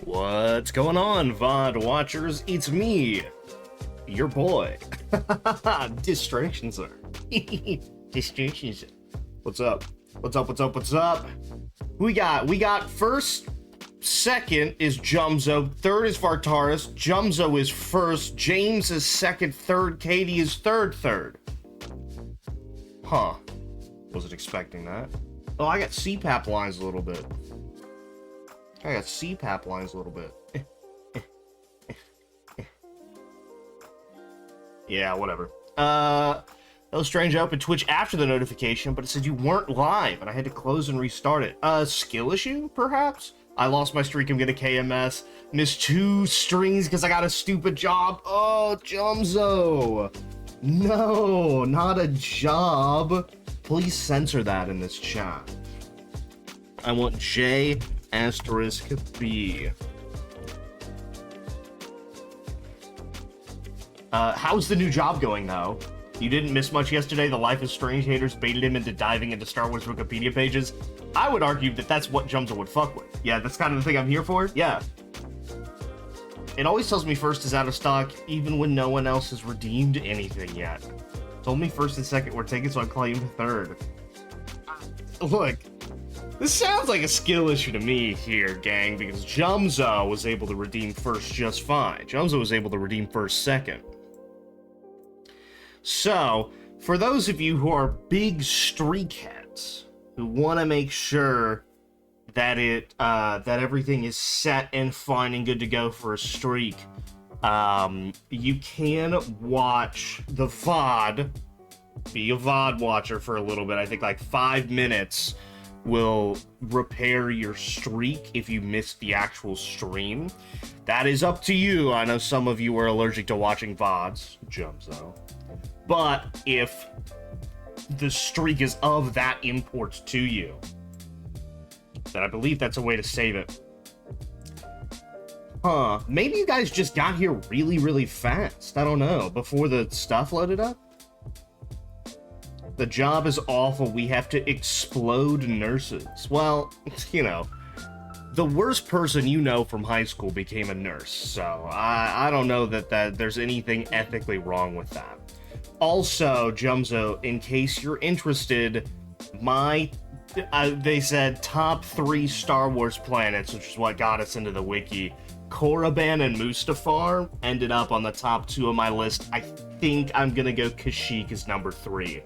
What's going on, VOD watchers? It's me, your boy. Distractions are. Distractions. What's up? What's up? What's up? What's up? We got first, second is Jumzo, third is Vartaris, Jumzo is first, James is second, third, Katie is third. Huh. Wasn't expecting that. Oh, I got CPAP lines a little bit. Yeah, whatever. That was strange. I opened Twitch after the notification, but it said you weren't live, and I had to close and restart it. Skill issue, perhaps? I lost my streak, I'm gonna KMS. Missed 2 strings because I got a stupid job. Oh, Jumzo! No, not a job. Please censor that in this chat. I want J***B. How's the new job going, though? You didn't miss much yesterday. The Life is Strange haters baited him into diving into Star Wars Wikipedia pages. I would argue that that's what Jumzo would fuck with. Yeah, that's kind of the thing I'm here for. Yeah. It always tells me first is out of stock, even when no one else has redeemed anything yet. Told me first and second were taken, so I claimed third. Look, this sounds like a skill issue to me here, gang, because Jumzo was able to redeem first just fine. Jumzo was able to redeem first second. So, for those of you who are big streak heads, who want to make sure that that everything is set and fine and good to go for a streak, you can watch the VOD, be a VOD watcher for a little bit. I think like 5 minutes will repair your streak if you missed the actual stream. That is up to you. I know some of you are allergic to watching VODs, Jumzo. But if the streak is of that import to you, then I believe that's a way to save it. Huh. Maybe you guys just got here really, really fast. I don't know. Before the stuff loaded up? The job is awful. We have to explode nurses. Well, you know, the worst person you know from high school became a nurse. So I don't know that there's anything ethically wrong with that. Also, Jumzo, in case you're interested, they said top 3 Star Wars planets, which is what got us into the wiki. Korriban and Mustafar ended up on the top 2 of my list. I think I'm gonna go Kashyyyk as number 3.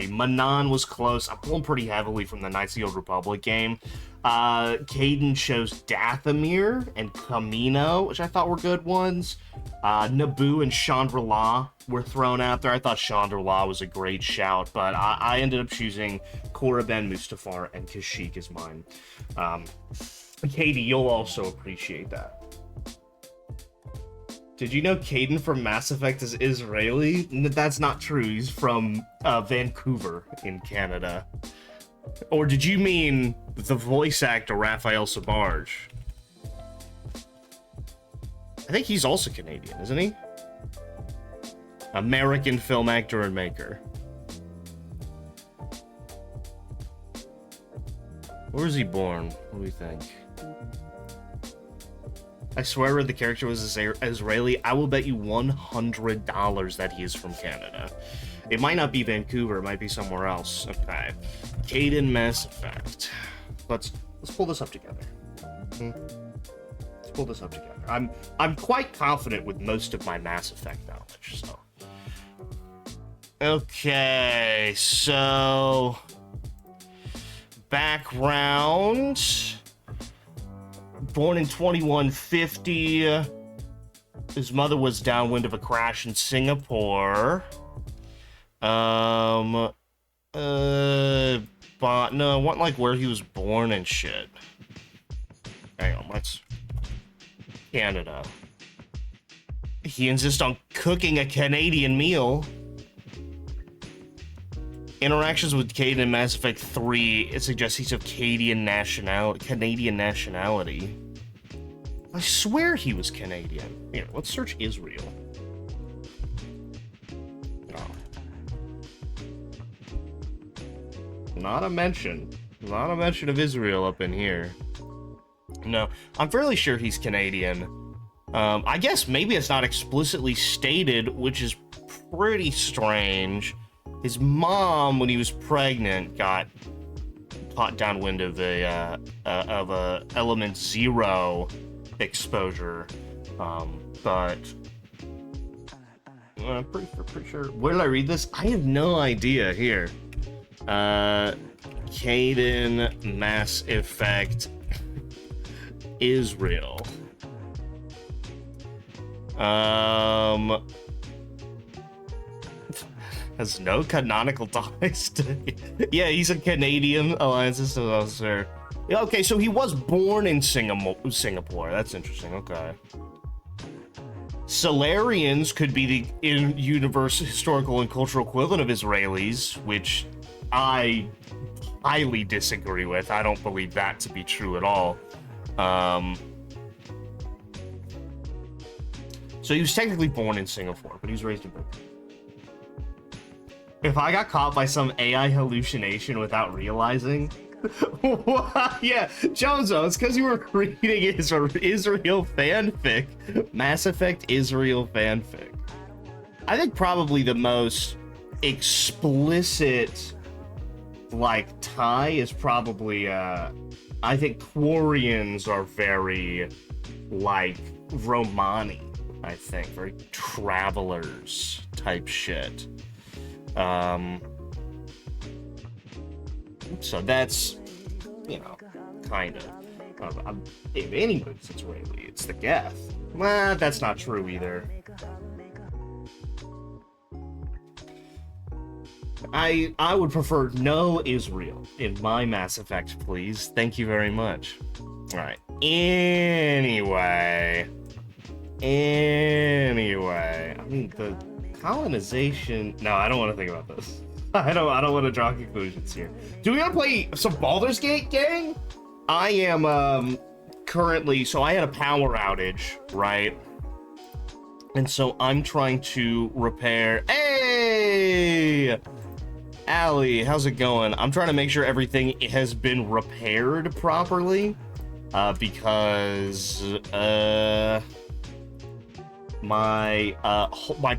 Manan was close. I'm pulling pretty heavily from the Knights of the Old Republic game. Caden chose Dathomir and Camino, which I thought were good ones. Naboo and Chandrila were thrown out there. I thought Chandrila was a great shout, but I ended up choosing Korriban, Mustafar, and Kashyyyk as mine. Katie, you'll also appreciate that. Did you know Caden from Mass Effect is Israeli? That's not true. He's from Vancouver in Canada. Or did you mean the voice actor Raphael Sabarge? I think he's also Canadian, isn't he? American film actor and maker. Where was he born? What do we think? I swear I read the character was Israeli. I will bet you $100 that he is from Canada. It might not be Vancouver. It might be somewhere else. Okay. Caden Mass Effect. Let's pull this up together. Let's pull this up together. I'm quite confident with most of my Mass Effect knowledge, so. Okay, so background. Born in 2150. His mother was downwind of a crash in Singapore. But no, I want like where he was born and shit. Hang on, let's Canada. He insists on cooking a Canadian meal. Interactions with Caden in Mass Effect 3, it suggests he's of Canadian nationality. I swear he was Canadian. Here, let's search Israel. Oh. Not a mention of Israel up in here. No, I'm fairly sure he's Canadian. I guess maybe it's not explicitly stated, which is pretty strange. His mom, when he was pregnant, got caught downwind of a element 0 exposure. But I'm pretty sure. Where did I read this? I have no idea. Here, Caden Mass Effect Israel. Has no canonical ties to... Yeah, he's a Canadian Alliance System officer. Okay, so he was born in Singapore. That's interesting. Okay. Solarians could be the in-universe historical and cultural equivalent of Israelis, which I highly disagree with. I don't believe that to be true at all. So he was technically born in Singapore, but he was raised in Britain. If I got caught by some AI hallucination without realizing... Yeah, Joneso, it's because you were reading Israel fanfic. Mass Effect Israel fanfic. I think probably the most explicit, like, tie is probably, I think Quarians are very, like, Romani. I think very travelers type shit. So that's, you know, kind of. If anybody's Israeli, it's the Geth. Well, that's not true either. I would prefer no Israel in my Mass Effect, please. Thank you very much. All right. Anyway, I mean, the colonization... No, I don't want to think about this. I don't want to draw conclusions here. Do we want to play some Baldur's Gate, gang? I am, currently... So I had a power outage, right? And so I'm trying to repair... Hey! Allie, how's it going? I'm trying to make sure everything has been repaired properly. Because, my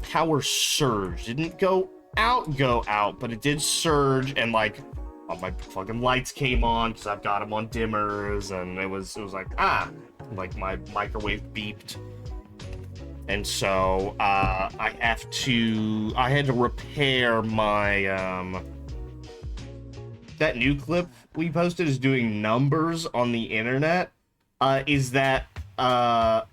power surge didn't go out, but it did surge, and like all my fucking lights came on because I've got them on dimmers, and it was like like my microwave beeped, and so I had to repair my that new clip we posted is doing numbers on the internet. Is that a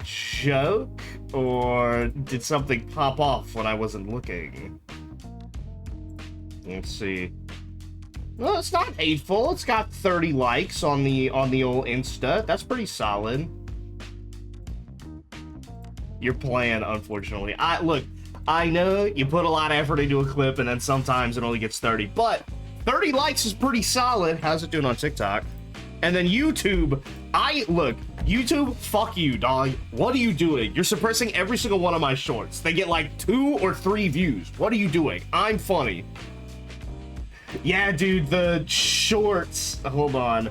joke, or did something pop off when I wasn't looking? Let's see. Well, it's not hateful. It's got 30 likes on the old Insta. That's pretty solid. You're playing, unfortunately. Look, I know you put a lot of effort into a clip, and then sometimes it only gets 30, but 30 likes is pretty solid. How's it doing on TikTok? And then YouTube, YouTube, fuck you, dog. What are you doing? You're suppressing every single one of my shorts. They get like 2 or 3 views. What are you doing? I'm funny. Yeah, dude, the shorts. Hold on.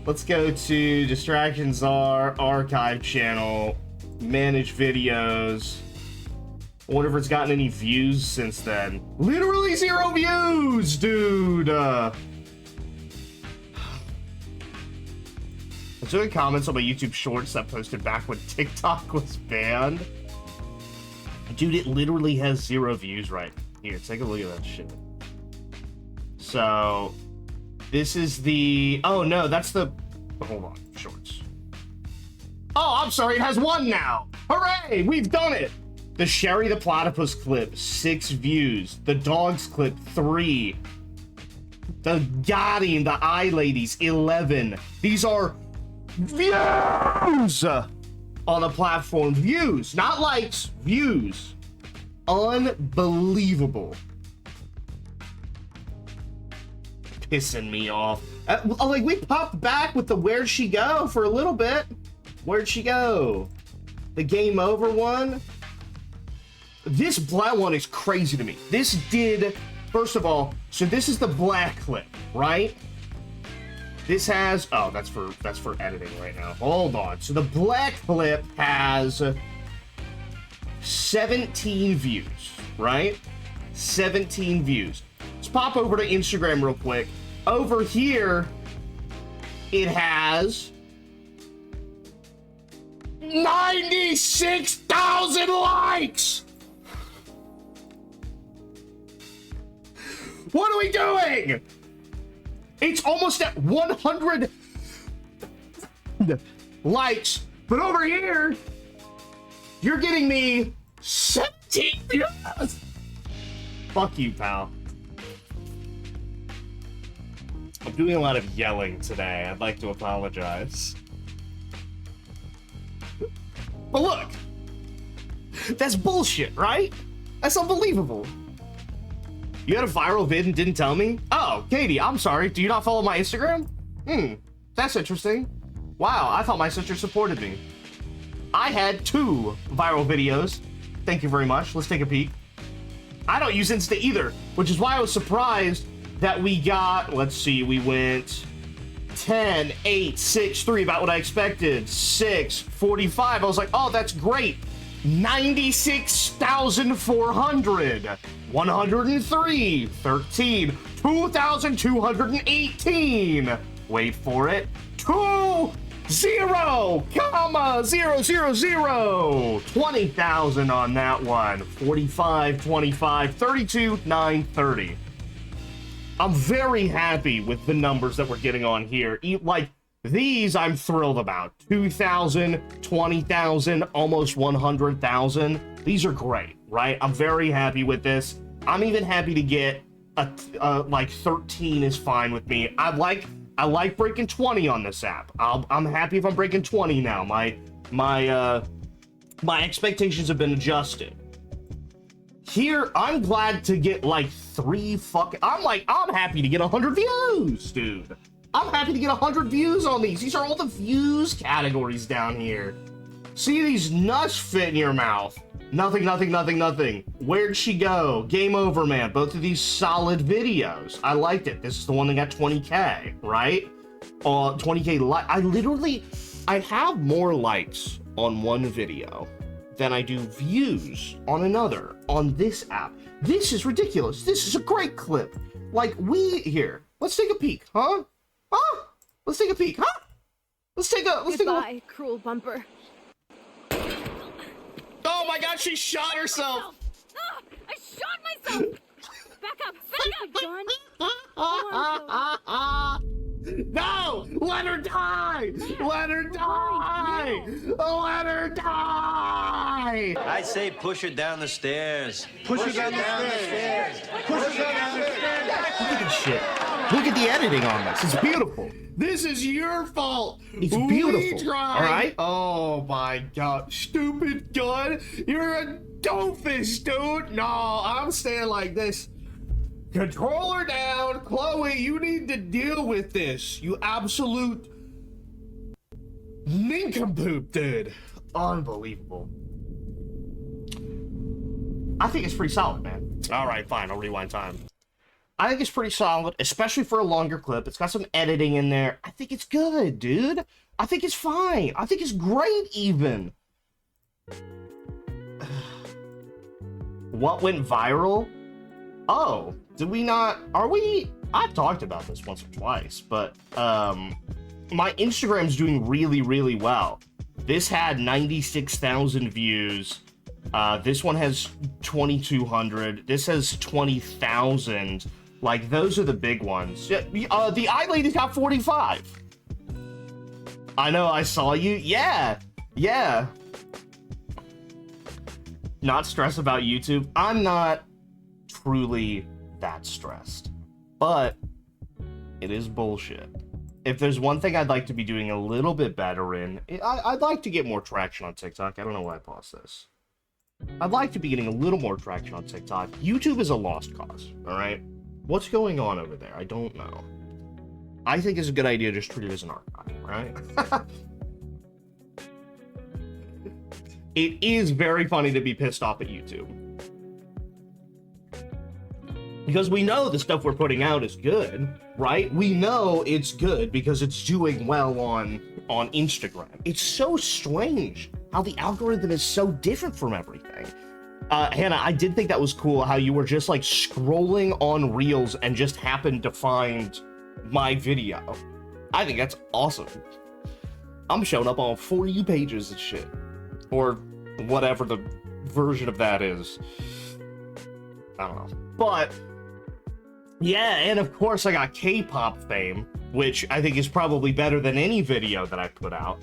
Let's go to Distractions Are, Archive Channel, Manage Videos. I wonder if it's gotten any views since then. Literally 0 views, dude. I was doing comments on my YouTube shorts that posted back when TikTok was banned. Dude, it literally has 0 views right here. Take a look at that shit. So, this is the... Oh, no, that's the... Oh, hold on. Shorts. Oh, I'm sorry. It has 1 now. Hooray! We've done it! The Sherry the Platypus clip, 6 views. The Dogs clip, 3. The Guardian, the Eye Ladies, 11. These are views on the platform. Views, not likes, views. Unbelievable. Pissing me off. Like, we popped back with the Where'd She Go for a little bit. Where'd she go? The Game Over one. This black one is crazy to me. This did, first of all, so this is the black clip, right? This has, oh, that's for editing right now. Hold on. So the black clip has 17 views, right? 17 views. Let's pop over to Instagram real quick. Over here, it has 96,000 likes. What are we doing? It's almost at 100 likes, but over here, you're getting me 17 views. Fuck you, pal. I'm doing a lot of yelling today. I'd like to apologize. But look, that's bullshit, right? That's unbelievable. You had a viral vid and didn't tell me? Oh, Katie, I'm sorry. Do you not follow my Instagram? That's interesting. Wow, I thought my sister supported me. I had 2 viral videos. Thank you very much. Let's take a peek. I don't use Insta either, which is why I was surprised that we got, let's see, we went 10, 8, 6, 3, about what I expected. 6, 45. I was like, oh, that's great. 96,400. 103, 13, 2,218. Wait for it. 2, 0, comma, 0, 0, 0. 20,000 on that one. 45, 25, 32, 930. I'm very happy with the numbers that we're getting on here. Like, these I'm thrilled about. 2,000, 20,000, almost 100,000. These are great, right? I'm very happy with this. I'm even happy to get like 13 is fine with me. I like breaking 20 on this app. I'm happy if I'm breaking 20 now. My expectations have been adjusted. Here, I'm glad to get like 3 fucking... I'm happy to get 100 views, dude. I'm happy to get 100 views on these. These are all the views categories down here. See these nuts fit in your mouth. Nothing, nothing, nothing, nothing. Where'd she go? Game over, man. Both of these solid videos. I liked it. This is the one that got 20K, right? 20K I have more likes on one video than I do views on another on this app. This is ridiculous. This is a great clip. Like, here. Let's take a peek, huh? Huh? Let's take a peek, huh? Goodbye, cruel bumper. Oh my god, she shot herself! Ah, I shot myself! Back up, John! No! Let her die! Let her die! Let her die! I say push her down the stairs. Push her down the stairs. Push her down the stairs. Look at this shit. Look at the editing on this. It's beautiful. This is your fault. It's beautiful. All right? Oh my god. Stupid gun. You're a doofus, dude. No, I'm staying like this. Control her down. Chloe, you need to deal with this. You absolute nincompoop, dude. Unbelievable. I think it's pretty solid, man. All right, fine. I'll rewind time. I think it's pretty solid, especially for a longer clip. It's got some editing in there. I think it's good, dude. I think it's fine. I think it's great, even. What went viral? Oh, did we not... Are we... I've talked about this once or twice, but my Instagram's doing really, really well. This had 96,000 views. This one has 2,200. This has 20,000. Like, those are the big ones. Yeah, the Eye Lady's got 45. I know, I saw you. Yeah, yeah. Not stressed about YouTube. I'm not truly that stressed. But it is bullshit. If there's one thing I'd like to be doing a little bit better in, I'd like to get more traction on TikTok. I don't know why I paused this. I'd like to be getting a little more traction on TikTok. YouTube is a lost cause, all right? What's going on over there? I don't know. I think it's a good idea to just treat it as an archive, right? It is very funny to be pissed off at YouTube. Because we know the stuff we're putting out is good, right? We know it's good because it's doing well on Instagram. It's so strange how the algorithm is so different from everything. Hannah, I did think that was cool how you were just like scrolling on Reels and just happened to find my video. I think that's awesome. I'm showing up on For You pages and shit. Or whatever the version of that is. I don't know. But yeah, and of course I got K-pop fame, which I think is probably better than any video that I put out.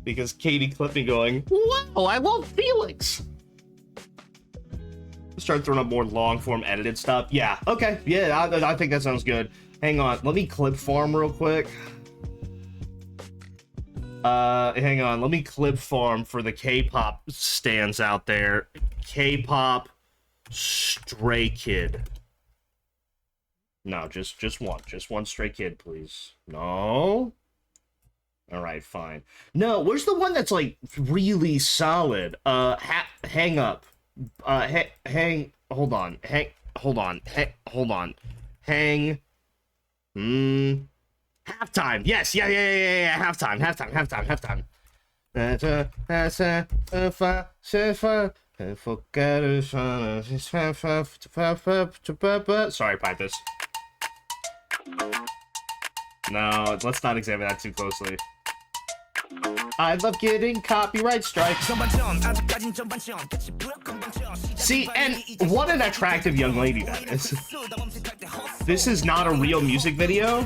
Because Katie clipped me going, wow, I love Felix! Start throwing up more long-form edited stuff. Yeah, okay, yeah, I think that sounds good. Hang on, let me clip farm real quick. Hang on, let me clip farm for the K-pop stands out there. K-pop Stray Kid. No, just one Stray Kid, please. No? Alright, fine. No, where's the one that's, like, really solid? Hang up. Hold on. Hang. Halftime. Yes, yeah. Halftime. Sorry, Pipus. No, let's not examine that too closely. I love getting copyright strikes. See, and what an attractive young lady that is. This is not a real music video.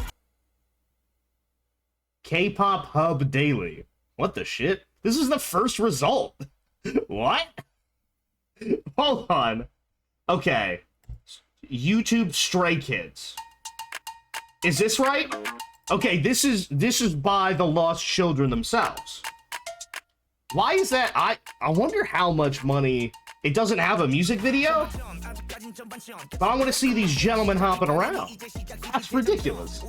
K-pop Hub Daily. What the shit? This is the first result. What? Hold on. Okay. YouTube Stray Kids. Is this right? Okay, this is by the Lost Children themselves. Why is that? I wonder how much money. It doesn't have a music video? But I want to see these gentlemen hopping around. That's ridiculous.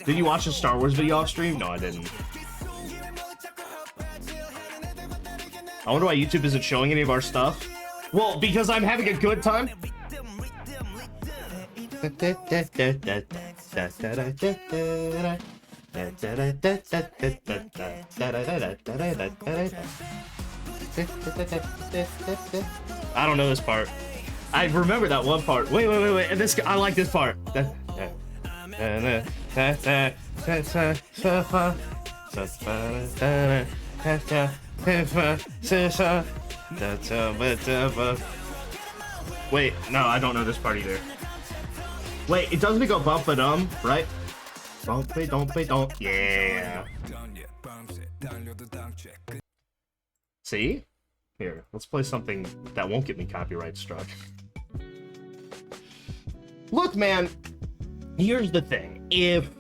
Did you watch the Star Wars video off stream? No, I didn't. I wonder why YouTube isn't showing any of our stuff. Well, because I'm having a good time. I don't know this part. I remember that one part. Wait. And this, I like this part. Wait, no, I don't know this part either. Wait, it doesn't go bump-a-dum, right? Bump-a-dump-a-dump. Yeah. See? Here, let's play something that won't get me copyright struck. Look, man, here's the thing. If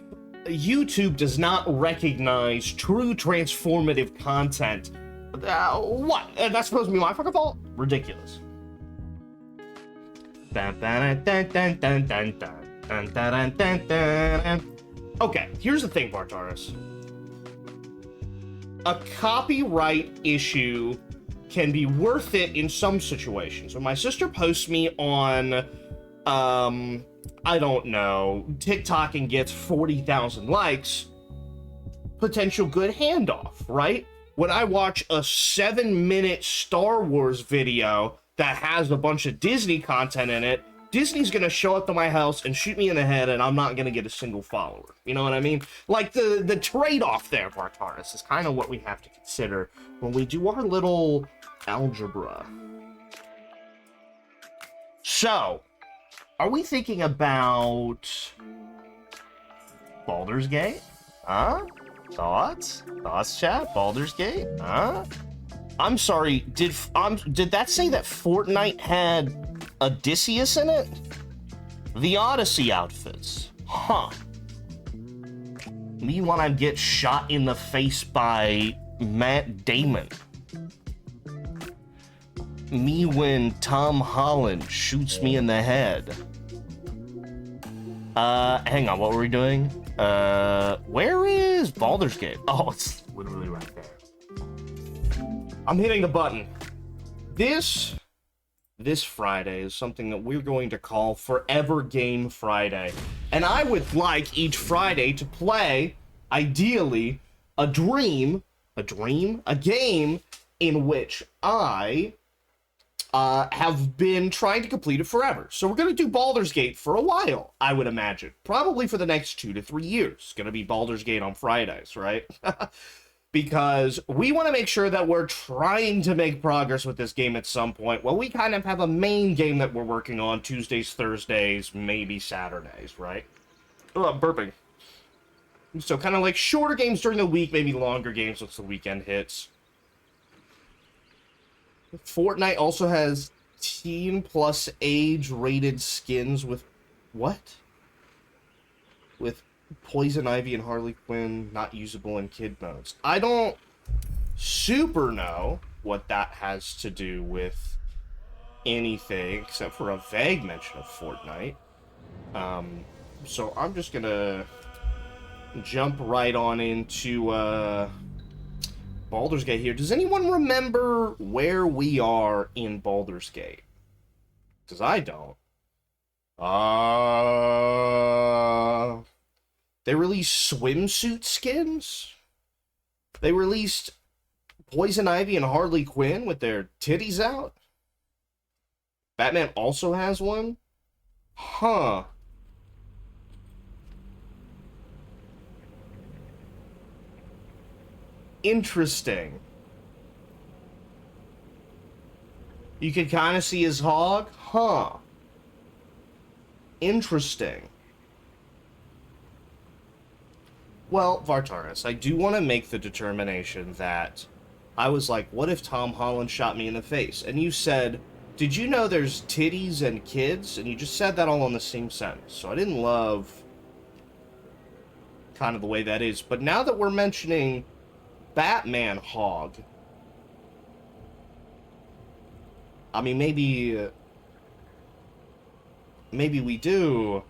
YouTube does not recognize true transformative content, what? That's supposed to be my fucking fault? Ridiculous. Okay, here's the thing, Bartaris. A copyright issue can be worth it in some situations. When my sister posts me on, I don't know, TikTok and gets 40,000 likes, potential good handoff, right? When I watch a 7-minute Star Wars video that has a bunch of Disney content in it, Disney's gonna show up to my house and shoot me in the head, and I'm not gonna get a single follower. You know what I mean? Like, the trade-off there, Bartaris, is kind of what we have to consider when we do our little algebra. So, are we thinking about Baldur's Gate? Huh? Thoughts? Thoughts, chat? Baldur's Gate? Huh? I'm sorry, did that say that Fortnite had Odysseus in it? The Odyssey outfits. Huh. Me when I get shot in the face by Matt Damon. Me when Tom Holland shoots me in the head. Hang on, what were we doing? Where is Baldur's Gate? Oh, it's literally right there. I'm hitting the button. This this Friday is something that we're going to call Forever Game Friday. And I would like each Friday to play, ideally, a game in which I have been trying to complete it forever. So we're going to do Baldur's Gate for a while, I would imagine. Probably for the next 2 to 3 years. It's going to be Baldur's Gate on Fridays, right? Because we want to make sure that we're trying to make progress with this game at some point. Well, we kind of have a main game that we're working on Tuesdays, Thursdays, maybe Saturdays, right? Oh, I'm burping. So kind of like shorter games during the week, maybe longer games once the weekend hits. Fortnite also has teen plus age rated skins with what? With Poison Ivy and Harley Quinn not usable in kid modes. I don't super know what that has to do with anything except for a vague mention of Fortnite. So I'm just gonna jump right on into Baldur's Gate here. Does anyone remember where we are in Baldur's Gate? Because I don't. They released swimsuit skins? They released Poison Ivy and Harley Quinn with their titties out? Batman also has one? Huh. Interesting. You can kind of see his hog? Huh. Interesting. Well, Vartaris, I do want to make the determination that I was like, what if Tom Holland shot me in the face? And you said, did you know there's titties and kids? And you just said that all in the same sentence. So I didn't love kind of the way that is. But now that we're mentioning Batman hog, I mean, maybe we do.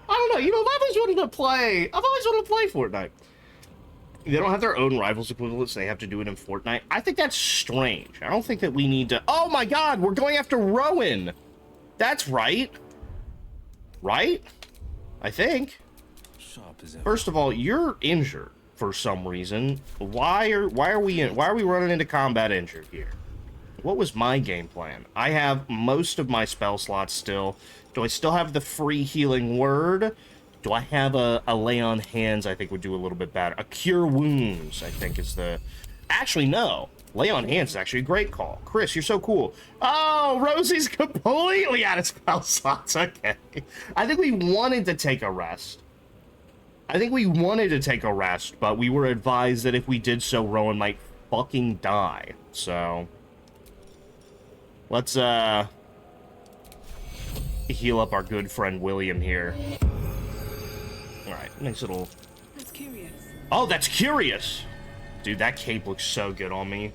I don't know, you know, I've always wanted to play Fortnite. They don't have their own rivals equivalents, they have to do it in Fortnite. I think that's strange. I don't think that we need to... Oh my god, we're going after Rowan! That's right. Right? I think. First of all, you're injured for some reason. Why are we running into combat injured here? What was my game plan? I have most of my spell slots still. Do I still have the free healing word? Do I have a lay on hands? I think would do a little bit better. A cure wounds, I think is the... Actually, no. Lay on hands is actually a great call. Chris, you're so cool. Oh, Rosie's completely out of spell slots. Okay. I think we wanted to take a rest. But we were advised that if we did so, Rowan might fucking die. So... Let's, heal up our good friend William here. Alright, nice little... That's curious. Oh, that's curious! Dude, that cape looks so good on me.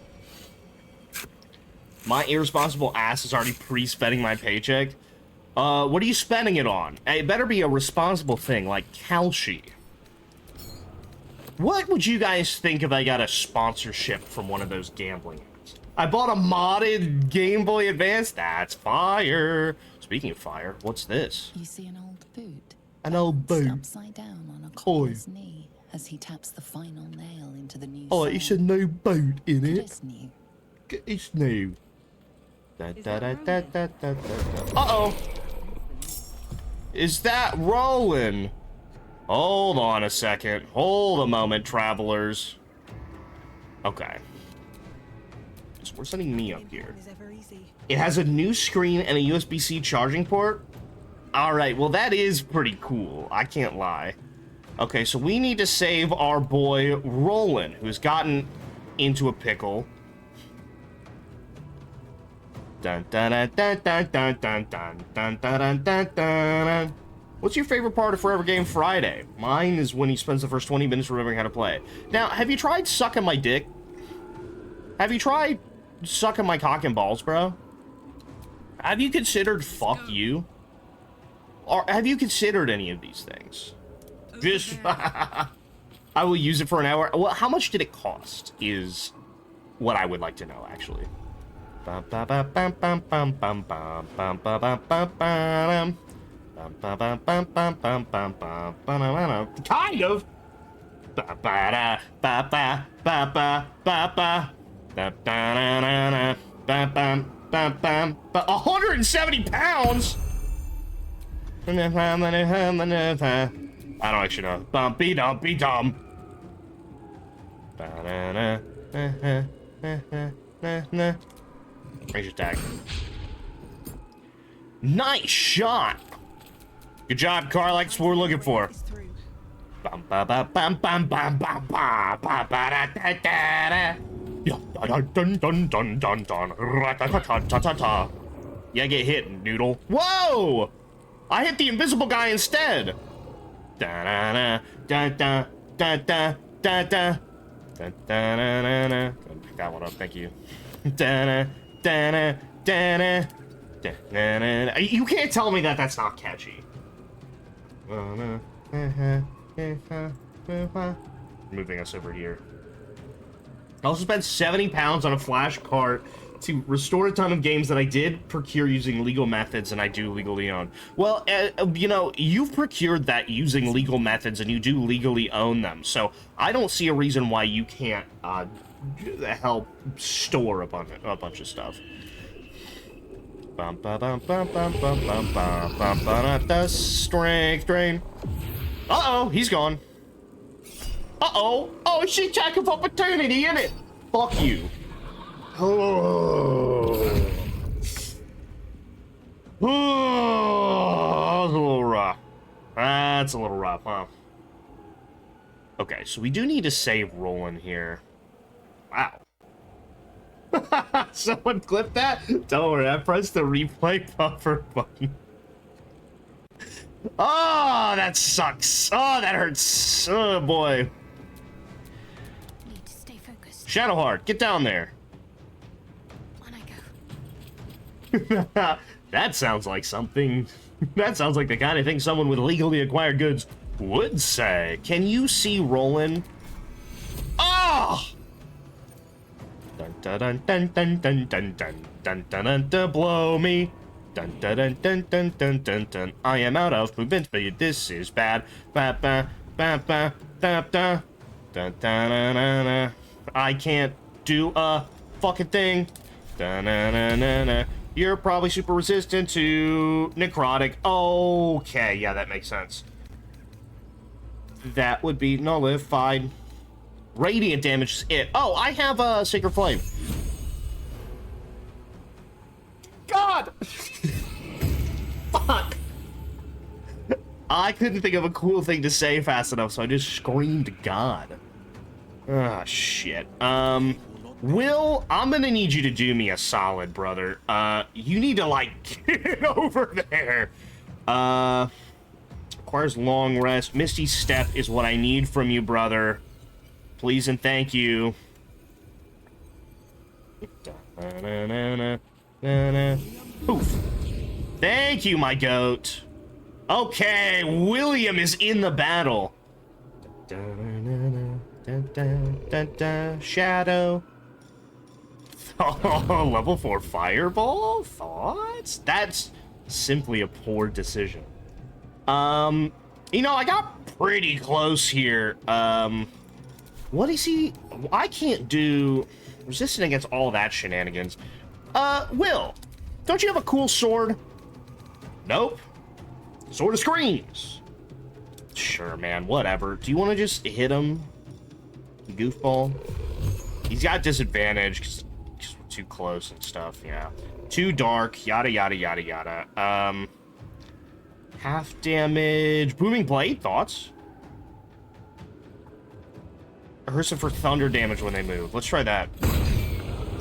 My irresponsible ass is already pre-spending my paycheck. What are you spending it on? It better be a responsible thing, like Kalshi. What would you guys think if I got a sponsorship from one of those gambling apps? I bought a modded Game Boy Advance. That's fire. Speaking of fire, what's this? You see an old boot. An old boot. Upside down on a caller's knee as he taps the final nail into the new Oh, it's a new boot in it. It's new. It's new. Uh-oh. Is that Roland? Hold on a second. Hold a moment, travelers. Okay. So we're sending me up here. It has a new screen and a USB-C charging port? Alright, well that is pretty cool. I can't lie. Okay, so we need to save our boy Roland, who's gotten into a pickle. Dun dun dun dun dun dun dun dun dun dun dun dun. What's your favorite part of Forever Game Friday? Mine is when he spends the first 20 minutes remembering how to play. Now, have you tried sucking my dick? Have you tried sucking my cock and balls, bro? Have you considered fuck you? Or have you considered any of these things? Just... I will use it for an hour. Well, how much did it cost is what I would like to know, actually. Bum, ba, ba, bum, bum, bum, bum, bum, bum, ba, ba, bum, ba-dum. Bum, ba, bum, bum, bum, bum, bum, bum, ba-da-ba-da. Kind of. Ba, ba, da, ba, ba, ba, ba, ba, ba. Da, da, da, da, da. Bum, bum, bum, bum, ba- 170 pounds? I don't actually know. Bumpy dumpy dum. Range attack. Nice shot. Good job, Carl. That's what we're looking for. Bum ba ba bum bum bum bum ba ba ba da da da da. Yeah, dun dun dun dun dun. Ra-ta-ta-ta-ta-ta. Yeah, get hit, noodle. Whoa! I hit the invisible guy instead. Da da da da da da da da da da da da da. Pick that one up, thank you. Da da da da da da. You can't tell me that that's not catchy. Moving us over here. I also spent 70 pounds on a flash cart to restore a ton of games that I did procure using legal methods and I do legally own. Well, you know, you've procured that using legal methods and you do legally own them, so I don't see a reason why you can't help store a bunch of stuff. Bum ba bum bum bum bum bum bum bum ba strength drain. Uh-oh, he's gone. Uh-oh. Oh, it's the attack of opportunity, isn't it? Fuck you. Oh, that's a little rough. That's a little rough, huh? Okay, so we do need to save Roland here. Wow. Someone clip that? Don't worry, I pressed the replay buffer button. Oh, that sucks. Oh, that hurts. Oh, boy. Need to stay focused. Shadowheart, get down there. On I go. That sounds like something. That sounds like the kind of thing someone with legally acquired goods would say. Can you see Roland? Oh! Dun dun dun dun dun dun dun dun dun dun dun blow me. Dun dun dun dun dun dun dun dun. I am out of movement, but this is bad. Ba ba ba ba ba da. Dun dun dun dun dun. I can't do a fucking thing. Dun dun dun dun dun. You're probably super resistant to necrotic. Okay, yeah, that makes sense. That would be nullified. Radiant damage is it. Oh, I have a Sacred Flame. God! Fuck! I couldn't think of a cool thing to say fast enough, so I just screamed God. Ah, shit. Will, I'm gonna need you to do me a solid, brother. You need to, like, get over there. Requires long rest. Misty Step is what I need from you, brother. Please and thank you. Poof. Thank you, my goat. Okay, William is in the battle. Shadow. Oh, level 4 fireball? Thoughts? That's simply a poor decision. You know, I got pretty close here. What is he? I can't do resistant against all that shenanigans. Will, don't you have a cool sword? Nope. Sword of Screams. Sure, man, whatever. Do you want to just hit him? You goofball. He's got disadvantage because we're too close and stuff, yeah. Too dark, yada, yada, yada, yada. Half damage. Booming Blade, thoughts? Rehearsing for thunder damage when they move. Let's try that.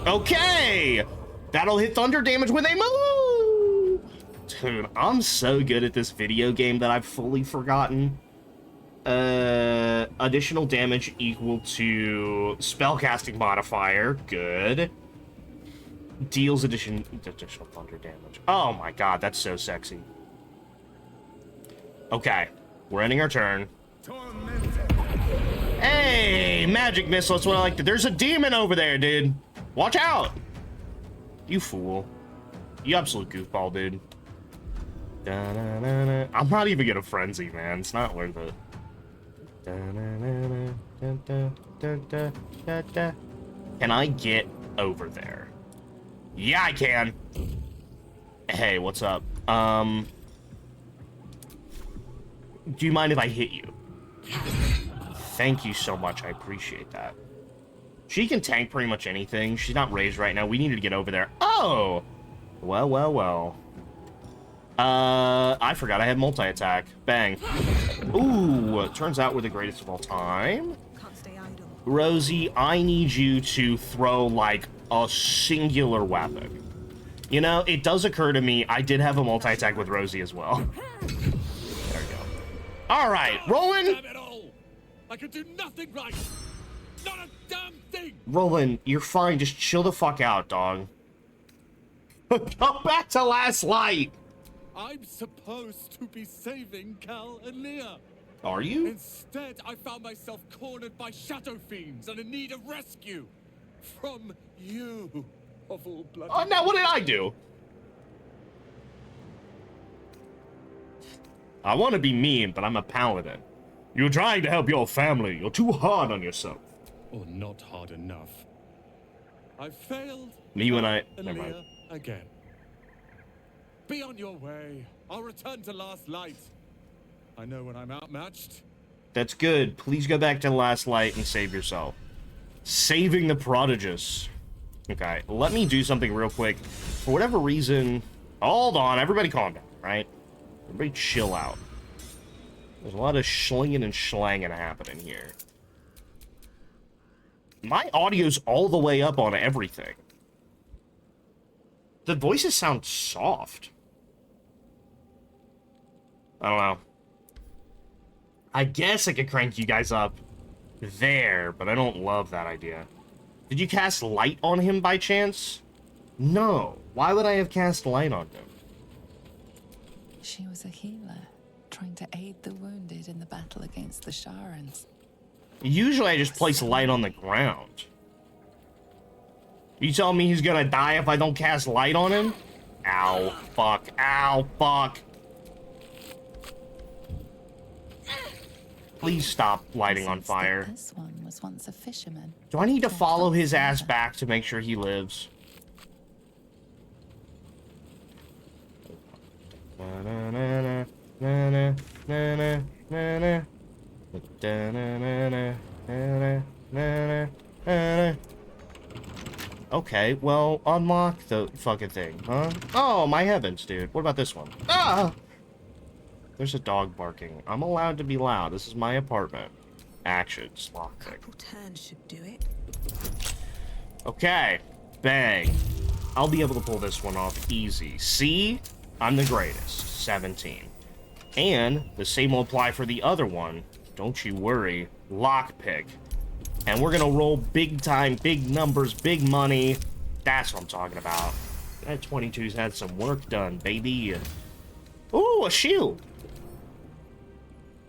Okay! That'll hit thunder damage when they move! Dude, I'm so good at this video game that I've fully forgotten. Additional damage equal to spellcasting modifier. Good. Deals additional thunder damage. Oh my god, that's so sexy. Okay, we're ending our turn. Hey, magic missile, that's what I like to. There's a demon over there, dude. Watch out. You fool. You absolute goofball, dude. Da-na-na-na. I'm not even gonna frenzy, man. It's not worth it. Da-na-na-na. Da-da-da-da-da-da. Can I get over there? Yeah, I can. Hey, what's up? Do you mind if I hit you? Thank you so much. I appreciate that. She can tank pretty much anything. She's not raised right now. We need to get over there. Oh! Well, well, well. I forgot I had multi-attack. Bang. Ooh, turns out we're the greatest of all time. Can't stay idle. Rosie, I need you to throw, like, a singular weapon. You know, it does occur to me, I did have a multi-attack with Rosie as well. There we go. Alright, rolling! Damn it all! I could do nothing right! Not a damn thing! Roland, you're fine. Just chill the fuck out, dog. Come back to last light! I'm supposed to be saving Cal and Leah. Are you? Instead, I found myself cornered by shadow fiends and in need of rescue. From you, of all bloody... Oh, now what did I do? I want to be mean, but I'm a paladin. You're trying to help your family. You're too hard on yourself. Or not hard enough. I failed. You and I... And Never mind. Leah again. Be on your way. I'll return to Last Light. I know when I'm outmatched. That's good. Please go back to Last Light and save yourself. Saving the Prodigious. Okay, let me do something real quick. For whatever reason... Hold on, everybody calm down, right? Everybody chill out. There's a lot of schlinging and schlanging happening here. My audio's all the way up on everything. The voices sound soft. I don't know. I guess I could crank you guys up there, but I don't love that idea. Did you cast light on him by chance? No. Why would I have cast light on him? She was a healer, trying to aid the wounded in the battle against the Sharans. Usually I just place light on the ground. You telling me he's gonna die if I don't cast light on him? Ow, fuck. Ow, fuck. Please stop lighting on Since that fire. This one was once a fisherman. Do I need to Kept follow up his ass forever. back to make sure he lives? Okay, well, unlock the fucking thing, huh? Oh, my heavens, dude. What about this one? Ah! There's a dog barking. I'm allowed to be loud. This is my apartment. Actions. Lockpick. Couple turns should do it. Okay. Bang. I'll be able to pull this one off easy. See? I'm the greatest. 17. And the same will apply for the other one. Don't you worry. Lockpick. And we're gonna roll big time, big numbers, big money. That's what I'm talking about. That 22's had some work done, baby. Ooh, a shield.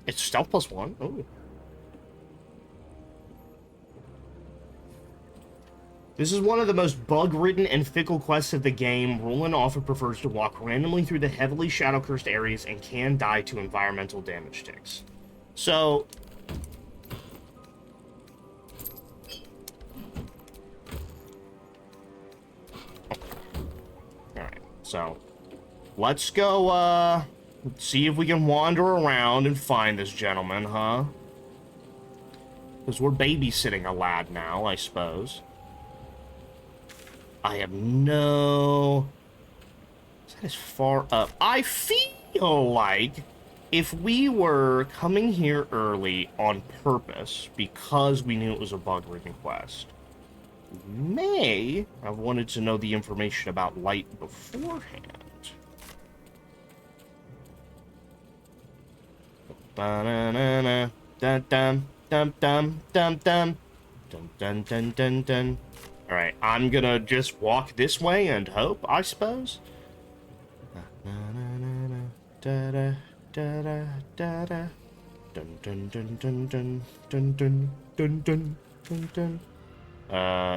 It's stealth +1. Ooh. This is one of the most bug-ridden and fickle quests of the game. Roland often prefers to walk randomly through the heavily shadow-cursed areas and can die to environmental damage ticks. So... Alright, so... Let's go, see if we can wander around and find this gentleman, huh? Because we're babysitting a lad now, I suppose. I have no... Is that as far up? I feel like if we were coming here early on purpose because we knew it was a bug-ridden quest, we may have wanted to know the information about light beforehand. Ba-na-na-na, dun-dum, dum-dum, dum-dum, dun-dun, dun-dun. Alright, I'm gonna just walk this way and hope, I suppose. I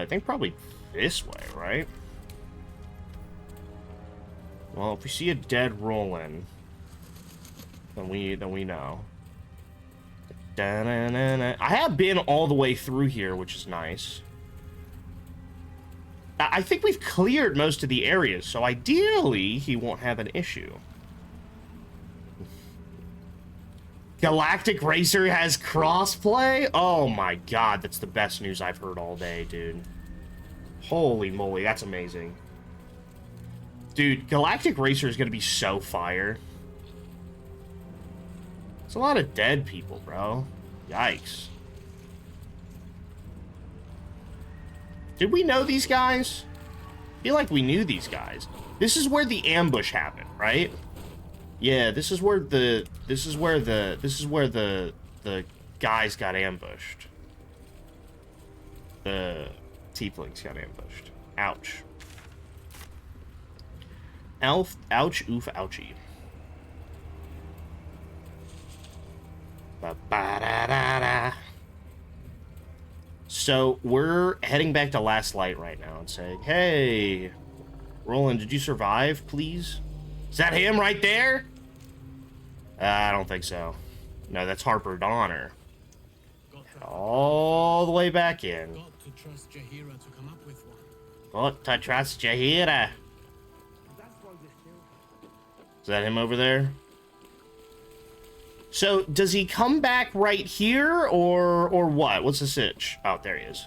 think probably this way, right? Well, if we see a dead Roland, then we know. Da-na-na-na. I have been all the way through here, which is nice. I think we've cleared most of the areas, so ideally he won't have an issue. Galactic Racer has crossplay? Oh my god, that's the best news I've heard all day, dude. Holy moly, that's amazing. Dude, Galactic Racer is gonna be so fire. It's a lot of dead people, bro. Yikes. Did we know these guys? I feel like we knew these guys. This is where the ambush happened, right? Yeah, this is where the guys got ambushed. The tieflings got ambushed. Ouch. Ouch, oof, ouchie. Ba-ba-da-da-da. So, we're heading back to Last Light right now and saying, hey, Roland, did you survive, please? Is that him right there? I don't think so. No, that's Harper Donner. All the way back in. Got to trust Jahira to come up with one. Got to trust Jahira. Is that him over there? So, does he come back right here, or what? What's the sitch? Oh, there he is.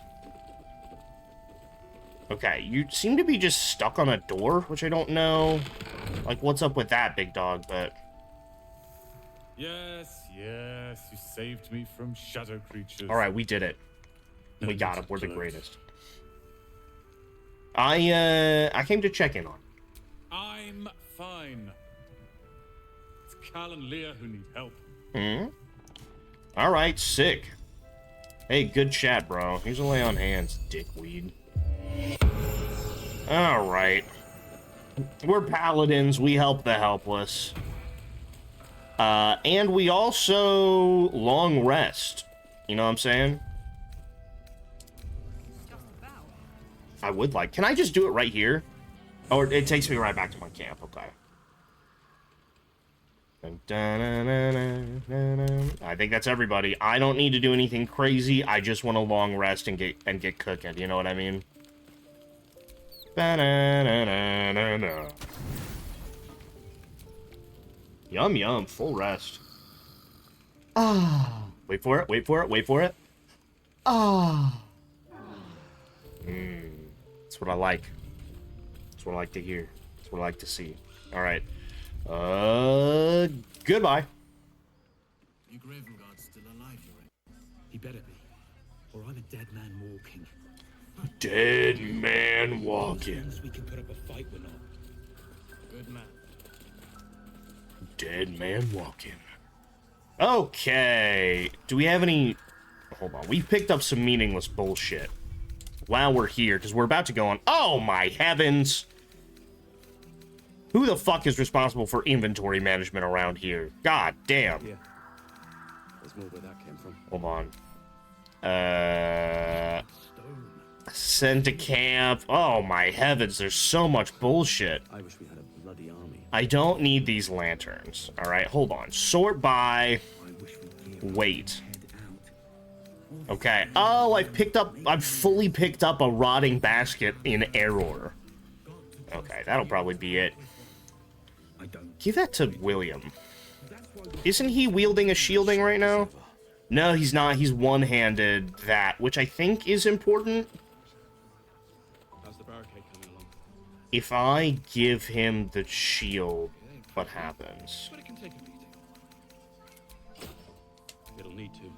Okay, you seem to be just stuck on a door, which I don't know, like, what's up with that, big dog, but... Yes, yes, you saved me from shadow creatures. Alright, we did it. We got him. We're the greatest. I came to check in on. I'm fine. It's Cal and Leah who need help. Alright, sick. Hey, good chat, bro. Here's a lay on hands, dickweed. Alright. We're paladins. We help the helpless. And we also long rest. You know what I'm saying? I would like... Can I just do it right here? Or it takes me right back to my camp. Okay. I think that's everybody. I don't need to do anything crazy. I just want a long rest and get cooking. You know what I mean? Yum yum, full rest. Ah. Wait for it, wait for it, wait for it. Ah. That's what I like. That's what I like to hear. That's what I like to see. Alright. Goodbye. Your Graven Guard's still alive, you reckon? He better be. Or I'm a dead man walking. Dead man walking. We can put up a fight, we're not. Good man. Dead man walking. Okay. Do we have any... Hold on. We've picked up some meaningless bullshit while we're here, because we're about to go on... Oh, my heavens! Who the fuck is responsible for inventory management around here? God damn. Yeah. There's more where that came from. Hold on. Send to camp. Oh, my heavens. There's so much bullshit. I wish we had a bloody army. I don't need these lanterns. Alright, hold on. Sort by... Wait. Okay. Oh, I've fully picked up a rotting basket in error. Okay, that'll probably be it. Give that to William. Isn't he wielding a shielding right now? No, he's not. He's one-handed that, which I think is important. How's the barricade coming along? If I give him the shield, what happens? But it can take a beating. It'll need to.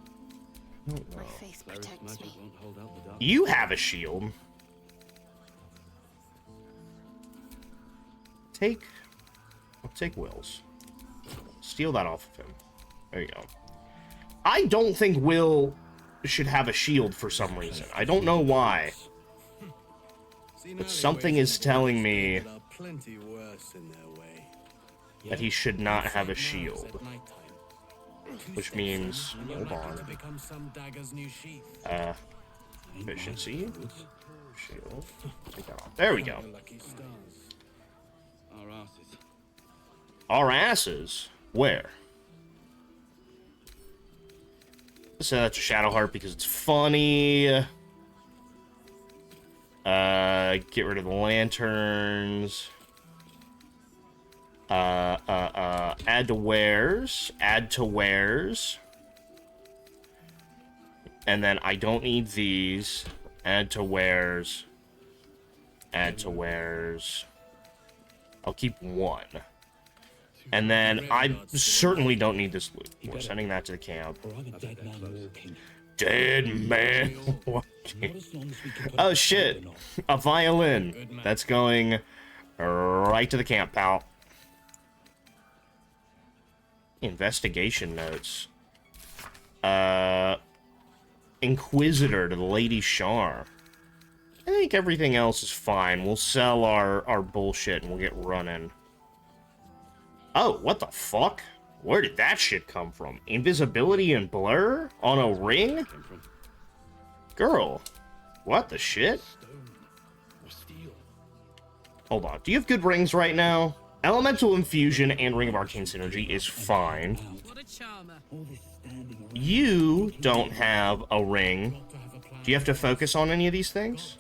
My face protects me. Won't hold out the dark. You have a shield. I'll take Will's. Steal that off of him. There you go. I don't think Will should have a shield for some reason. I don't know why. But something is telling me that he should not have a shield. Which means... Hold on. Efficiency. Shield. Take that off. There we go. Our asses. our asses. Where? So that's a Shadow Heart because it's funny. Get rid of the lanterns. Add to wares. Add to wares. And then I don't need these. Add to wares. Add to wares. I'll keep one. And then I certainly don't need this loot. We're sending that to the camp. Or I'm a dead man walking. Dead man walking. Oh shit. A violin. That's going right to the camp, pal. Investigation notes. Inquisitor to the Lady Shar. I think everything else is fine. We'll sell our bullshit and we'll get running. Oh, what the fuck? Where did that shit come from? Invisibility and blur? On a ring? Girl. What the shit? Hold on. Do you have good rings right now? Elemental Infusion and Ring of Arcane Synergy is fine. What a charmer. You don't have a ring. Do you have to focus on any of these things?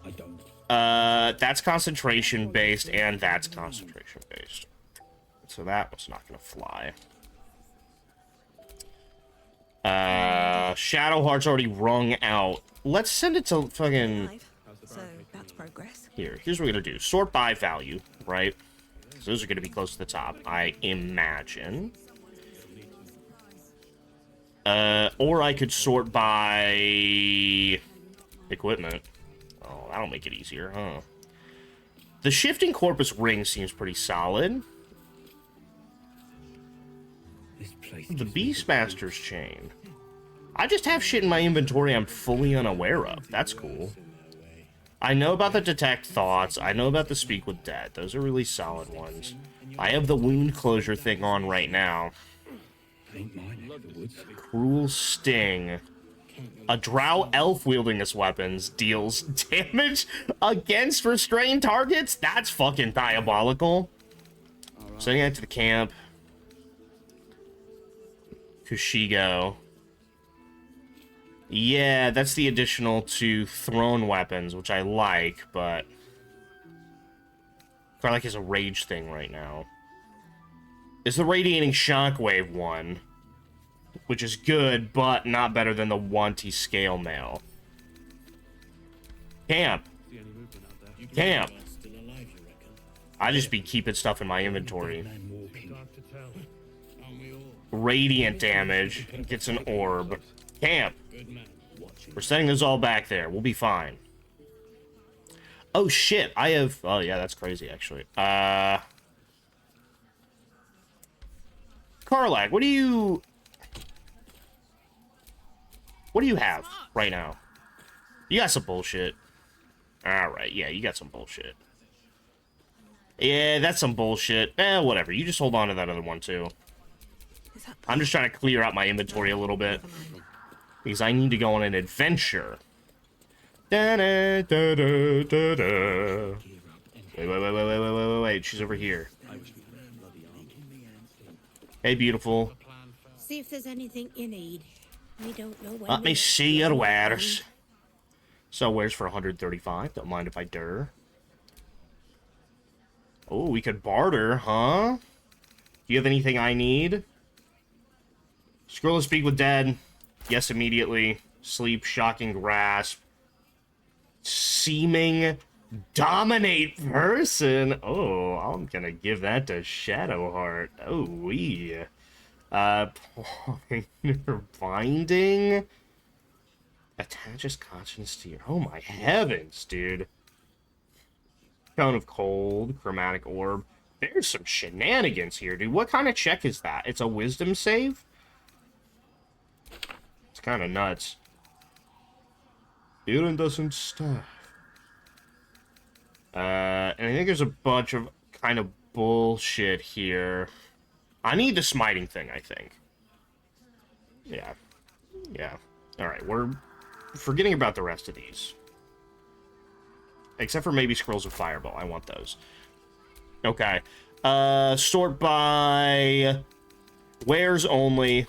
I don't. That's concentration based and that's concentration based. So that was not gonna fly. Shadow Heart's already rung out. Let's send it to fucking... So that's progress. Here's what we're gonna do. Sort by value, right? So those are gonna be close to the top, I imagine. Or I could sort by equipment. Oh, that'll make it easier, huh? The Shifting Corpus ring seems pretty solid. The Beastmaster's chain. I just have shit in my inventory I'm fully unaware of. That's cool. I know about the Detect Thoughts. I know about the Speak with Dead. Those are really solid ones. I have the Wound Closure thing on right now. Cruel Sting. A Drow elf wielding this weapon deals damage against restrained targets? That's fucking diabolical. Sending that to the camp. Kushigo. Yeah, that's the additional to thrown weapons, which I like, but... Karlak is a rage thing right now. It's the Radiating Shockwave one, which is good, but not better than the Wanty Scale Mail. Camp. Camp. I just be keeping stuff in my inventory. Radiant damage. Gets an orb. Camp. We're sending those all back there. We'll be fine. Oh, shit. I have... Oh, yeah, that's crazy, actually. Karlak, what do you... What do you have right now? You got some bullshit. Alright, yeah, you got some bullshit. Yeah, that's some bullshit. Whatever. You just hold on to that other one, too. I'm just trying to clear out my inventory a little bit. Because I need to go on an adventure. Da-da-da-da-da-da. Wait. She's over here. Hey, beautiful. See if there's anything you need. We don't know when. Let me see your wares. So wares for 135. Don't mind if I dur. Oh, we could barter, huh? Do you have anything I need? Scroll to Speak with Dead. Yes, immediately. Sleep, Shocking Grasp. Seeming Dominate Person. Oh, I'm gonna give that to Shadowheart. Oh, wee. Binding. Attaches conscience to your... Oh, my heavens, dude. Cone of Cold. Chromatic Orb. There's some shenanigans here, dude. What kind of check is that? It's a wisdom save? It's kind of nuts. Iridescent Staff. And I think there's a bunch of kind of bullshit here. I need the smiting thing, I think. Yeah. Alright, we're forgetting about the rest of these. Except for maybe Scrolls of Fireball. I want those. Okay. Sort by wares only.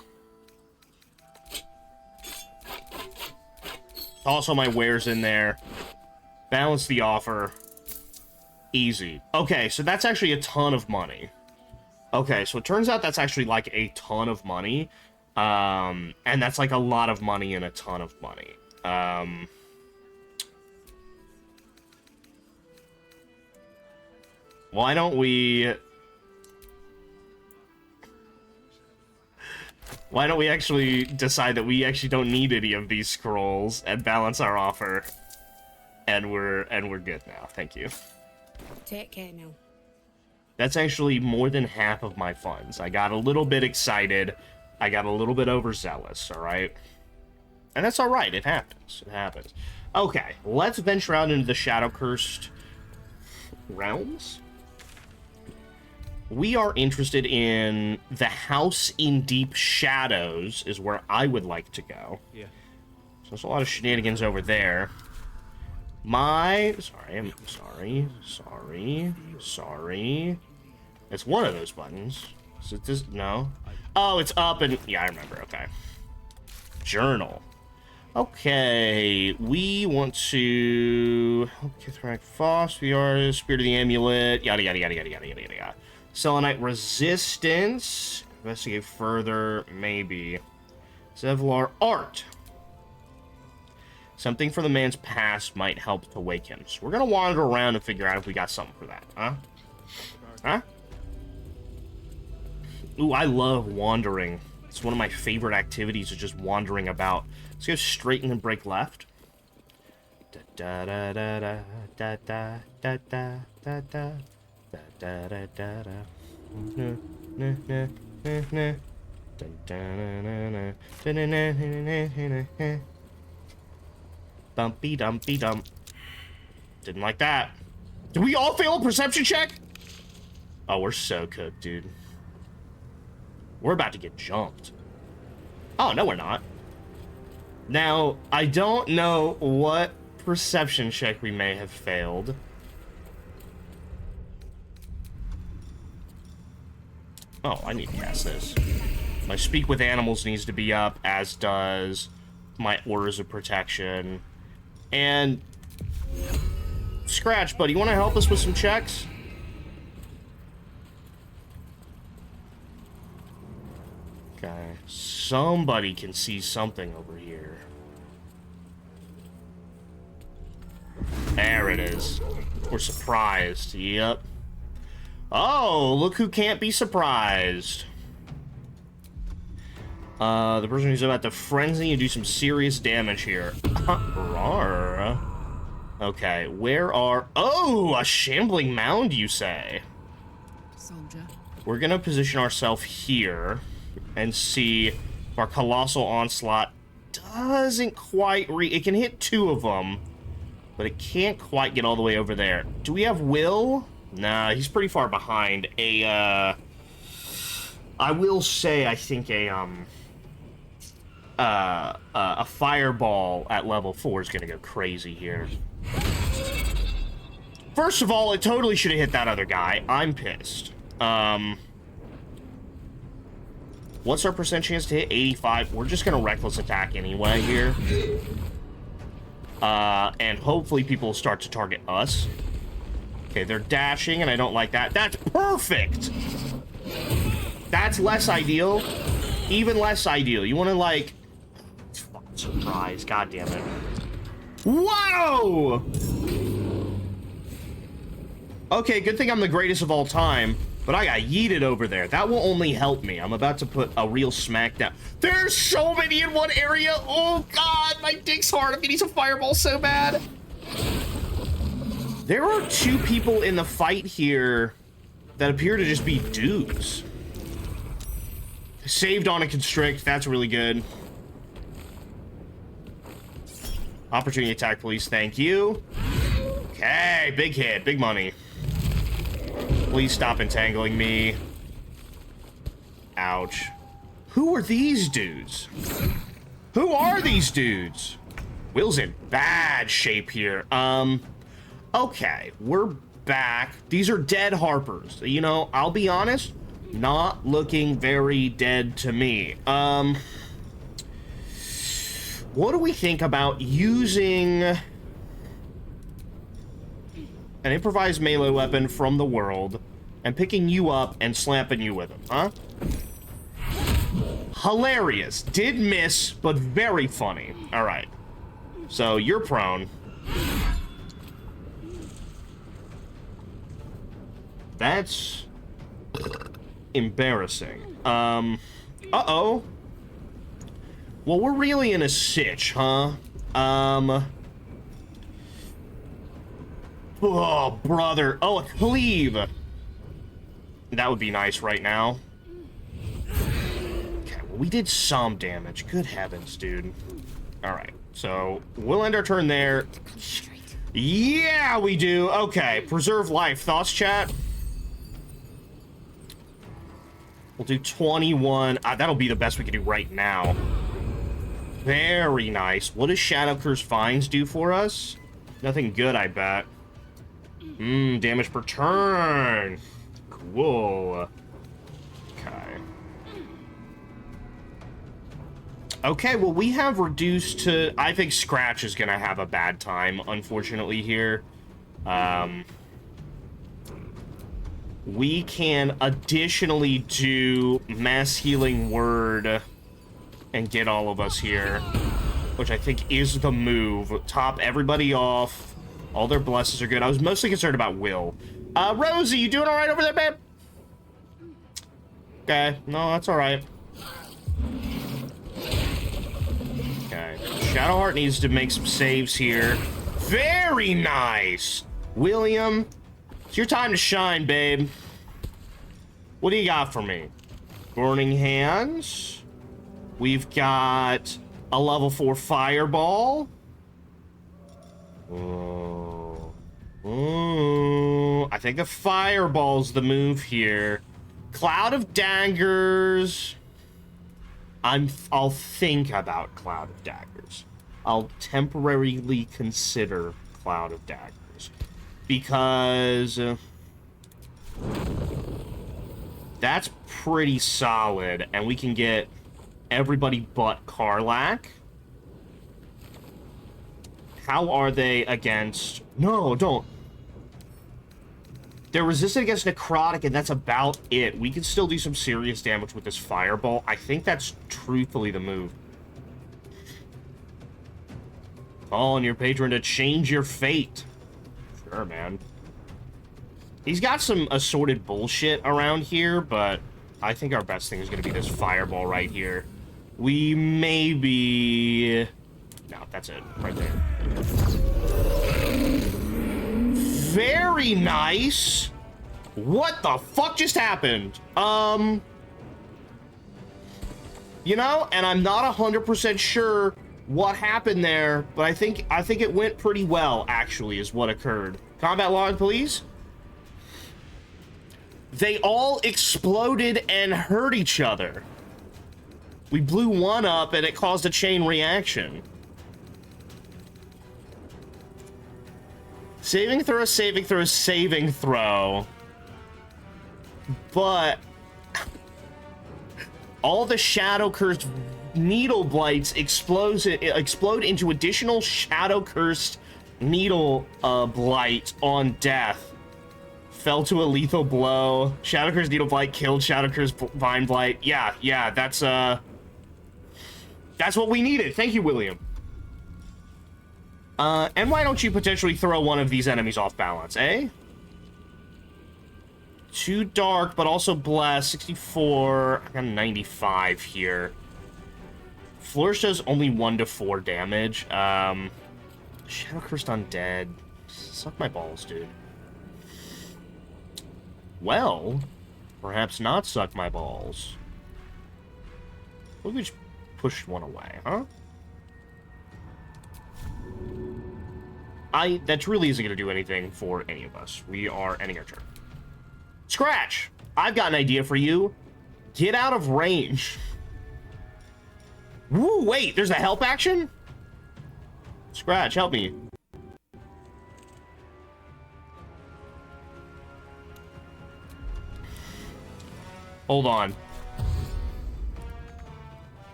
Toss all my wares in there. Balance the offer. Easy. Okay, so that's actually a ton of money. Okay, so it turns out that's actually like a ton of money. And that's like a lot of money and a ton of money. Why don't we actually decide that we actually don't need any of these scrolls and balance our offer, and we're good now. Thank you. Take care now. That's actually more than half of my funds. I got a little bit excited. I got a little bit overzealous, all right? And that's all right. It happens. It happens. Okay, let's venture out into the Shadow-Cursed realms. We are interested in the House in Deep Shadows is where I would like to go. Yeah. So there's a lot of shenanigans over there. I'm sorry. It's one of those buttons. Is it this? No. Oh, it's up and... Yeah, I remember. Okay. Journal. Okay. We want to... Kithrak Foss, the artist, Spirit of the Amulet, yada, yada, yada, yada, yada, yada, yada. Selenite Resistance. Investigate further, maybe. Zevlar Art. Something from the man's past might help to wake him. So we're going to wander around and figure out if we got something for that. Huh? Huh? Ooh, I love wandering. It's one of my favorite activities, is just wandering about. Let's go straight and then break left. Da da da da da da da da da da da da da da. Bumpy dumpy dump. Didn't like that. Did we all fail a perception check? Oh, we're so cooked, dude. We're about to get jumped. Oh, no, we're not. Now, I don't know what perception check we may have failed. Oh, I need to cast this. My Speak with Animals needs to be up, as does my Orders of Protection. And... Scratch, buddy, you want to help us with some checks? Okay, somebody can see something over here. There it is. We're surprised. Yep. Oh, look who can't be surprised. The person who's about to frenzy and do some serious damage here. Rawr. Okay, where are... Oh, a shambling mound, you say? Soldier. We're gonna position ourselves here and see if our Colossal Onslaught doesn't quite it can hit 2 of them, but it can't quite get all the way over there. Do we have Will? Nah, he's pretty far behind. I will say, I think a fireball at level 4 is gonna go crazy here. First of all, it totally should have hit that other guy. I'm pissed. What's our percent chance to hit? 85. We're just gonna reckless attack anyway here. And hopefully people will start to target us. Okay, they're dashing, and I don't like that. That's perfect! That's less ideal. Even less ideal. You want to, like... Surprise. God damn it. Whoa! Okay, good thing I'm the greatest of all time, but I got yeeted over there. That will only help me. I'm about to put a real smackdown. There's so many in one area! Oh, God! My dick's hard. I'm getting some fireball so bad. There are 2 people in the fight here that appear to just be dudes. Saved on a constrict. That's really good. Opportunity attack, please. Thank you. Okay, big hit. Big money. Please stop entangling me. Ouch. Who are these dudes? Who are these dudes? Will's in bad shape here. Okay, we're back. These are dead Harpers. You know, I'll be honest, not looking very dead to me. What do we think about using an improvised melee weapon from the world and picking you up and slapping you with them, huh? Hilarious. Did miss, but very funny. All right. So you're prone. That's embarrassing. Uh-oh. Well, we're really in a sitch, huh? Oh, brother. Oh, a cleave. That would be nice right now. Okay, well, we did some damage. Good heavens, dude. All right, so we'll end our turn there. Yeah, we do. Okay, preserve life. Thoughts, chat? We'll do 21. That'll be the best we can do right now. Very nice. What does Shadow Curse Vines do for us? Nothing good, I bet. Damage per turn. Cool. Okay. Okay, well, we have reduced to... I think Scratch is gonna have a bad time, unfortunately, here. We can additionally do Mass Healing Word and get all of us here, which I think is the move. Top everybody off. All their blesses are good. I was mostly concerned about Will. Rosie, you doing all right over there, babe? Okay, no, that's all right. Okay, Shadowheart needs to make some saves here. Very nice! William, it's your time to shine, babe. What do you got for me? Burning Hands. We've got a level 4 Fireball. Ooh, I think the Fireball's the move here. Cloud of Daggers. I'll think about Cloud of Daggers. I'll temporarily consider Cloud of Daggers. Because that's pretty solid, and we can get everybody but Karlach. How are they against... No, don't. They're resistant against Necrotic, and that's about it. We can still do some serious damage with this Fireball. I think that's truthfully the move. Call on your patron to change your fate. Sure, man. He's got some assorted bullshit around here, but I think our best thing is going to be this Fireball right here. We maybe... No, that's it. Right there. Very nice. What the fuck just happened? You know, and I'm not 100% sure what happened there, but I think it went pretty well, actually, is what occurred. Combat log, please. They all exploded and hurt each other. We blew one up and it caused a chain reaction. Saving throw, saving throw, saving throw. But all the Shadow Cursed Needle Blights explode into additional Shadow Cursed Needle Blight on death. Fell to a lethal blow. Shadow Cursed Needle Blight killed Shadow Cursed Vine Blight. Yeah, that's what we needed. Thank you, William. And why don't you potentially throw one of these enemies off balance, eh? Too dark, but also blessed. 64. I got 95 here. Flourish does only 1 to 4 damage. Shadow Cursed Undead. Suck my balls, dude. Well, perhaps not suck my balls. What if we just pushed one away, huh? That really isn't going to do anything for any of us. We are ending our turn. Scratch! I've got an idea for you. Get out of range. Woo, wait, there's a help action? Scratch, help me. Hold on.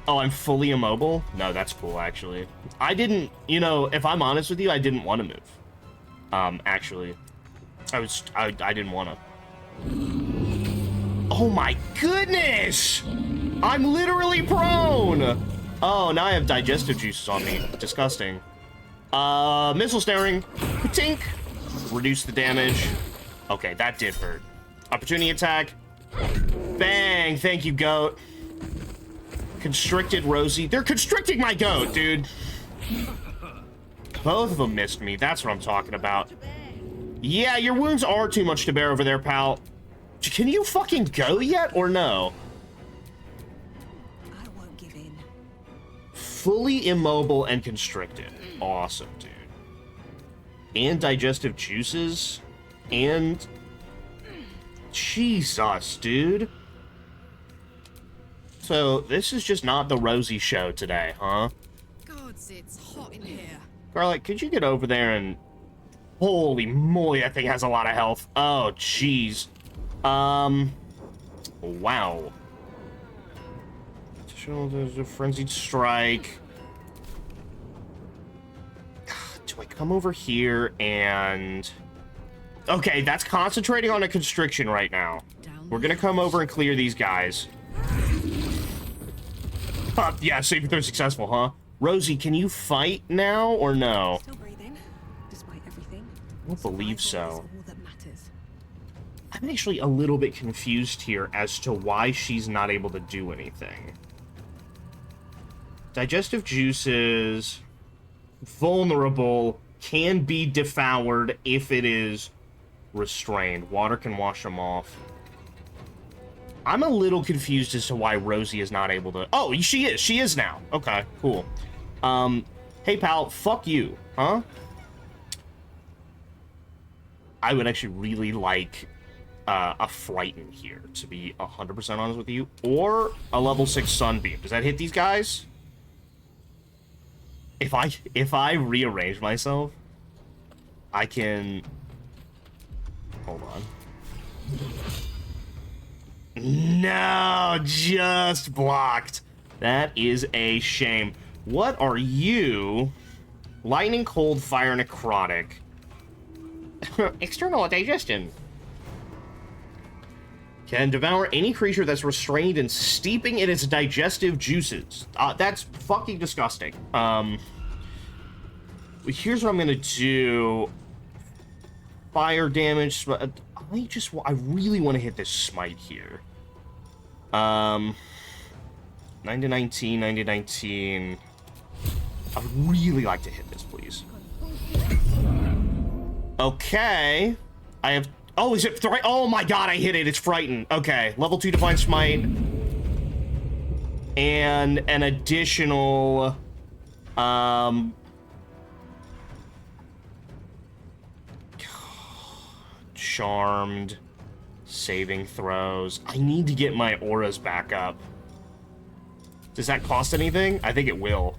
Oh, I'm fully immobile? No, that's cool, actually. I didn't, you know, if I'm honest with you, I didn't want to move. Actually. I didn't want to. Oh my goodness! I'm literally prone! Oh, now I have digestive juices on me. Disgusting. Missile staring. Tink! Reduce the damage. Okay, that did hurt. Opportunity attack. Bang! Thank you, goat. Constricted Rosie. They're constricting my goat, dude. Both of them missed me. That's what I'm talking about. Yeah, your wounds are too much to bear over there, pal. Can you fucking go yet, or no? I won't give in. Fully immobile and constricted. Awesome, dude. And digestive juices. And... Jesus, dude. So, this is just not the Rosie show today, huh? Gods, it's hot in here. Garlic, could you get over there and... Holy moly, that thing has a lot of health. Oh, jeez. Wow. There's a frenzied strike. Do I come over here and... Okay, that's concentrating on a constriction right now. We're gonna come over and clear these guys. Yeah, saving throw successful, huh? Rosie, can you fight now or no? Still breathing, despite everything. I don't believe so. Survival is all that matters. I'm actually a little bit confused here as to why she's not able to do anything. Digestive juices, vulnerable, can be devoured if it is restrained. Water can wash them off. I'm a little confused as to why Rosie is not able to... Oh, she is. She is now. Okay, cool. Hey, pal, fuck you, huh? I would actually really like a Frighten here, to be 100% honest with you. Or a level 6 Sunbeam. Does that hit these guys? If I rearrange myself, I can... Hold on. No, just blocked. That is a shame. What are you? Lightning, cold, fire, necrotic. External digestion. Can devour any creature that's restrained and steeping in its digestive juices. That's fucking disgusting. Here's what I'm gonna do. Fire damage. I really want to hit this smite here. 9 to 19, 9 to 19. I'd really like to hit this, please. Okay. I have... Oh, is it... Oh my god, I hit it. It's Frightened. Okay. Level 2 Divine Smite. And an additional... Charmed. Saving throws. I need to get my auras back up. Does that cost anything? I think it will.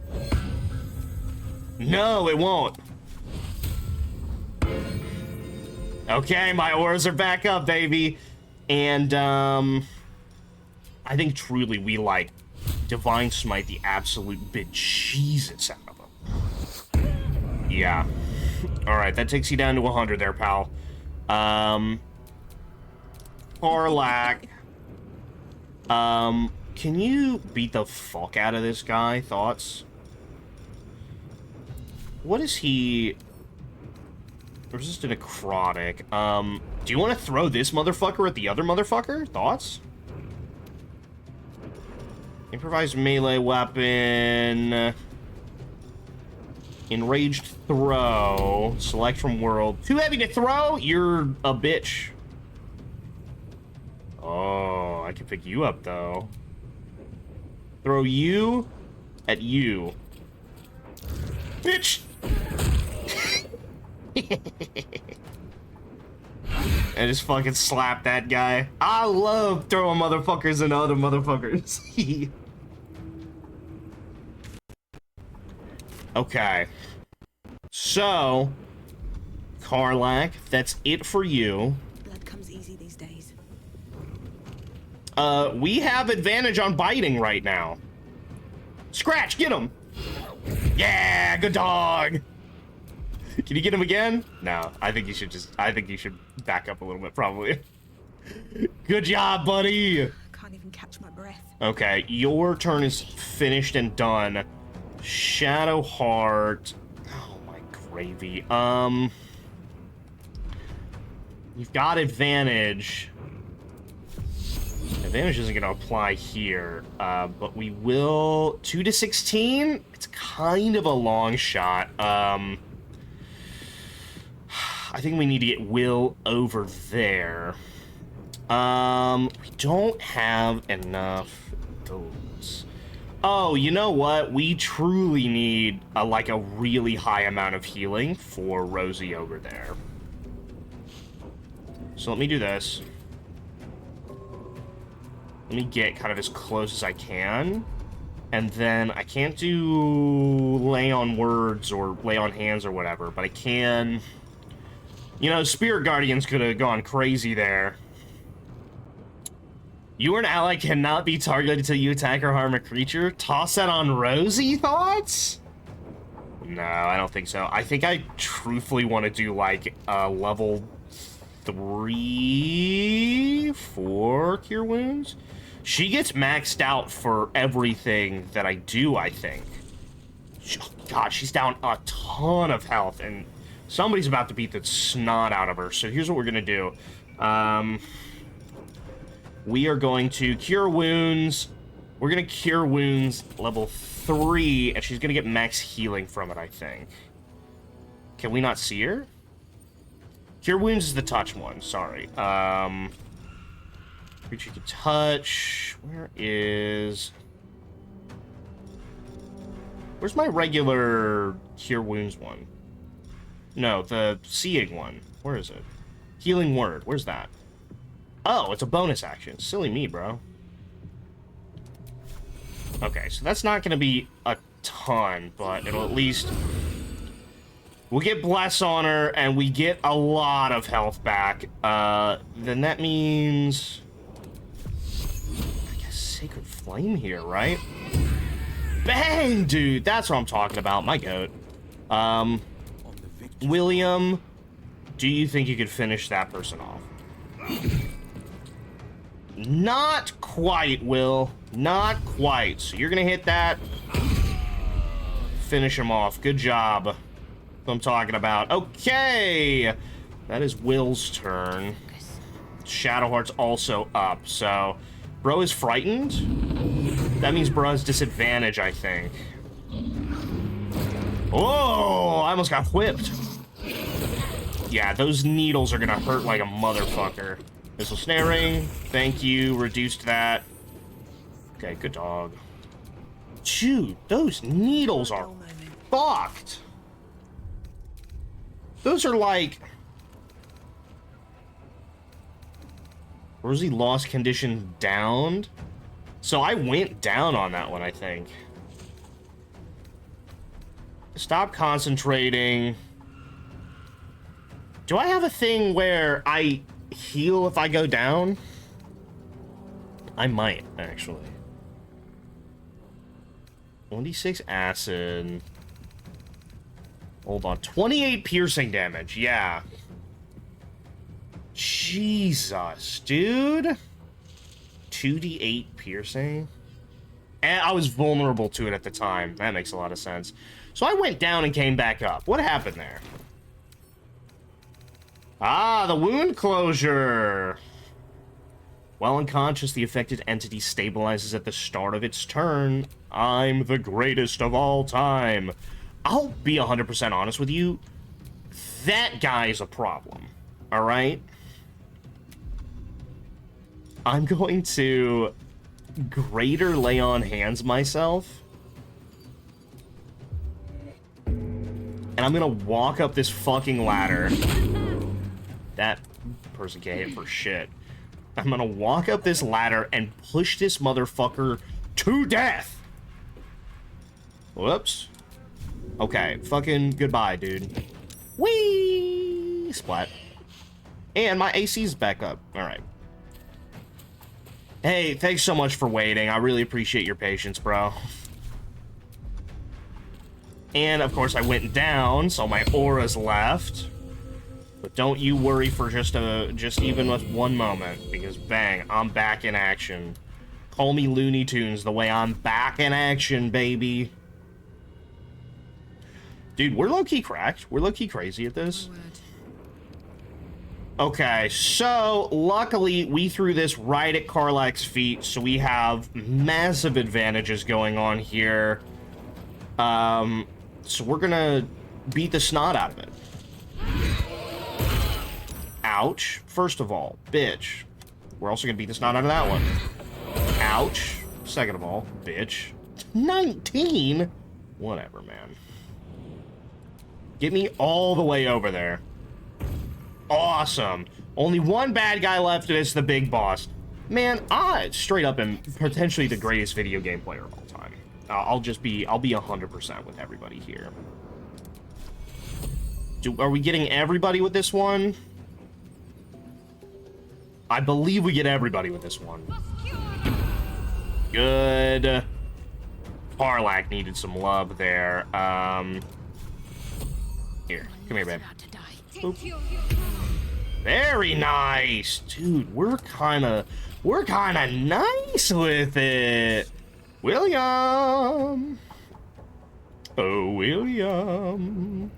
No, it won't. Okay, my auras are back up, baby. And, I think truly we, like, Divine Smite the absolute bejesus out of them. Yeah. Alright, that takes you down to 100 there, pal. Orlac. Can you beat the fuck out of this guy? Thoughts? What is he... Resist a necrotic. Do you want to throw this motherfucker at the other motherfucker? Thoughts? Improvised melee weapon. Enraged throw. Select from world. Too heavy to throw? You're a bitch. Oh, I can pick you up, though. Throw you at you. Bitch! And just fucking slap that guy. I love throwing motherfuckers into other motherfuckers. Okay. So, Karlach, that's it for you. Blood comes easy these days. We have advantage on biting right now. Scratch, get him. Yeah, good dog. Can you get him again? No, I think you should back up a little bit, probably. Good job, buddy. Can't even catch my breath. Okay, your turn is finished and done. Shadowheart. Oh my gravy. You've got advantage. Advantage isn't gonna apply here, but we will 2 to 16. It's kind of a long shot. I think we need to get Will over there. We don't have enough those. Oh, you know what? We truly need like a really high amount of healing for Rosie over there. So let me do this. Let me get kind of as close as I can. And then I can't do lay on words or lay on hands or whatever, but I can... You know, Spirit Guardians could have gone crazy there. You or an ally cannot be targeted until you attack or harm a creature. Toss that on Rosie, thoughts? No, I don't think so. I think I truthfully want to do, like, level 3, 4 Cure Wounds. She gets maxed out for everything that I do, I think. Oh, God, she's down a ton of health, and somebody's about to beat the snot out of her. So here's what we're going to do. We are going to Cure Wounds. We're going to Cure Wounds level 3, and she's going to get max healing from it, I think. Can we not see her? Cure Wounds is the touch one, sorry. Creature can touch. Where's my regular Cure Wounds one? No, the Seeing one. Where is it? Healing Word. Where's that? Oh, it's a bonus action. Silly me, bro. Okay, so that's not going to be a ton, but it'll at least... We'll get Bless on her, and we get a lot of health back. Then that means... I guess Sacred Flame here, right? Bang, dude! That's what I'm talking about. My goat. William, do you think you could finish that person off? Not quite, Will. Not quite. So you're gonna hit that. Finish him off. Good job. That's what I'm talking about. Okay! That is Will's turn. Shadowheart's also up, so... Bro is frightened? That means bro has disadvantage, I think. Oh! I almost got whipped. Yeah, those needles are gonna hurt like a motherfucker. Missile snaring. Thank you. Reduced that. Okay, good dog. Dude, those needles are fucked. Those are like... Rosie lost condition downed. So I went down on that one, I think. Stop concentrating. Do I have a thing where I heal if I go down? I might, actually. 1d6 acid. Hold on. 28 piercing damage. Yeah. Jesus, dude. 2d8 piercing. And I was vulnerable to it at the time. That makes a lot of sense. So I went down and came back up. What happened there? Ah, the wound closure. While unconscious, the affected entity stabilizes at the start of its turn. I'm the greatest of all time. I'll be 100% honest with you. That guy is a problem. All right? I'm going to greater lay on hands myself. And I'm going to walk up this fucking ladder. That person can't hit for shit. I'm gonna walk up this ladder and push this motherfucker to death. Whoops. Okay, fucking goodbye, dude. Whee! Splat. And my AC's back up. Alright. Hey, thanks so much for waiting. I really appreciate your patience, bro. And, of course, I went down, so my aura's left. But don't you worry for just even with one moment, because bang, I'm back in action. Call me Looney Tunes the way I'm back in action, baby. Dude, we're low-key cracked. We're low-key crazy at this. Okay, so luckily we threw this right at Karlach's feet, so we have massive advantages going on here. So we're gonna beat the snot out of it. Ouch. First of all, bitch. We're also gonna beat the snot out of that one. Ouch. Second of all, bitch. 19? Whatever, man. Get me all the way over there. Awesome. Only one bad guy left, and it's the big boss. Man, I straight up am potentially the greatest video game player of all time. I'll be 100% with everybody here. Are we getting everybody with this one? I believe we get everybody with this one. Good. Karlach needed some love there. Here, come here, babe. Oop. Very nice, dude. We're kind of nice with it, William. Oh, William.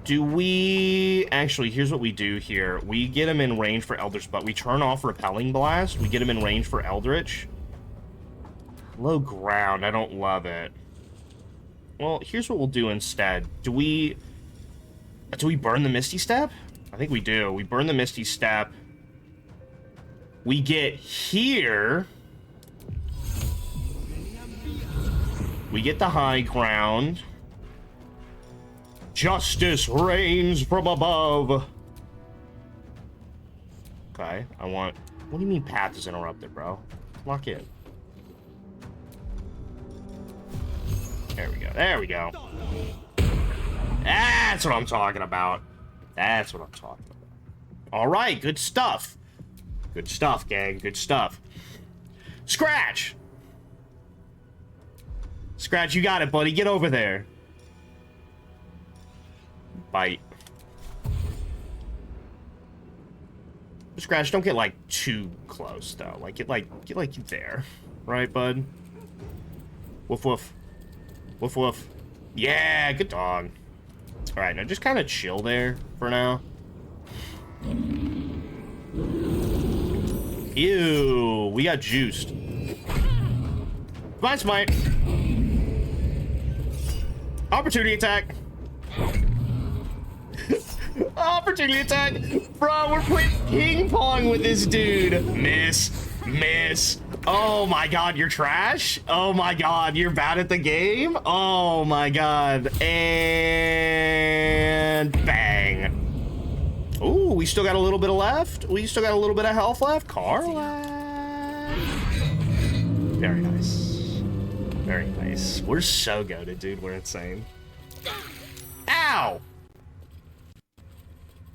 Do we actually? Here's what we do here. We get him in range for Eldritch, but we turn off Repelling Blast. We get him in range for Eldritch. Low ground. I don't love it. Well, here's what we'll do instead. Do we burn the Misty Step? I think we do. We burn the Misty Step. We get here. We get the high ground. Justice reigns from above. Okay, I want... What do you mean path is interrupted, bro? Lock in. There we go. There we go. That's what I'm talking about. That's what I'm talking about. All right, good stuff. Good stuff, gang. Good stuff. Scratch! Scratch, you got it, buddy. Get over there. Bite. Scratch, don't get, like, too close, though. Like, get there. Right, bud? Woof, woof. Woof, woof. Yeah, good dog. Alright, now just kind of chill there for now. Ew, we got juiced. Fine smite. Opportunity attack. Opportunity attack. Bro, we're playing ping pong with this dude. Miss. Miss. Oh my god, you're trash? Oh my god, you're bad at the game? Oh my god. And bang. Ooh, we still got a little bit left. We still got a little bit of health left. Karlach. Very nice. Very nice. We're so goated, dude. We're insane. Ow!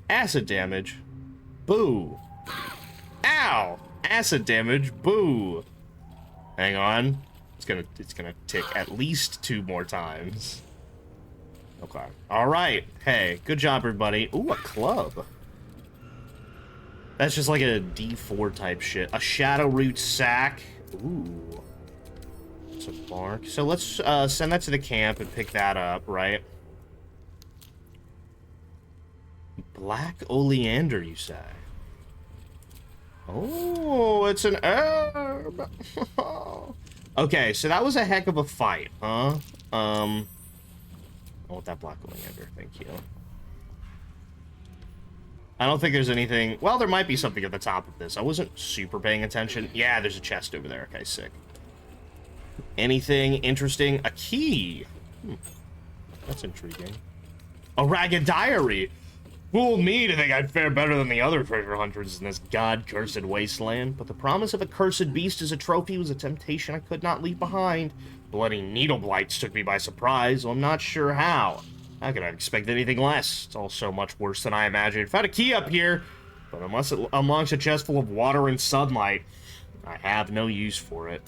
Acid damage. Boo. Ow! Acid damage. Boo. Hang on. It's gonna tick at least 2 more times. Okay. Alright. Hey, good job, everybody. Ooh, a club. That's just like a D4 type shit. A Shadow Root sack. Ooh. It's a bark. So let's send that to the camp and pick that up, right? Black oleander, you say? Oh, it's an herb. Okay, so that was a heck of a fight, huh? I want that black oleander, thank you. I don't think there's anything... Well, there might be something at the top of this. I wasn't super paying attention. Yeah, there's a chest over there. Okay, sick. Anything interesting? A key. That's intriguing. A ragged diary. Fooled me to think I'd fare better than the other treasure hunters in this god-cursed wasteland, but the promise of a cursed beast as a trophy was a temptation I could not leave behind. Bloody needle blights took me by surprise, so I'm not sure how. How could I expect anything less? It's all so much worse than I imagined. Found a key up here, but amongst a chest full of water and sunlight. I have no use for it.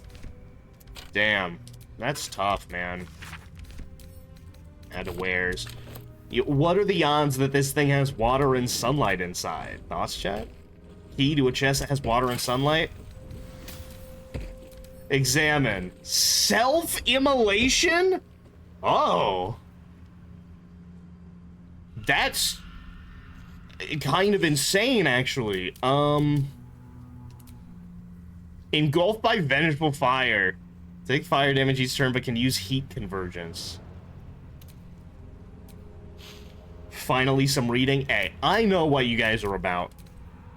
Damn. That's tough, man. Add to wares. What are the odds that this thing has water and sunlight inside? Thoughts, chat? Key to a chest that has water and sunlight? Examine. Self-immolation? Oh. That's kind of insane, actually. Engulfed by vengeful fire. Take fire damage each turn, but can use heat convergence. Finally, some reading. Hey, I know what you guys are about.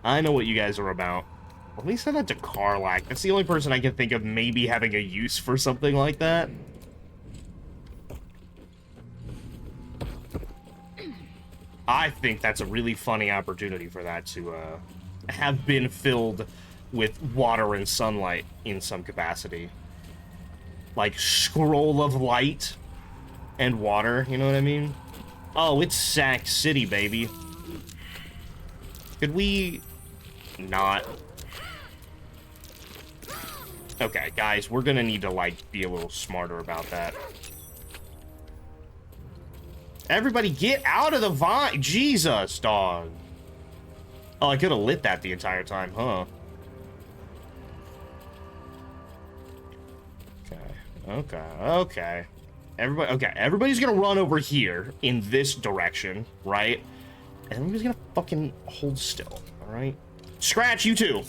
I know what you guys are about. Let me send that to Karlak. That's the only person I can think of maybe having a use for something like that. I think that's a really funny opportunity for that to have been filled with water and sunlight in some capacity. Like scroll of light and water, you know what I mean? Oh, it's Sack City, baby. Could we not? Okay, guys, we're gonna need to, like, be a little smarter about that. Everybody get out of the vine! Jesus, dog. Oh, I could have lit that the entire time, huh? Okay. Everybody's gonna run over here in this direction, right? And everybody's gonna fucking hold still, alright? Scratch, you too!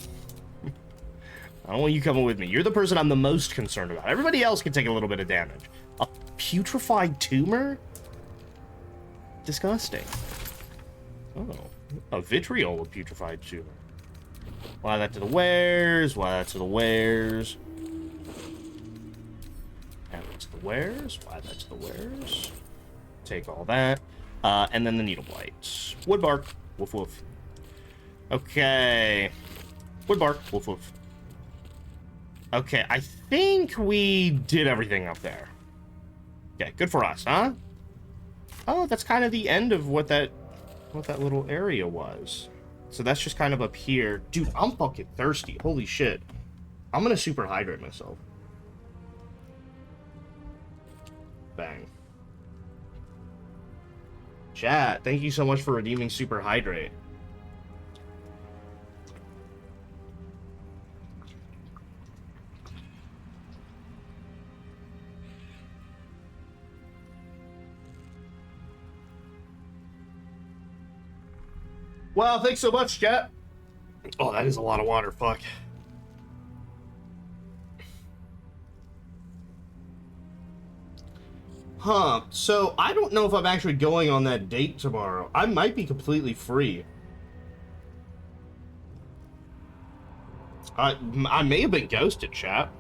I don't want you coming with me. You're the person I'm the most concerned about. Everybody else can take a little bit of damage. A putrefied tumor? Disgusting. Oh, a vitriol of putrefied tumor. Why that to the wares? Why that to the wares? Add that to the wares. Why that to the wares? Take all that. And then the needle blight. Wood bark. Woof woof. Okay. Wood bark. Woof woof. Okay, I think we did everything up there. Okay, good for us, huh? Oh, that's kind of the end of what that little area was. So that's just kind of up here. Dude, I'm fucking thirsty. Holy shit. I'm gonna super hydrate myself. Bang. Chat, thank you so much for redeeming super hydrate. Well, thanks so much, chat. Oh, that is a lot of water, fuck. Huh, so I don't know if I'm actually going on that date tomorrow. I might be completely free. I may have been ghosted, chat.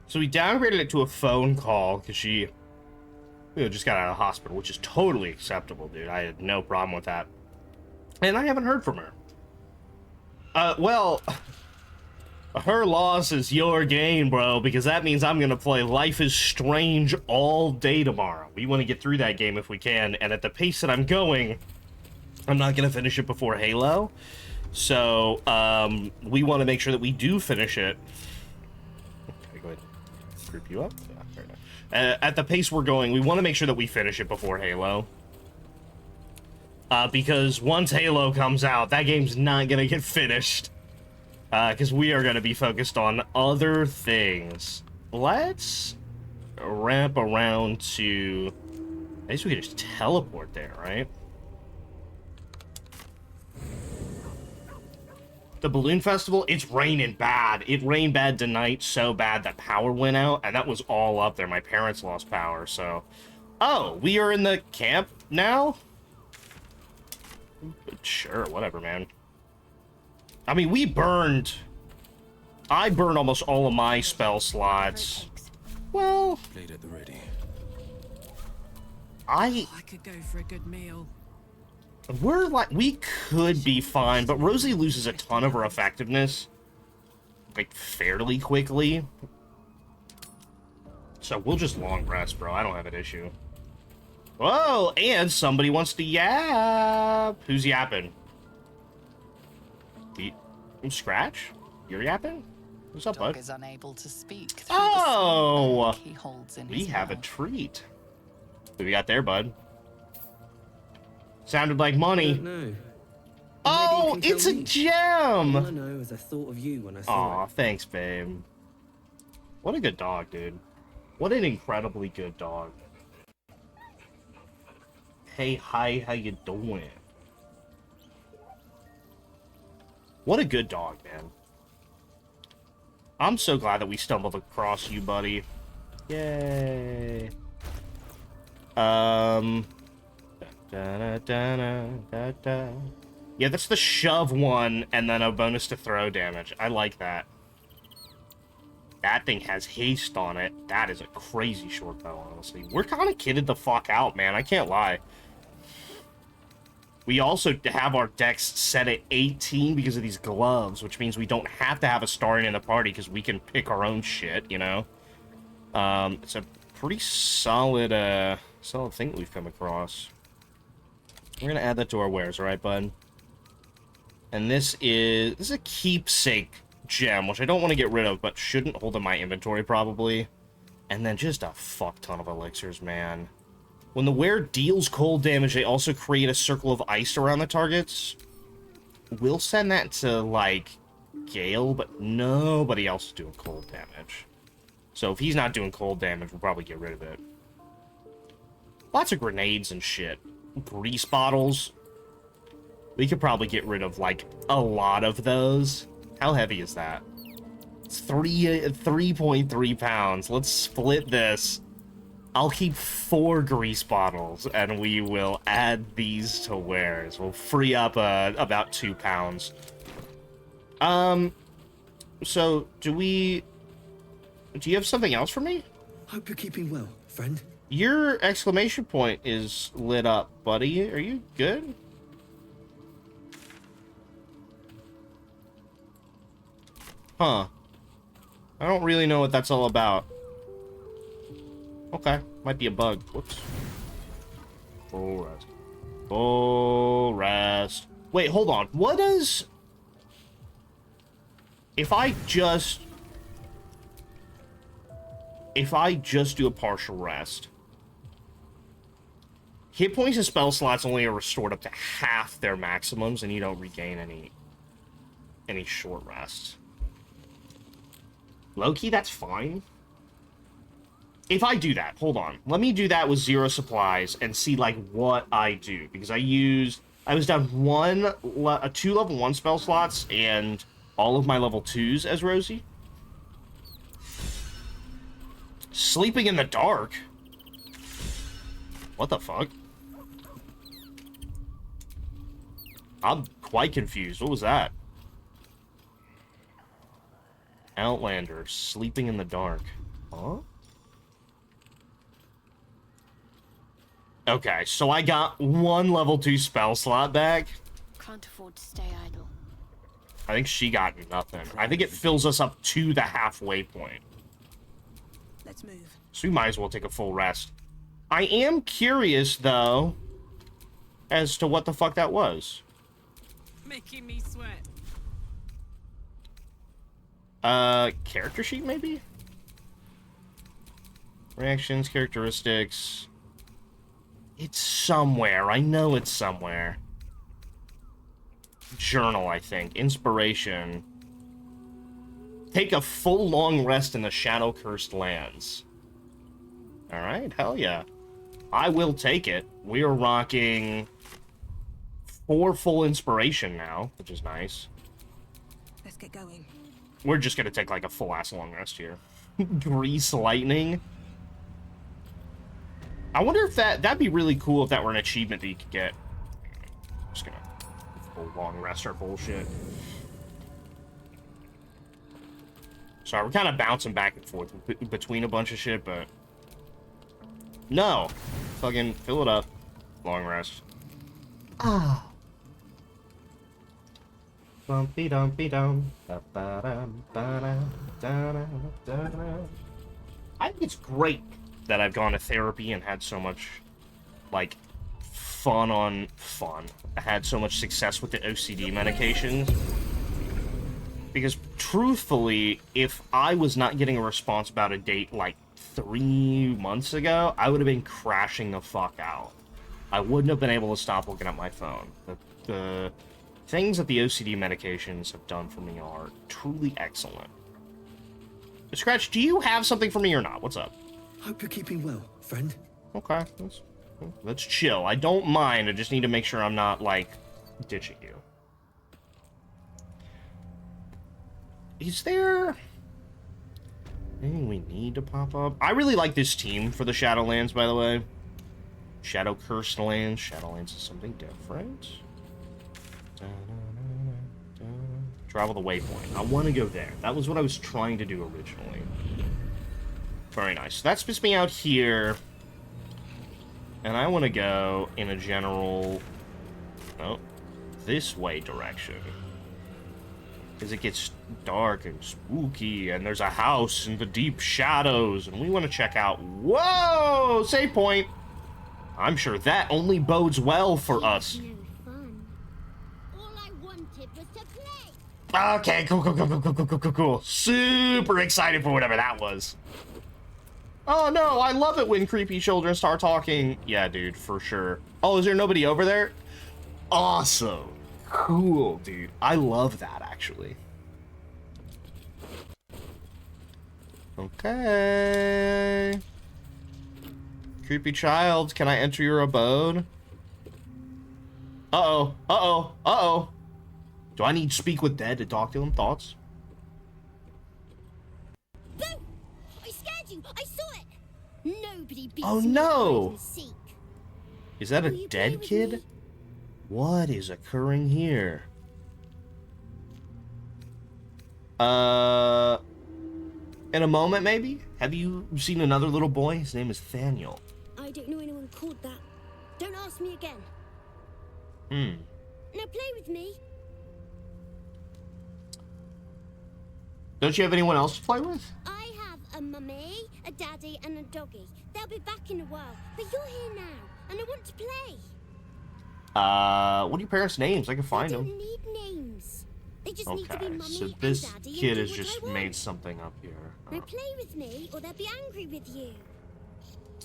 So we downgraded it to a phone call because she just got out of the hospital, which is totally acceptable, dude. I had no problem with that. And I haven't heard from her. Well, her loss is your gain, bro, because that means I'm going to play Life is Strange all day tomorrow. We want to get through that game if we can, and at the pace that I'm going, I'm not going to finish it before Halo. So, we want to make sure that we do finish it. Okay, go ahead. Group you up. Yeah, fair enough. At the pace we're going, we want to make sure that we finish it before Halo. Because once Halo comes out, that game's not going to get finished. Because we are going to be focused on other things. Let's wrap around to... I guess we could just teleport there, right? The Balloon Festival, it's raining bad. It rained bad tonight, so bad that power went out, and that was all up there. My parents lost power, so... Oh, we are in the camp now? Sure, whatever, man. I mean, I burned almost all of my spell slots. Well... Played at the ready. I could go for a good meal. We could be fine, but Rosie loses a ton of her effectiveness, like, fairly quickly. So we'll just long rest, bro. I don't have an issue. Whoa, and somebody wants to yap. Who's yapping? Scratch? You're yapping? What's up, Dog bud? is unable to speak through Oh! the small bag he holds in We his have a mouth. treat. What we got there, bud? Sounded like money. No. Oh, it's a gem! All I know is I thought of you when I saw Aw, thanks, babe. What a good dog, dude. What an incredibly good dog. Hey, hi, how you doing? What a good dog, man. I'm so glad that we stumbled across you, buddy. Yay. Yeah, that's the shove one, and then a bonus to throw damage. I like that. That thing has haste on it. That is a crazy short bow, honestly. We're kind of kitted the fuck out, man. I can't lie. We also have our decks set at 18 because of these gloves, which means we don't have to have a Starian in the party because we can pick our own shit, you know? It's a pretty solid, solid thing that we've come across. We're gonna add that to our wares, alright, bud? And this is a keepsake gem, which I don't want to get rid of, but shouldn't hold in my inventory, probably. And then just a fuck ton of elixirs, man. When the wearer deals cold damage, they also create a circle of ice around the targets. We'll send that to, like, Gale, but nobody else is doing cold damage. So if he's not doing cold damage, we'll probably get rid of it. Lots of grenades and shit. Grease bottles. We could probably get rid of, like, a lot of those. How heavy is that? It's 3.3 pounds. Let's split this. I'll keep 4 grease bottles, and we will add these to wares. We'll free up about 2 pounds. So, do you have something else for me? Hope you're keeping well, friend. Your exclamation point is lit up, buddy. Are you good? Huh. I don't really know what that's all about. Okay, might be a bug. Whoops. Full rest. Full rest. Wait, hold on. What is... If I just do a partial rest, hit points and spell slots only are restored up to half their maximums, and you don't regain any short rests. Low-key, that's fine. If I do that, hold on. Let me do that with 0 supplies and see, like, what I do. Because I was down 2 level 1 spell slots and all of my level 2s as Rosie. Sleeping in the dark? What the fuck? I'm quite confused. What was that? Outlander, sleeping in the dark. Huh? Okay, so I got 1 level 2 spell slot back. Can't afford to stay idle. I think she got nothing. I think it fills us up to the halfway point. Let's move. So we might as well take a full rest. I am curious, though, as to what the fuck that was. Making me sweat. Character sheet, maybe? Reactions, characteristics... It's somewhere. I know it's somewhere. Journal, I think. Inspiration. Take a full long rest in the shadow-cursed lands. Alright, hell yeah. I will take it. We are rocking 4 full inspiration now, which is nice. Let's get going. We're just gonna take like a full-ass long rest here. Grease lightning. I wonder if that'd be really cool if that were an achievement that you could get. Just gonna full long rest our bullshit. Sorry, we're kind of bouncing back and forth between a bunch of shit, but... No! Fucking fill it up. Long rest. Ah. Bumpy dumpy dum. I think it's great that I've gone to therapy and had so much, like, I had so much success with the OCD medications. Because, truthfully, if I was not getting a response about a date, like, 3 months ago, I would have been crashing the fuck out. I wouldn't have been able to stop looking at my phone. The things that the OCD medications have done for me are truly excellent. Scratch, do you have something for me or not? What's up? Hope you're keeping well, friend. Okay, let's chill. I don't mind, I just need to make sure I'm not, like, ditching you. Is there anything we need to pop up? I really like this team for the Shadowlands, by the way. Shadow Cursed Lands. Shadowlands is something different. Travel the waypoint. I want to go there. That was what I was trying to do originally. Very nice. So that spits me out here. And I want to go in a general... Oh, this way direction. Because it gets dark and spooky, and there's a house in the deep shadows, and we want to check out... Whoa! Save point! I'm sure that only bodes well for us. No fun. All I wanted was to play. Okay, cool. Super excited for whatever that was. Oh no, I love it when creepy children start talking. Yeah, dude, for sure. Oh, is there nobody over there? Awesome. Cool, dude. I love that, actually. Okay. Creepy child, can I enter your abode? Uh-oh. Do I need to speak with dead to talk to him? Thoughts? Boo! I scared you. I saw it. Nobody beats Oh, me at no. hide and seek. Is that a Will you play dead with kid? me? What is occurring here? In a moment, maybe? Have you seen another little boy? His name is Thaniel. I don't know anyone called that. Don't ask me again. Now play with me. Don't you have anyone else to play with? I have a mummy, a daddy, and a doggy. They'll be back in a while, but you're here now, and I want to play. What are your parents' names? I can find They them. don't need names. They just need to be Okay, mummy so and this daddy kid and do has what just I want. made something up here. Now play with me, or they'll be angry with you.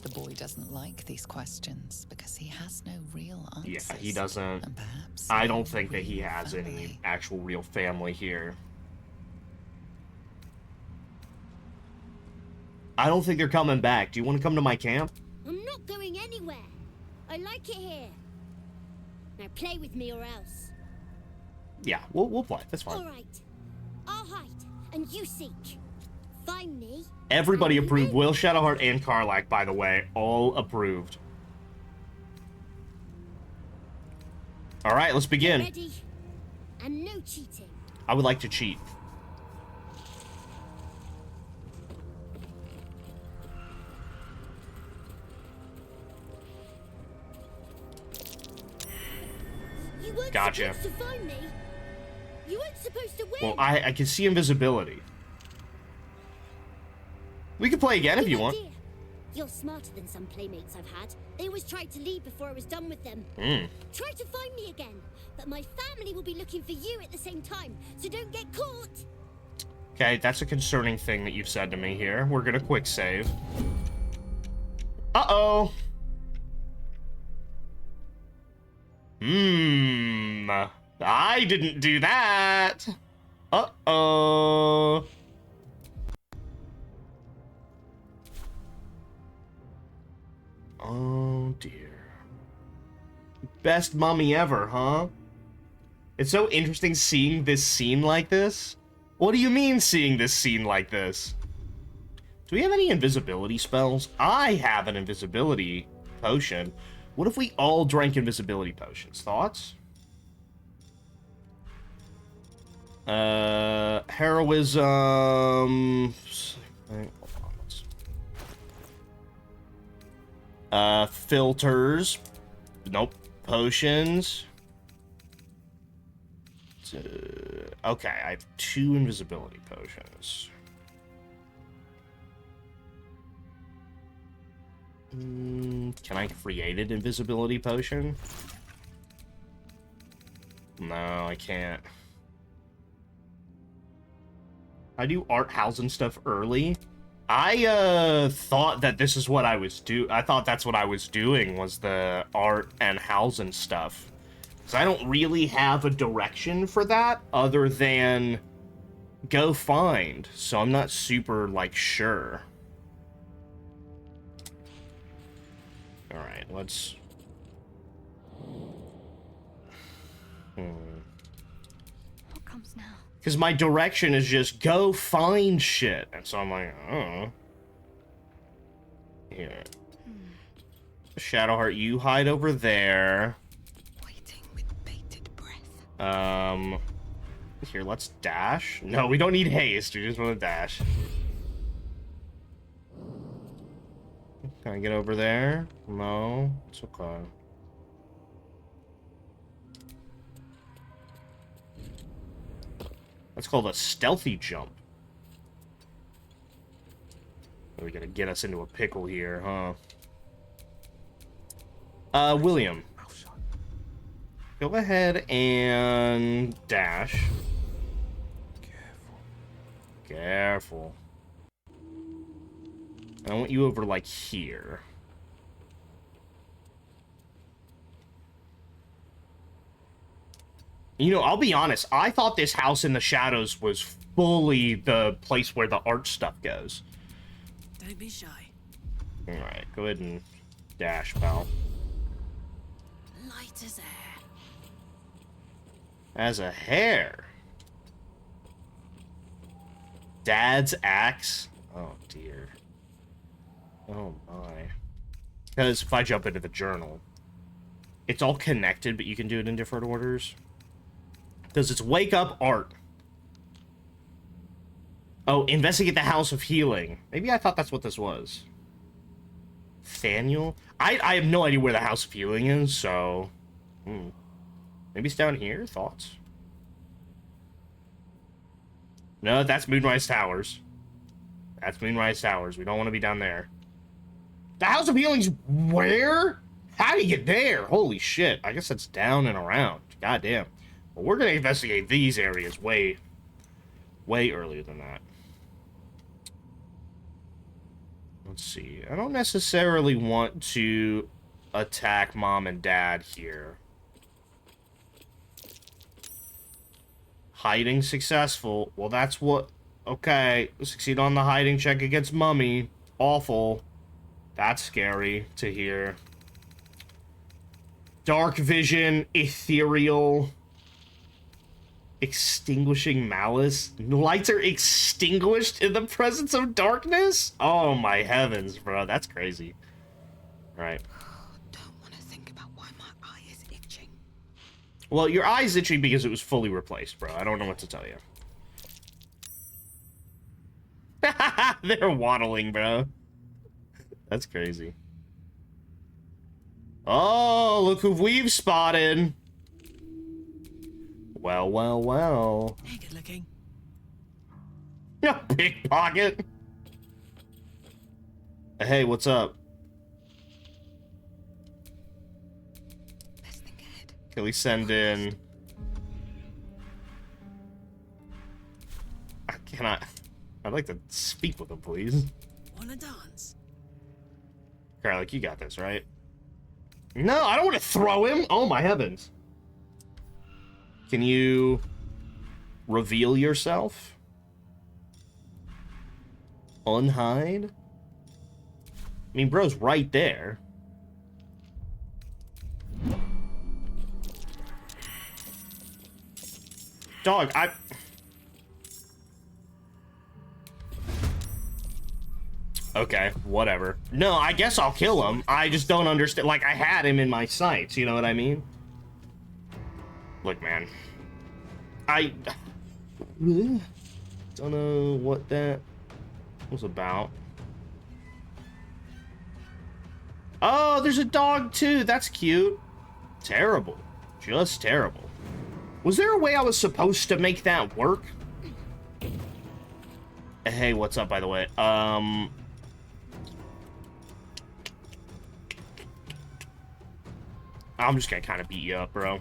The boy doesn't like these questions because he has no real answers. Yeah, he doesn't. And perhaps I no don't think that he real has any family. actual real family here. I don't think they're coming back. Do you want to come to my camp? I'm not going anywhere. I like it here. Now play with me or else. Yeah, we'll play. That's fine. All right. I'll hide, and you seek. Find me. Everybody and approved. then- Will, Shadowheart, and Karlak, by the way, all approved. All right, let's begin. Ready? And no cheating. I would like to cheat. You weren't Gotcha. supposed to find me. You weren't supposed to win. Well, I can see invisibility. We can play again if Good you want. idea. You're smarter than some playmates I've had. They always tried to leave before I was done with them. Try to find me again, but my family will be looking for you at the same time, so don't get caught. Okay, that's a concerning thing that you've said to me here. We're gonna quick save. Uh-oh. I didn't do that. Uh-oh. Oh, dear. Best mummy ever, huh? It's so interesting seeing this scene like this. What do you mean seeing this scene like this? Do we have any invisibility spells? I have an invisibility potion. What if we all drank invisibility potions? Thoughts? Heroism... filters. Nope. Potions. Okay, I have 2 invisibility potions. Can I create an invisibility potion? No, I can't. I do art house and stuff early. I thought that this is what I was I thought that's what I was doing, was the art and house and stuff. So I don't really have a direction for that other than go find. So I'm not super, like, sure. Alright, let's... What comes now? Because my direction is just go find shit. And so I'm like, oh. Here. Shadowheart, you hide over there. Here, let's dash. No, we don't need haste. We just want to dash. Can I get over there? No, it's okay. That's called a stealthy jump. We're gonna get us into a pickle here, huh? William. Go ahead and dash. Careful. I want you over, like, here. You know, I'll be honest. I thought this house in the shadows was fully the place where the art stuff goes. Don't be shy. Alright, go ahead and dash, pal. Light as air. As a hair. Dad's axe. Oh, dear. Oh, my. Because if I jump into the journal, it's all connected, but you can do it in different orders. Because it's wake up art. Oh, investigate the House of Healing. Maybe I thought that's what this was. Thaniel? I have no idea where the House of Healing is, so... Maybe it's down here? Thoughts? No, that's Moonrise Towers. That's Moonrise Towers. We don't want to be down there. The House of Healing's where? How do you get there? Holy shit. I guess that's down and around. Goddamn. Well, we're going to investigate these areas way earlier than that. Let's see. I don't necessarily want to attack Mom and Dad here. Hiding successful. Well, that's what... Okay. Succeed on the hiding check against Mummy. Awful. That's scary to hear. Dark vision. Ethereal. Extinguishing malice. Lights are extinguished in the presence of darkness? Oh my heavens, bro. That's crazy. Right. Don't want to think about why my eye is itching. Well, your eye's itching because it was fully replaced, bro. I don't know what to tell you. They're waddling, bro. That's crazy. Oh, look who we've spotted. Well, well, well. Hey, good looking. Pickpocket. Hey, what's up? Let's think ahead. Can we send in... I'd like to speak with him, please. Wanna dance? Garlic, you got this, right? No, I don't want to throw him. Oh, my heavens. Can you reveal yourself? Unhide? I mean, bro's right there. Dog, Okay, whatever. No, I guess I'll kill him. I just don't understand. Like, I had him in my sights, you know what I mean? Look, man. I don't know what that was about. Oh, there's a dog, too. That's cute. Terrible. Just terrible. Was there a way I was supposed to make that work? Hey, what's up, by the way? I'm just gonna kind of beat you up, bro.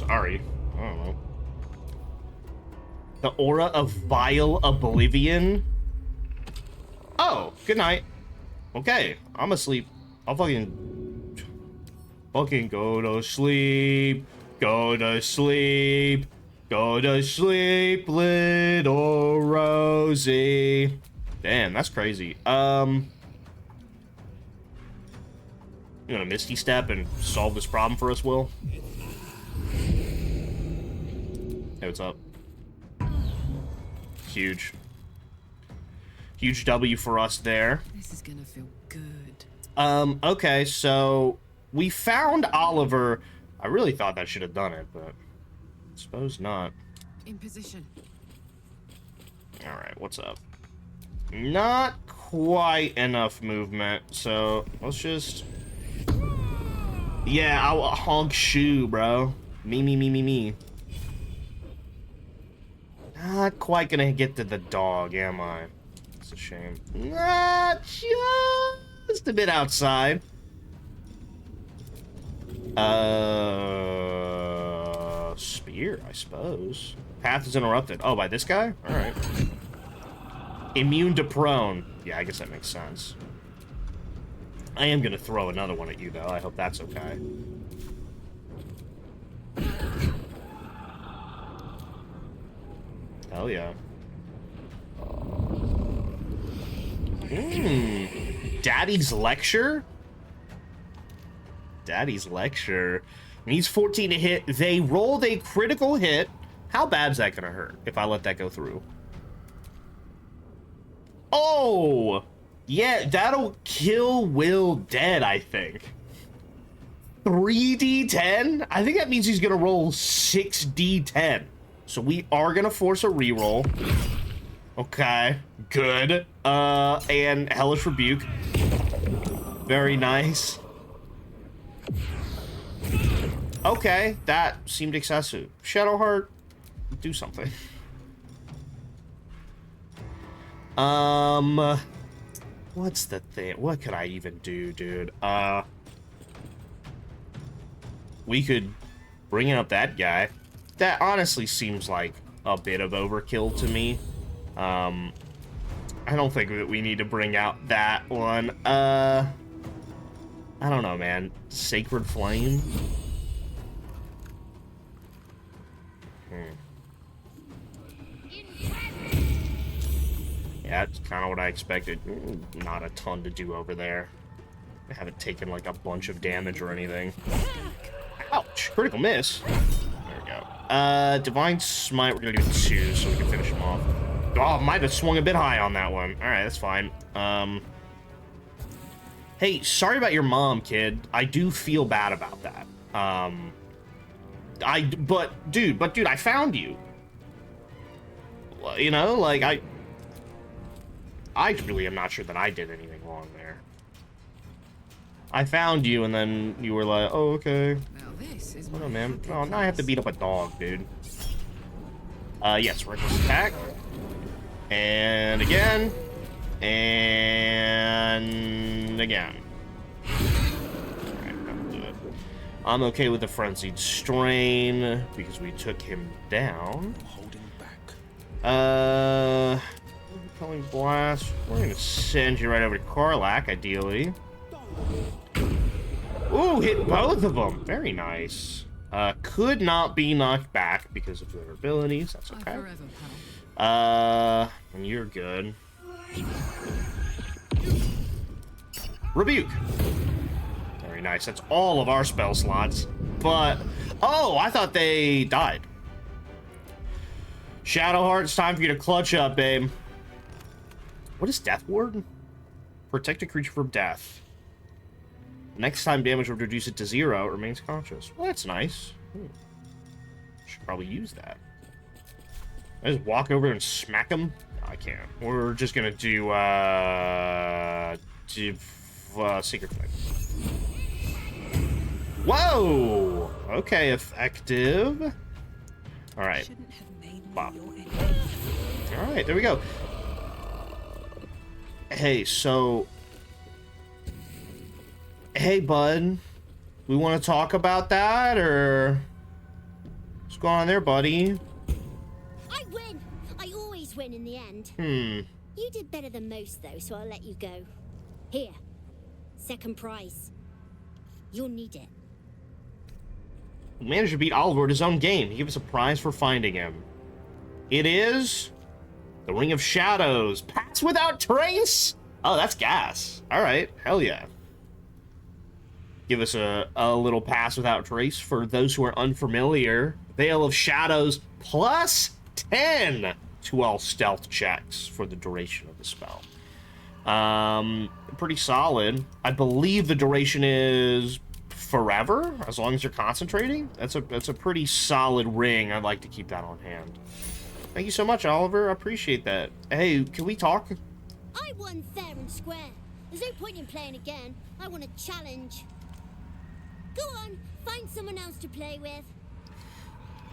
Sorry. I don't know. The aura of vile oblivion. Oh, good night. Okay, I'm asleep. I'll fucking go to sleep. Go to sleep. Go to sleep, little Rosie. Damn, that's crazy. You gonna Misty Step and solve this problem for us, Will? Hey, what's up? Huge. Huge W for us there. This is gonna feel good. Okay, so we found Oliver. I really thought that should have done it, but I suppose not. In position. Alright, what's up? Not quite enough movement, so let's just... Yeah, I'll honk shoe, bro. Me. Not quite gonna get to the dog, am I? It's a shame. Not just a bit outside. Spear, I suppose. Path is interrupted. Oh, by this guy? Alright. Immune to prone. Yeah, I guess that makes sense. I am gonna throw another one at you, though. I hope that's okay. Hell yeah. Daddy's lecture? Daddy's lecture. Needs 14 to hit. They rolled a critical hit. How bad's that gonna hurt if I let that go through? Oh! Yeah, that'll kill Will dead, I think. 3d10? I think that means he's gonna roll 6d10. So we are gonna force a reroll. Okay, good. And Hellish Rebuke. Very nice. Okay, that seemed excessive. Shadowheart, do something. What's the thing? What could I even do, dude? We could bring up that guy. That honestly seems like a bit of overkill to me. I don't think that we need to bring out that one. I don't know, man. Sacred Flame? Yeah, that's kind of what I expected. Not a ton to do over there. I haven't taken, like, a bunch of damage or anything. Ouch! Critical miss. There we go. Divine Smite, we're gonna do 2 so we can finish him off. Oh, might have swung a bit high on that one. Alright, that's fine. Hey, sorry about your mom, kid. I do feel bad about that. But dude, I found you. You know, like, I really am not sure that I did anything wrong there. I found you, and then you were like, oh, okay. Now this is Oh, man. Oh, now I have to beat up a dog, dude. Yes, reckless attack. And again. And again. Alright, that'll do it. I'm okay with the Frenzied Strain, because we took him down. Holding back. Repelling Blast. We're gonna send you right over to Karlak, ideally. Ooh, hit both of them. Very nice. Could not be knocked back because of their abilities. That's okay. And you're good. Rebuke. Very nice. That's all of our spell slots. But, oh, I thought they died. Shadowheart, it's time for you to clutch up, babe. What is Death Ward? Protect a creature from death. Next time damage will reduce it to 0, it remains conscious. Well, that's nice. Should probably use that. I just walk over and smack him? No, I can't. We're just gonna do, Secret Flame. Whoa! Okay, effective. Alright. Bop. Alright, there we go. Hey, so... Hey, bud. We want to talk about that, or... What's going on there, buddy? I win! I always win in the end. You did better than most, though, so I'll let you go. Here. Second prize. You'll need it. We managed to beat Oliver at his own game. He gave us a prize for finding him. It is... the Ring of Shadows. Pass without trace? Oh, that's gas. Alright, hell yeah. Give us a little pass without trace. For those who are unfamiliar, Veil of Shadows plus 10 to all stealth checks for the duration of the spell. Pretty solid. I believe the duration is forever, as long as you're concentrating. That's a pretty solid ring. I'd like to keep that on hand. Thank you so much, Oliver. I appreciate that. Hey, can we talk? I won fair and square. There's no point in playing again. I want a challenge. Go on, find someone else to play with.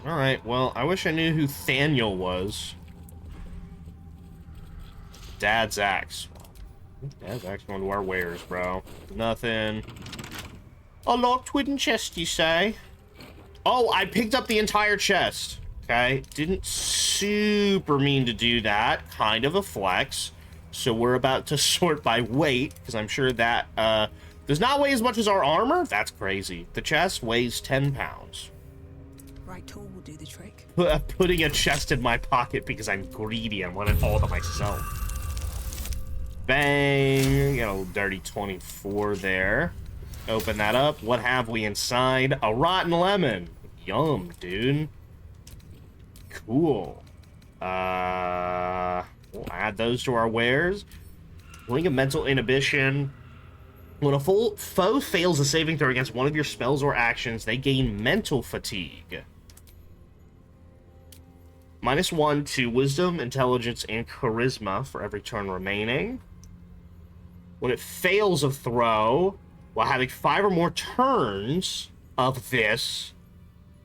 Alright, well, I wish I knew who Thaniel was. Dad's axe. Dad's axe going to our wares, bro. Nothing. A locked wooden chest, you say? Oh, I picked up the entire chest. Okay, didn't super mean to do that. Kind of a flex. So we're about to sort by weight, because I'm sure that does not weigh as much as our armor. That's crazy. The chest weighs 10 pounds. Right tool will do the trick. Putting a chest in my pocket because I'm greedy and want it all to myself. Bang! Got a little dirty 24 there. Open that up. What have we inside? A rotten lemon. Yum, dude. Cool. We'll add those to our wares. Ring of Mental Inhibition. When a foe fails a saving throw against one of your spells or actions, they gain mental fatigue. -1 to Wisdom, Intelligence, and Charisma for every turn remaining. When it fails a throw, while having 5 or more turns of this,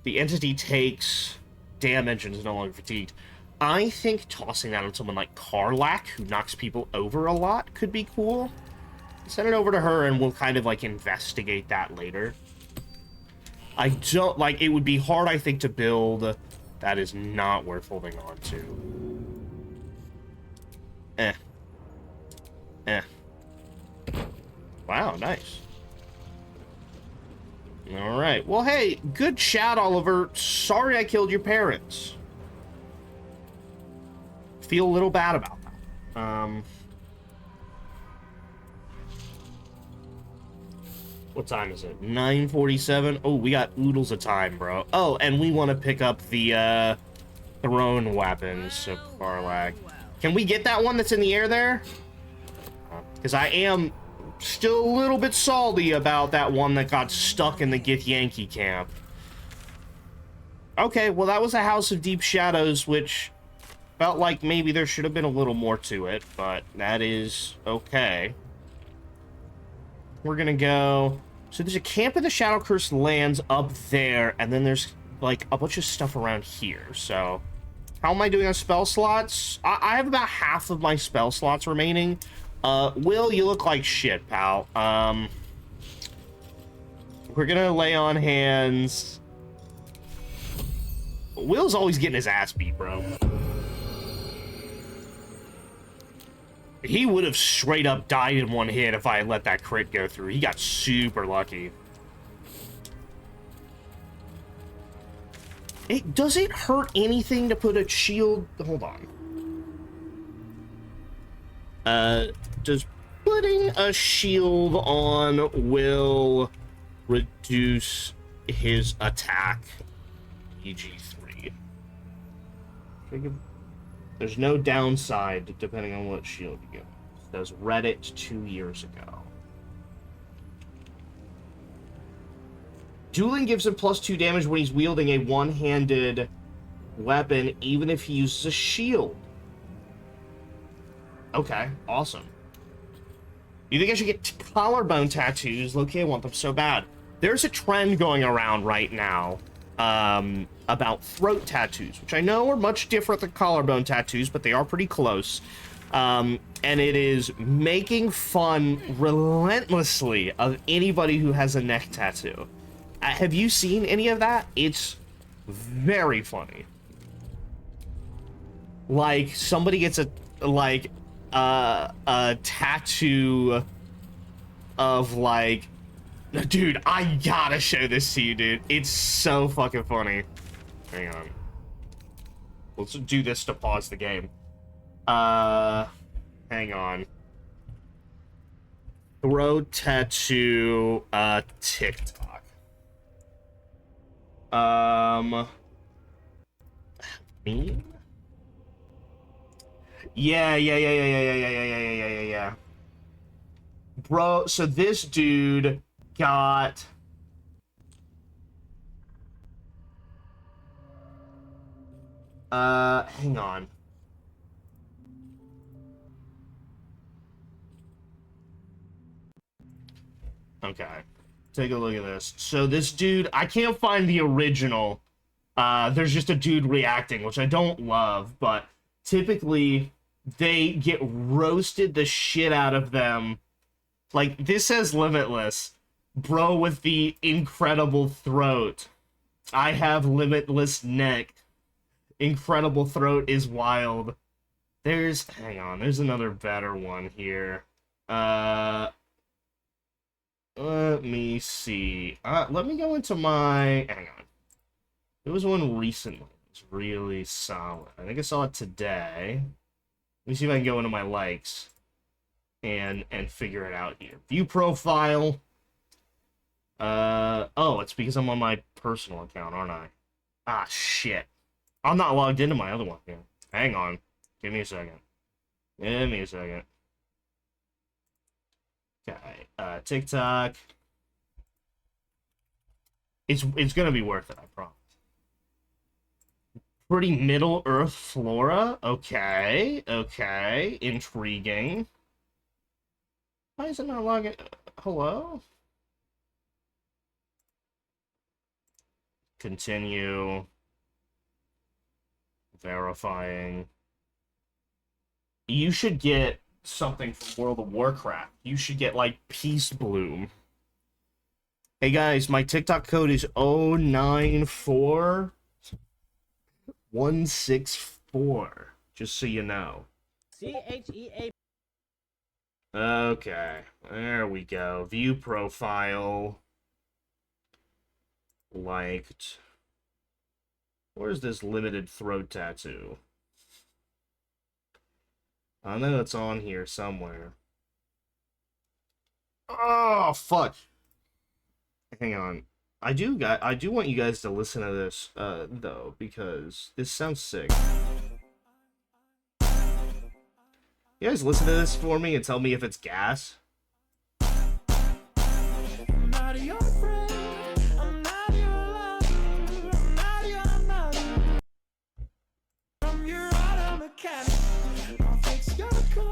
the entity takes damage and is no longer fatigued. I think tossing that on someone like Karlak, who knocks people over a lot, could be cool. Send it over to her and we'll kind of like investigate that later. I don't like it would be hard, I think, to build. That is not worth holding on to. Wow, nice. Alright. Well, hey, good chat, Oliver. Sorry I killed your parents. Feel a little bad about that. What time is it? 9:47? Oh, we got oodles of time, bro. Oh, and we want to pick up the thrown weapons of Karlak. Can we get that one that's in the air there? Because I am still a little bit salty about that one that got stuck in the Githyanki camp. Okay, well, that was a House of Deep Shadows, which felt like maybe there should have been a little more to it, but that is okay. We're gonna go... So there's a camp in the Shadow Cursed Lands up there, and then there's, like, a bunch of stuff around here, so... How am I doing on spell slots? I have about half of my spell slots remaining. Will, you look like shit, pal. We're gonna lay on hands. Will's always getting his ass beat, bro. He would have straight up died in one hit if I had let that crit go through. He got super lucky. Does it hurt anything to put a shield? Hold on. Does putting a shield on will reduce his attack? EG3. There's no downside depending on what shield you get. Does Reddit 2 years ago. Dueling gives him +2 damage when he's wielding a one-handed weapon, even if he uses a shield. Okay, awesome. You think I should get collarbone tattoos? Low-key, I want them so bad. There's a trend going around right now about throat tattoos, which I know are much different than collarbone tattoos, but they are pretty close. And it is making fun relentlessly of anybody who has a neck tattoo. Have you seen any of that? It's Very funny. Like, somebody gets a tattoo of, like... Dude, I gotta show this to you, dude. It's so fucking funny. Hang on. Let's do this to pause the game. Hang on. Throat tattoo, TikTok. Me? Yeah. Bro, so this dude got... hang on. Okay. Take a look at this. So this dude, I can't find the original. There's just a dude reacting, which I don't love, but typically they get roasted the shit out of them. Like, this says Limitless. Bro with the incredible throat. I have limitless neck. Incredible throat is wild. Hang on, there's another better one here. Let me see. Let me go into my... Hang on. There was one recently. It's really solid. I think I saw it today. Let me see if I can go into my likes and figure it out here. View profile. Oh, it's because I'm on my personal account, aren't I? Ah, shit. I'm not logged into my other one here. Hang on. Give me a second. Okay, TikTok. It's gonna be worth it, I promise. Pretty Middle Earth flora. Okay. Intriguing. Why is it not logging? Hello? Continue. Verifying. You should get something from World of Warcraft. You should get, like, Peace Bloom. Hey guys, my TikTok code is 094164. Just so you know. CHEA. Okay, there we go. View profile. Liked. Where's this limited throat tattoo? I know it's on here somewhere. Oh, fuck. Hang on. I do want you guys to listen to this, though, because this sounds sick. You guys listen to this for me and tell me if it's gas?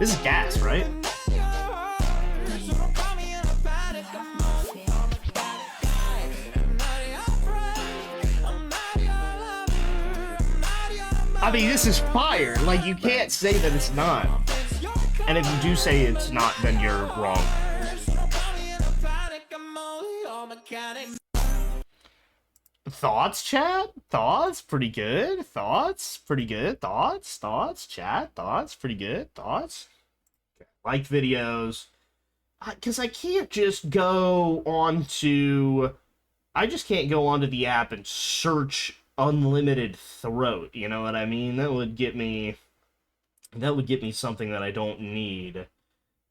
This is gas, right? I mean, this is fire. Like, you can't say that it's not. And if you do say it's not, then you're wrong. Thoughts, chat? Thoughts? Pretty good. Thoughts? Pretty good. Thoughts? Thoughts? Chat? Thoughts? Pretty good. Thoughts? Okay. Like videos. Because I can't just go on to... I just can't go onto the app and search unlimited throat. You know what I mean? That would get me... That would get me something that I don't need.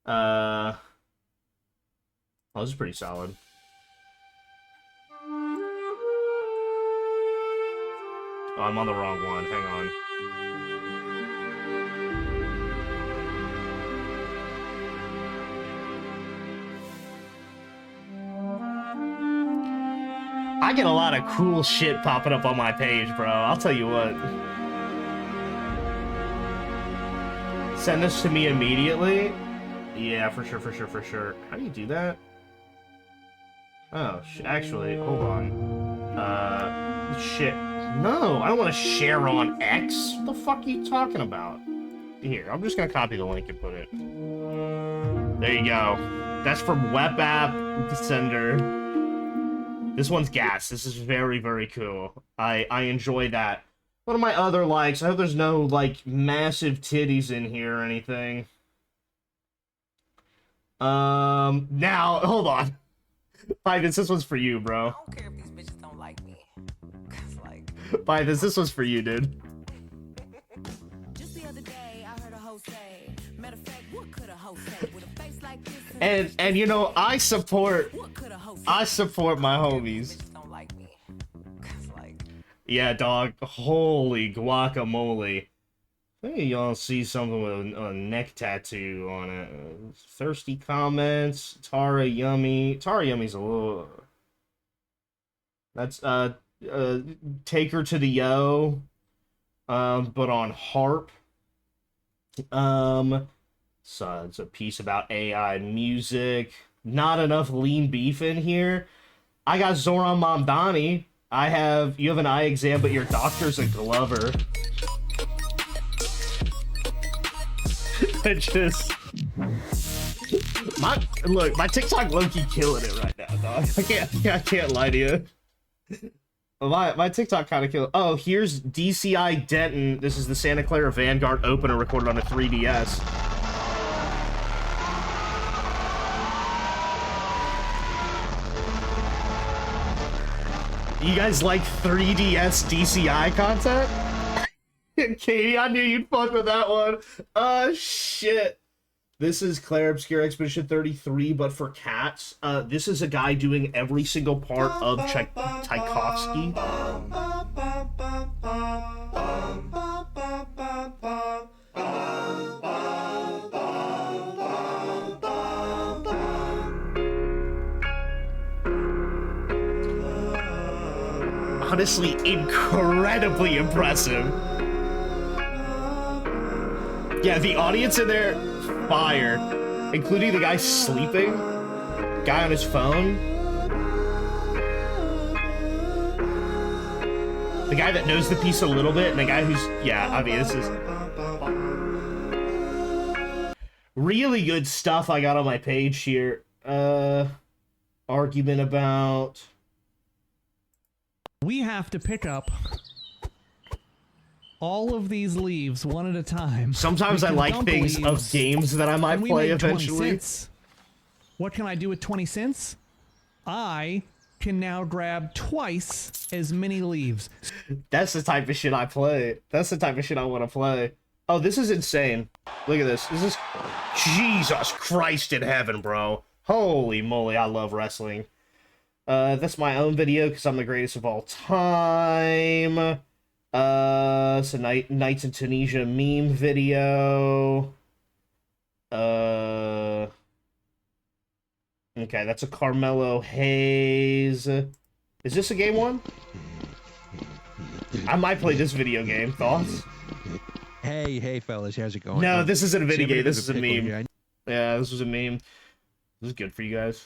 Oh, this is pretty solid. Oh, I'm on the wrong one. Hang on. I get a lot of cool shit popping up on my page, bro. I'll tell you what. Send this to me immediately? Yeah, for sure. How do you do that? Oh, actually, hold on. Shit. No, I don't want to share on X. What the fuck are you talking about? Here, I'm just gonna copy the link and put it. There you go. That's from Web App Sender. This one's gas. This is very, very cool. I enjoy that. One of my other likes, I hope there's no, like, massive titties in here or anything. Now, hold on. Pivus, this one's for you, bro. I don't care if these bitches don't like me. Cause like... Pivus, this one's for you, dude. Just the other day, I heard a hoe say, matter of fact, what could a hoe say with a face like this? And you know, I support my homies. Don't like me. Cause like... Yeah, dog. Holy guacamole. I think y'all see something with a neck tattoo on it. Thirsty comments. Tara Yummy. Tara Yummy's a little... That's, Take Her to the Yo. But on harp. So it's a piece about AI music. Not enough lean beef in here. I got Zoran Mamdani. You have an eye exam, but your doctor's a Glover. It just... my TikTok low-key killing it right now, dog. I can't lie to you. My TikTok kind of killed. Oh, here's DCI Denton. This is the Santa Clara Vanguard opener recorded on a 3DS. You guys like 3DS DCI content? Katie, I knew you'd fuck with that one. Shit. This is Claire Obscure Expedition 33, but for cats. This is a guy doing every single part of Tchaikovsky. Honestly, incredibly impressive. Yeah, the audience in there, fire. Including the guy sleeping, guy on his phone. The guy that knows the piece a little bit, and the guy who's, yeah, I mean, this is really good stuff I got on my page here. Argument about... We have to pick up all of these leaves one at a time. Sometimes I like things of games that I might play eventually. What can I do with 20 cents? I can now grab twice as many leaves. That's the type of shit I play. That's the type of shit I want to play. Oh, this is insane. Look at this. This is... Jesus Christ in heaven, bro. Holy moly, I love wrestling. That's my own video because I'm the greatest of all time. So Nights in Tunisia meme video. Okay, that's a Carmelo Hayes. Is this a game one? I might play this video game. Thoughts? Hey, fellas, how's it going? No, this isn't a video game. This is a meme. Here. Yeah, this was a meme. This is good for you guys.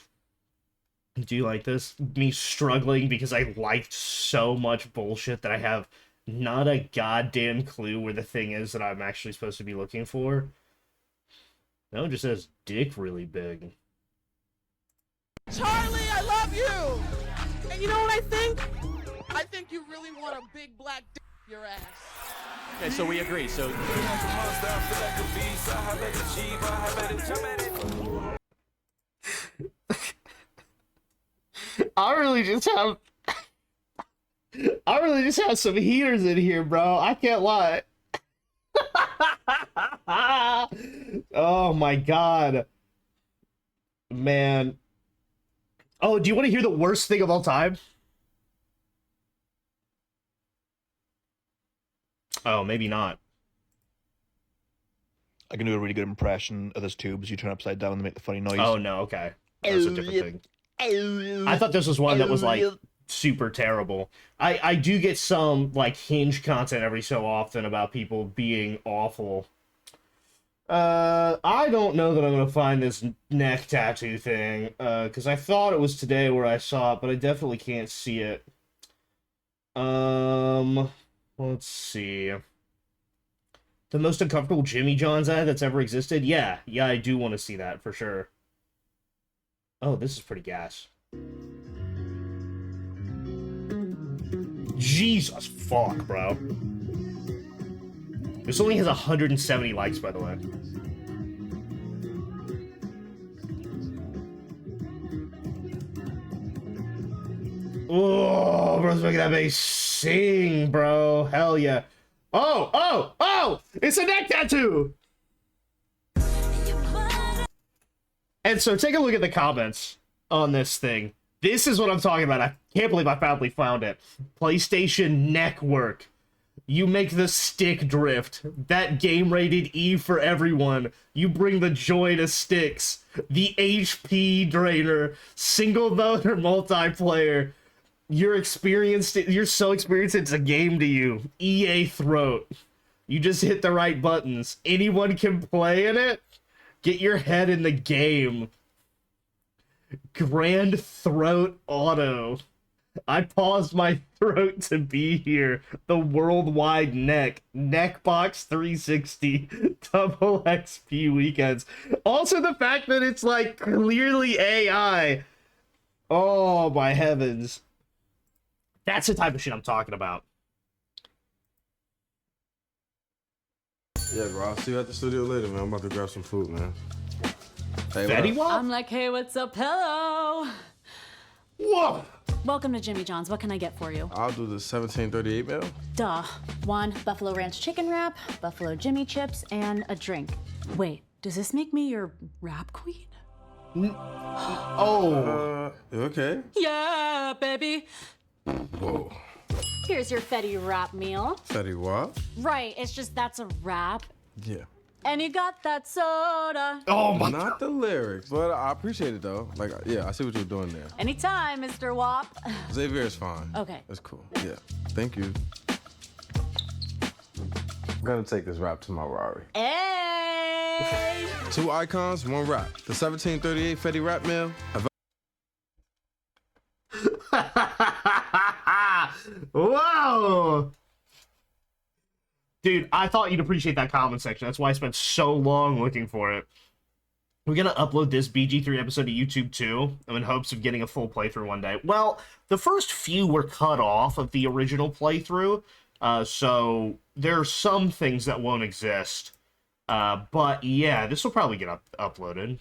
Do you like this? Me struggling because I liked so much bullshit that I have not a goddamn clue where the thing is that I'm actually supposed to be looking for. No, it just says dick really big. Charlie, I love you! And you know what I think? I think you really want a big black dick in your ass. Okay, so we agree, so... I really just have some heaters in here, bro. I can't lie. Oh my god. Man. Oh, do you want to hear the worst thing of all time? Oh, maybe not. I can do a really good impression of this tubes. You turn upside down and make the funny noise. Oh, no, okay. That's a different thing. I thought this was one that was, like, super terrible. I do get some, like, Hinge content every so often about people being awful. I don't know that I'm gonna find this neck tattoo thing, because I thought it was today where I saw it, but I definitely can't see it. Let's see. The most uncomfortable Jimmy John's ad that's ever existed? Yeah, I do want to see that, for sure. Oh, this is pretty gas. Jesus fuck, bro. This only has 170 likes, by the way. Oh, bro's making that bass sing, bro. Hell yeah. Oh, oh, oh! It's a neck tattoo! And so take a look at the comments on this thing. This is what I'm talking about. I can't believe I finally found it. PlayStation neck work. You make the stick drift. That game rated E for everyone. You bring the joy to sticks. The HP drainer. Single motor multiplayer. You're experienced. You're so experienced it's a game to you. EA throat. You just hit the right buttons. Anyone can play in it. Get your head in the game. Grand Throat Auto. I paused my throat to be here. The worldwide neck. Neckbox 360. Double XP weekends. Also the fact that it's like clearly AI. Oh my heavens. That's the type of shit I'm talking about. Yeah, bro. I'll see you at the studio later, man. I'm about to grab some food, man. Hey, Betty what up? I'm like, hey, what's up? Hello. Whoa. Welcome to Jimmy John's. What can I get for you? I'll do the 1738 meal. Duh. 1 Buffalo Ranch chicken wrap, Buffalo Jimmy chips, and a drink. Wait, does this make me your rap queen? Oh. You okay? Yeah, baby. Whoa. Here's your Fetty wrap meal. Fetty what? Right, it's just that's a wrap. Yeah. And you got that soda. Oh my God. Not the lyrics, but I appreciate it though. Like, yeah, I see what you're doing there. Anytime, Mr. Wop. Xavier is fine. Okay. That's cool. Yeah. Thank you. I'm gonna take this rap to my Rari. Hey! 2 icons, 1 rap. The 1738 Fetty rap meal. Whoa! Dude, I thought you'd appreciate that comment section. That's why I spent so long looking for it. We're gonna upload this BG3 episode to YouTube too. I'm in hopes of getting a full playthrough one day. Well, the first few were cut off of the original playthrough, so there are some things that won't exist. But yeah, this will probably get uploaded.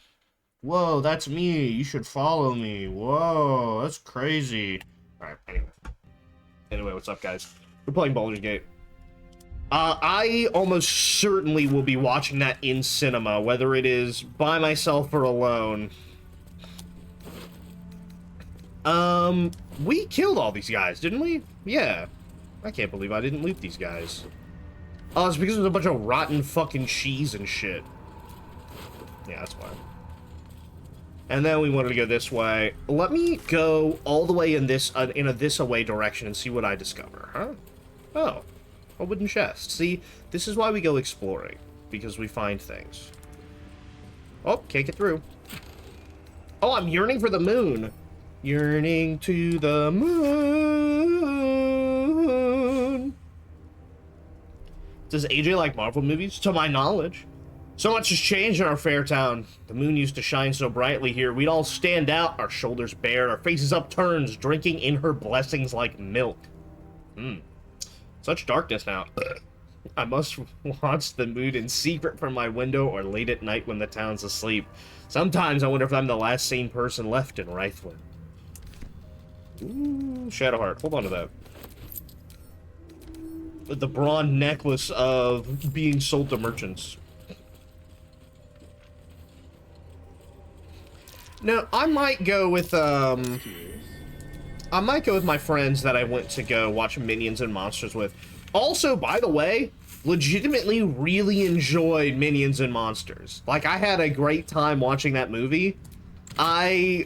Whoa, that's me. You should follow me. Whoa, that's crazy. Alright, Anyway, what's up, guys? We're playing Baldur's Gate. I almost certainly will be watching that in cinema, whether it is by myself or alone. We killed all these guys, didn't we? Yeah. I can't believe I didn't loot these guys. Oh, it's because there's a bunch of rotten fucking cheese and shit. Yeah, that's fine. And then we wanted to go this way. Let me go all the way in this this-away direction and see what I discover, huh? Oh, a wooden chest. See, this is why we go exploring, because we find things. Oh, can't get through. Oh, I'm yearning for the moon. Yearning to the moon. Does AJ like Marvel movies? To my knowledge. So much has changed in our fair town. The moon used to shine so brightly here. We'd all stand out, our shoulders bare, our faces upturned, drinking in her blessings like milk. Such darkness now. I must watch the moon in secret from my window or late at night when the town's asleep. Sometimes I wonder if I'm the last sane person left in Reithland. Ooh, Shadowheart. Hold on to that. The bronze necklace of being sold to merchants. No, I might go with my friends that I went to go watch Minions and Monsters with. Also, by the way, legitimately really enjoyed Minions and Monsters. Like, I had a great time watching that movie. And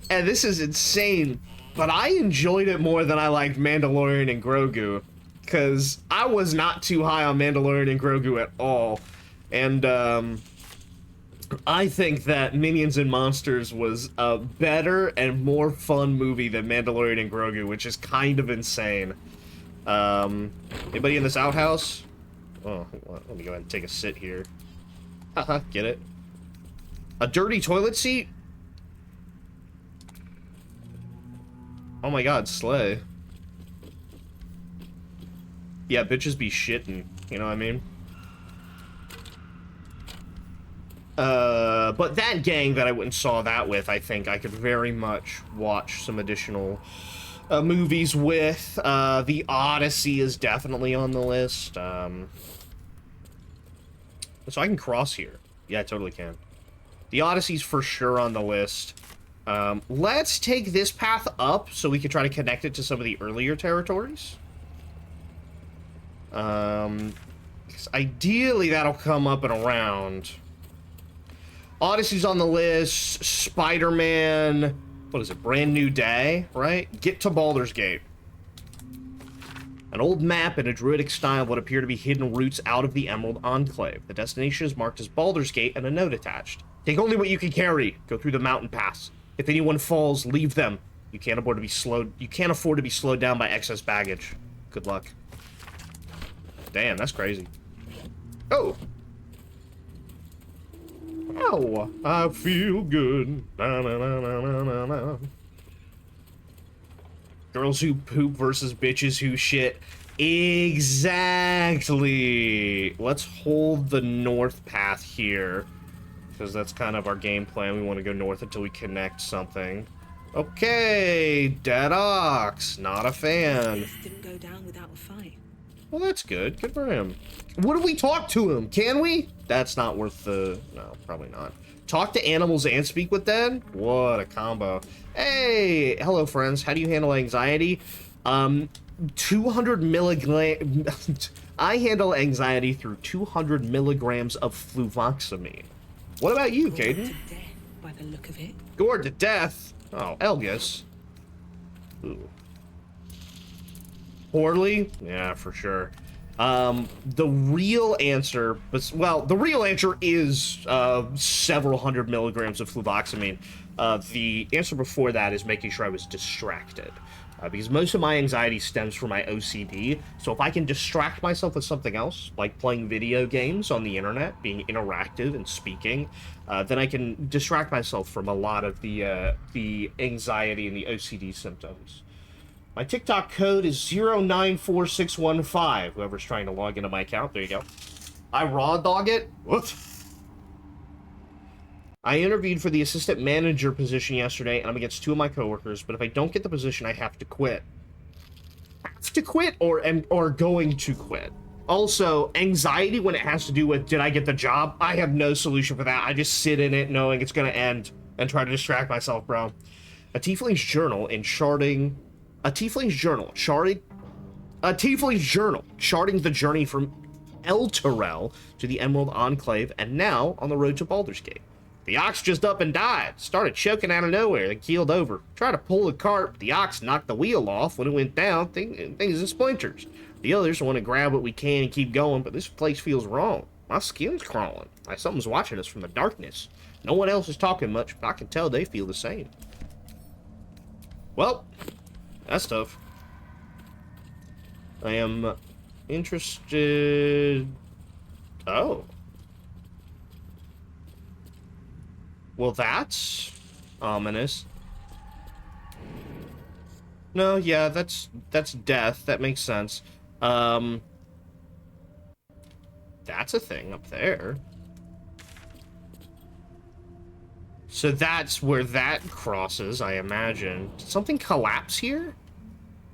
this is insane, but I enjoyed it more than I liked Mandalorian and Grogu. Because I was not too high on Mandalorian and Grogu at all. And, I think that Minions and Monsters was a better and more fun movie than Mandalorian and Grogu, which is kind of insane. Anybody in this outhouse? Oh, let me go ahead and take a sit here. Haha, get it? A dirty toilet seat? Oh my god, slay. Yeah, bitches be shitting, you know what I mean? But that gang that I went and saw that with, I think I could very much watch some additional movies with. The Odyssey is definitely on the list. So I can cross here. Yeah, I totally can. The Odyssey's for sure on the list. Let's take this path up so we can try to connect it to some of the earlier territories. 'Cause ideally that'll come up and around. Odyssey's on the list. Spider-Man. What is it? Brand New Day, right? Get to Baldur's Gate. An old map in a druidic style of what appear to be hidden routes out of the Emerald Enclave. The destination is marked as Baldur's Gate and a note attached. Take only what you can carry. Go through the mountain pass. If anyone falls, leave them. You can't afford to be slowed down by excess baggage. Good luck. Damn, that's crazy. Oh. Ow, I feel good. Na, na, na, na, na, na. Girls who poop versus bitches who shit. Exactly. Let's hold the north path here, because that's kind of our game plan. We want to go north until we connect something. Okay, Dead Ox. Not a fan. This didn't go down without a fight. Well, that's good. Good for him. What if we talk to him? Can we? That's not worth the... No, probably not. Talk to animals and speak with dead? What a combo. Hey, hello, friends. How do you handle anxiety? 200 milligrams... I handle anxiety through 200 milligrams of fluvoxamine. What about you, Caden? By the look of it. Gored to death? Oh, Elgus. Ooh. Poorly? Yeah, for sure. The real answer, well, the real answer is several hundred milligrams of fluvoxamine. The answer before that is making sure I was distracted. Because most of my anxiety stems from my OCD, so if I can distract myself with something else, like playing video games on the internet, being interactive and speaking, then I can distract myself from a lot of the anxiety and the OCD symptoms. My TikTok code is 094615. Whoever's trying to log into my account, there you go. I raw dog it. What? I interviewed for the assistant manager position yesterday, and I'm against 2 of my coworkers, but if I don't get the position, I have to quit. Have to quit or going to quit? Also, anxiety when it has to do with, did I get the job? I have no solution for that. I just sit in it knowing it's going to end and try to distract myself, bro. A tiefling's journal in sharding... A tiefling's journal, charting the journey from Elturel to the Emerald Enclave, and now on the road to Baldur's Gate. The ox just up and died, started choking out of nowhere, then keeled over. Tried to pull the cart, but the ox knocked the wheel off. When it went down, things in splinters. The others want to grab what we can and keep going, but this place feels wrong. My skin's crawling, like something's watching us from the darkness. No one else is talking much, but I can tell they feel the same. Well... That's tough. I am interested... Oh. Well, that's ominous. No, yeah, that's death. That makes sense. That's a thing up there. So that's where that crosses, I imagine. Did something collapse here?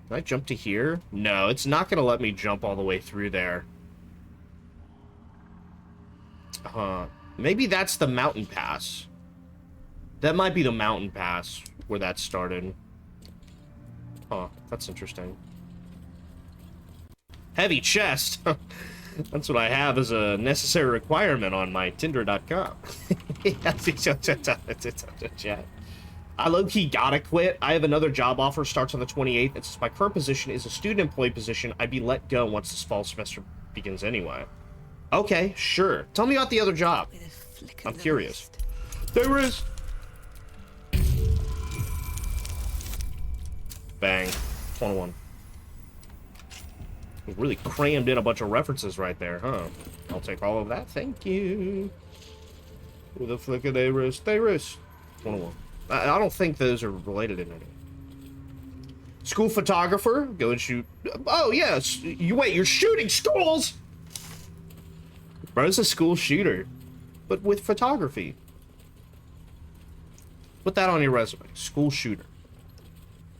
Can I jump to here? No, it's not going to let me jump all the way through there. Maybe that's the mountain pass. That might be the mountain pass where that started. Huh, that's interesting. Heavy chest. That's what I have as a necessary requirement on my Tinder.com. I low-key gotta quit. I have another job offer, starts on the 28th, and since my current position is a student employee position, I'd be let go once this fall semester begins anyway. Okay, sure. Tell me about the other job. I'm curious. There is. Bang. 21. We really crammed in a bunch of references right there, huh? I'll take all of that. Thank you. With a flick of their wrist. 21. I don't think those are related in any. School photographer, go and shoot. Oh, yes. You're shooting schools? Bro's a school shooter, but with photography. Put that on your resume. School shooter.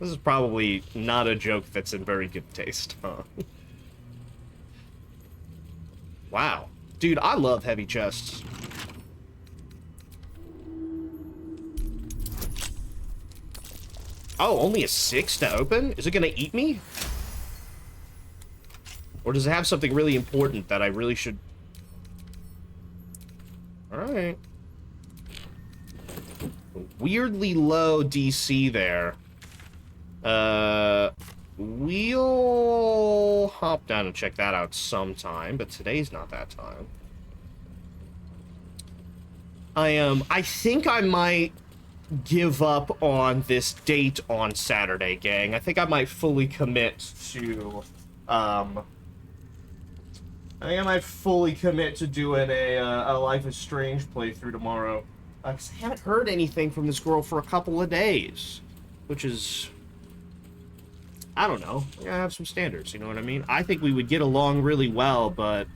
This is probably not a joke that's in very good taste, huh? Wow. Dude, I love heavy chests. Oh, only a 6 to open? Is it gonna eat me? Or does it have something really important that I really should... Alright. Weirdly low DC there. We'll hop down and check that out sometime, but today's not that time. I think I might give up on this date on Saturday, gang. I think I might fully commit to, doing a Life is Strange playthrough tomorrow. 'Cause I haven't heard anything from this girl for a couple of days, which is, I don't know. I have some standards, you know what I mean? I think we would get along really well, but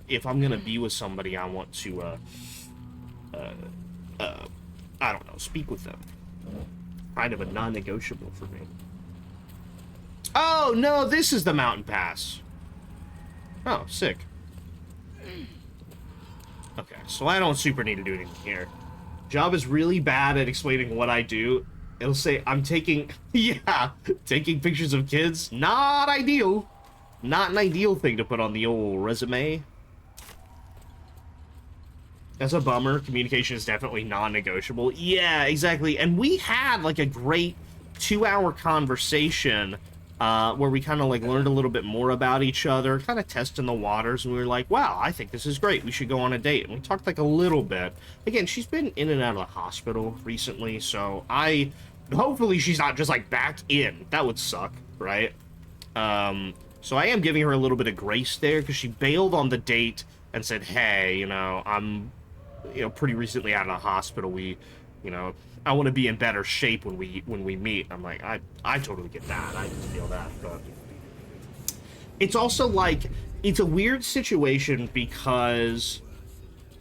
if I'm gonna be with somebody, I want to, I don't know, speak with them. Kind of a non-negotiable for me. Oh, no, this is the mountain pass. Oh, sick. Okay, so I don't super need to do anything here. Job is really bad at explaining what I do. It'll say, I'm taking, yeah, taking pictures of kids. Not ideal. Not an ideal thing to put on the old resume. That's a bummer. Communication is definitely non-negotiable. Yeah, exactly. And we had like a great 2-hour conversation where we kind of like learned a little bit more about each other, kind of testing the waters, and we were like, wow, I think this is great. We should go on a date. And we talked like a little bit. Again, she's been in and out of the hospital recently, so hopefully she's not just like back in. That would suck, right? So I am giving her a little bit of grace there because she bailed on the date and said, hey, you know, I'm, you know, pretty recently out of the hospital. We, you know, I want to be in better shape when we meet. I'm like, I totally get that. I feel that, but it's also like, it's a weird situation because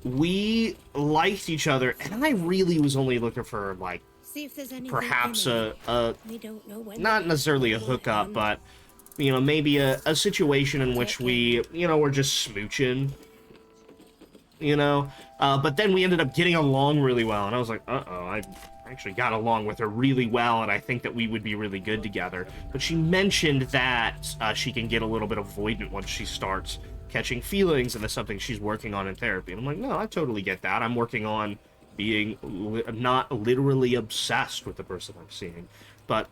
we liked each other, and I really was only looking for like perhaps we don't know when not necessarily a hookup, but you know, maybe a situation in which we, you know, we're just smooching, you know, but then we ended up getting along really well, and I was like, uh-oh, I actually got along with her really well, and I think that we would be really good together. But she mentioned that she can get a little bit avoidant once she starts catching feelings, and that's something she's working on in therapy. And I'm like, no, I totally get that. I'm working on being not literally obsessed with the person I'm seeing.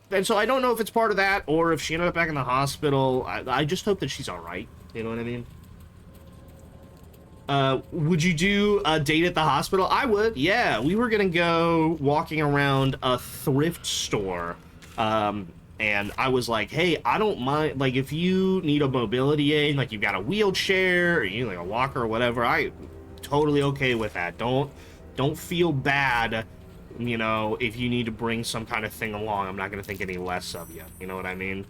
And so I don't know if it's part of that, or if she ended up back in the hospital. I just hope that she's all right. You know what I mean? Would you do a date at the hospital? I would, yeah. We were gonna go walking around a thrift store, and I was like, hey, I don't mind, like, if you need a mobility aid, like you've got a wheelchair, or you need like a walker or whatever, I'm totally okay with that. Don't feel bad, you know, if you need to bring some kind of thing along. I'm not gonna think any less of you. You know what I mean?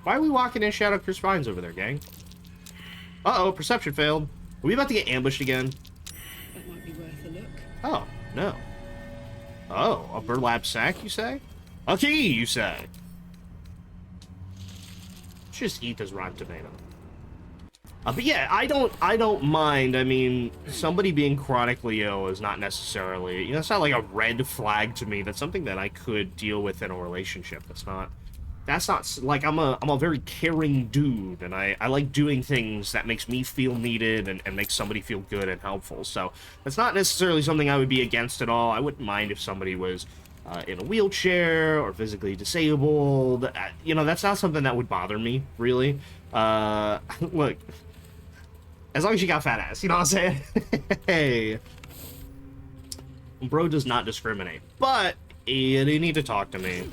Why are we walking in Shadow Chris Vines over there, gang? Uh-oh, perception failed. Are we about to get ambushed again? That might be worth a look. Oh, no. Oh, a burlap sack, you say? A key, you say? Just eat this rotten tomato. But yeah, I don't mind. I mean, somebody being chronically ill is not necessarily, you know, it's not like a red flag to me. That's something that I could deal with in a relationship. That's not like, I'm a very caring dude, and I like doing things that makes me feel needed and makes somebody feel good and helpful. So that's not necessarily something I would be against at all. I wouldn't mind if somebody was in a wheelchair or physically disabled. You know, that's not something that would bother me, really. Look, as long as you got fat ass, you know what I'm saying? Hey. Bro does not discriminate, but you need to talk to me.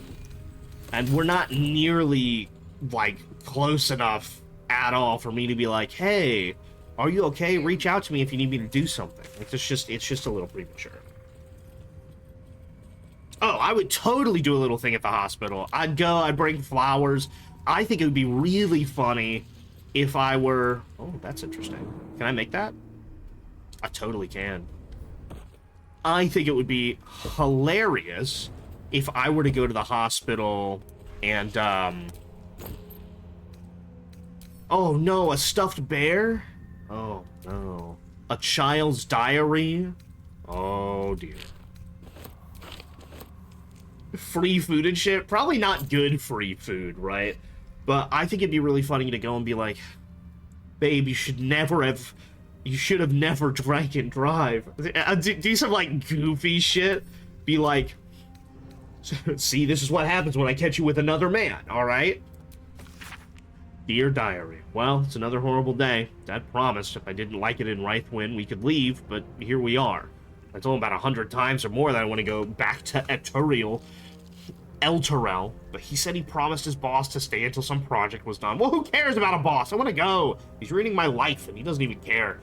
And we're not nearly, like, close enough at all for me to be like, hey, are you okay? Reach out to me if you need me to do something. Like, it's just a little premature. Oh, I would totally do a little thing at the hospital. I'd go, I'd bring flowers. I think it would be really funny if I were... Oh, that's interesting. Can I make that? I totally can. I think it would be hilarious if I were to go to the hospital and, Oh, no, a stuffed bear? Oh, no. A child's diary? Oh, dear. Free food and shit? Probably not good free food, right? But I think it'd be really funny to go and be like, babe, you should have never drank and drive. Do some, like, goofy shit. Be like, see, this is what happens when I catch you with another man, alright? Dear diary. Well, it's another horrible day. Dad promised if I didn't like it in Rythwin, we could leave, but here we are. I told him about 100 times or more that I want to go back to Elturel, but he said he promised his boss to stay until some project was done. Well, who cares about a boss? I want to go. He's reading my life, and he doesn't even care.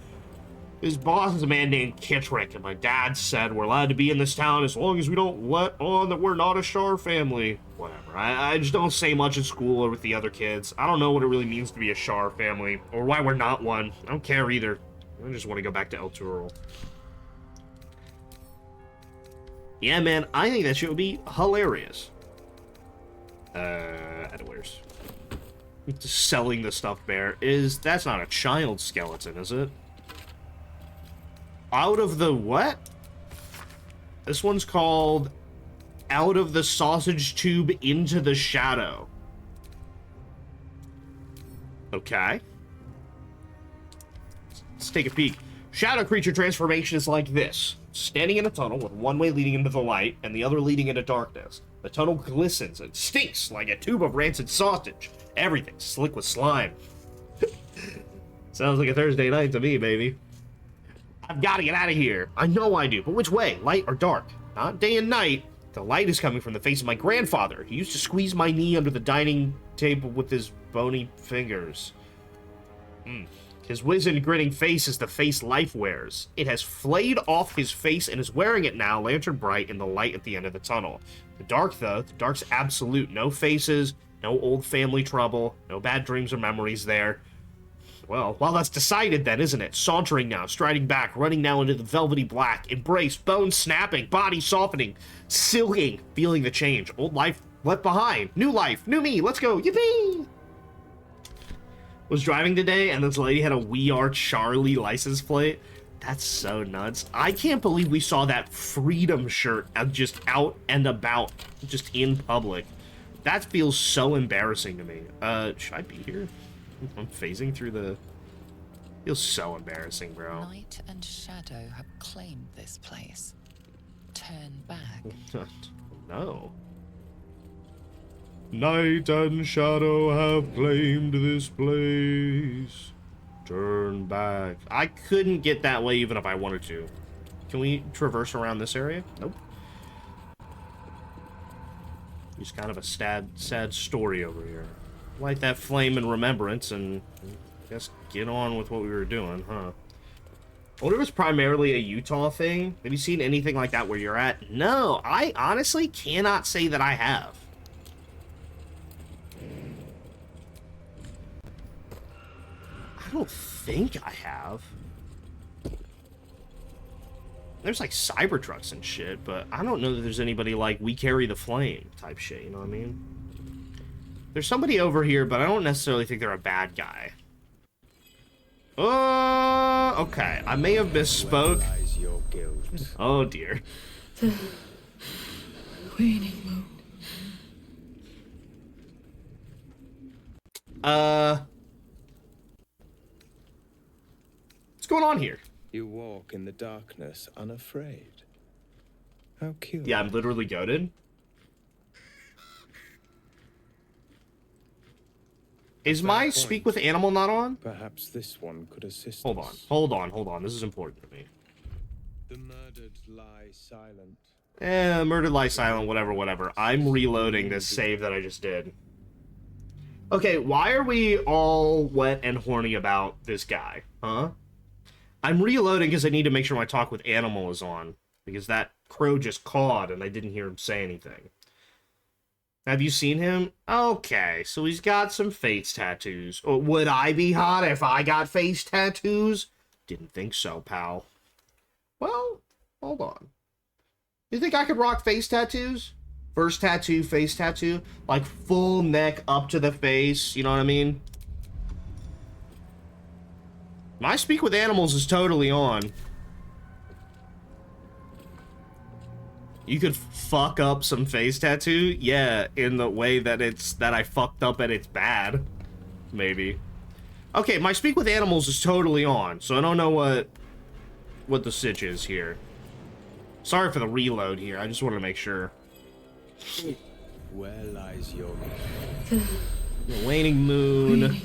His boss is a man named Kittrick, and my dad said we're allowed to be in this town as long as we don't let on that we're not a Shar family. Whatever. I just don't say much in school or with the other kids. I don't know what it really means to be a Shar family, or why we're not one. I don't care either. I just want to go back to Elturel. Yeah, man, I think that shit would be hilarious. Ediwares. Just selling the stuffed bear. That's not a child skeleton, is it? Out of the what? This one's called Out of the Sausage Tube into the Shadow. Okay. Let's take a peek. Shadow creature transformation is like this. Standing in a tunnel with one way leading into the light and the other leading into darkness. The tunnel glistens and stinks like a tube of rancid sausage. Everything's slick with slime. Sounds like a Thursday night to me, baby. I've got to get out of here. I know I do, but which way? Light or dark? Not day and night. The light is coming from the face of my grandfather. He used to squeeze my knee under the dining table with his bony fingers. His wizened, grinning face is the face life wears. It has flayed off his face and is wearing it now, lantern bright, in the light at the end of the tunnel. The dark, though, the dark's absolute. No faces, no old family trouble, no bad dreams or memories there. Well, that's decided then, isn't it? Sauntering now, striding back, running now into the velvety black, embrace, bones snapping, body softening, silking, feeling the change. Old life left behind, new life, new me, let's go, yippee! Was driving today, and this lady had a We Are Charlie license plate. That's so nuts. I can't believe we saw that Freedom shirt just out and about, just in public. That feels so embarrassing to me. Should I be here? I'm phasing through the... Feels so embarrassing, bro. Light and shadow have claimed this place. Turn back. No. Night and shadow have claimed this place. Turn back. I couldn't get that way even if I wanted to. Can we traverse around this area? Nope. It's kind of a sad story over here. Light that flame in remembrance and I guess get on with what we were doing, huh? I wonder if it's primarily a Utah thing. Have you seen anything like that where you're at? No, I honestly cannot say that I have. I don't think I have. There's like Cybertrucks and shit, but I don't know that there's anybody like We Carry the Flame type shit, you know what I mean? There's somebody over here, but I don't necessarily think they're a bad guy. Okay. I may have misspoke. Oh, dear. The waning moon. What's going on here? You walk in the darkness unafraid. How cute. Yeah, I'm literally goated. Is my speak with animal not on? Perhaps this one could assist Hold on. This is important to me. The murdered lie silent. Murdered lie silent, whatever. I'm reloading this save that I just did. Okay, why are we all wet and horny about this guy, huh? I'm reloading because I need to make sure my talk with animal is on. because that crow just cawed and I didn't hear him say anything. Have you seen him? Okay, so he's got some face tattoos. Or would I be hot if I got face tattoos? Didn't think so, pal. Well, hold on. You think I could rock face tattoos? First tattoo, face tattoo? Like full neck up to the face, you know what I mean? My Speak with Animals is totally on. You could fuck up some face tattoo? Yeah, in the way that I fucked up and it's bad. Maybe. Okay, My Speak with Animals is totally on, so I don't know what the sitch is here. Sorry for the reload here, I just wanted to make sure. Where lies your The waning moon.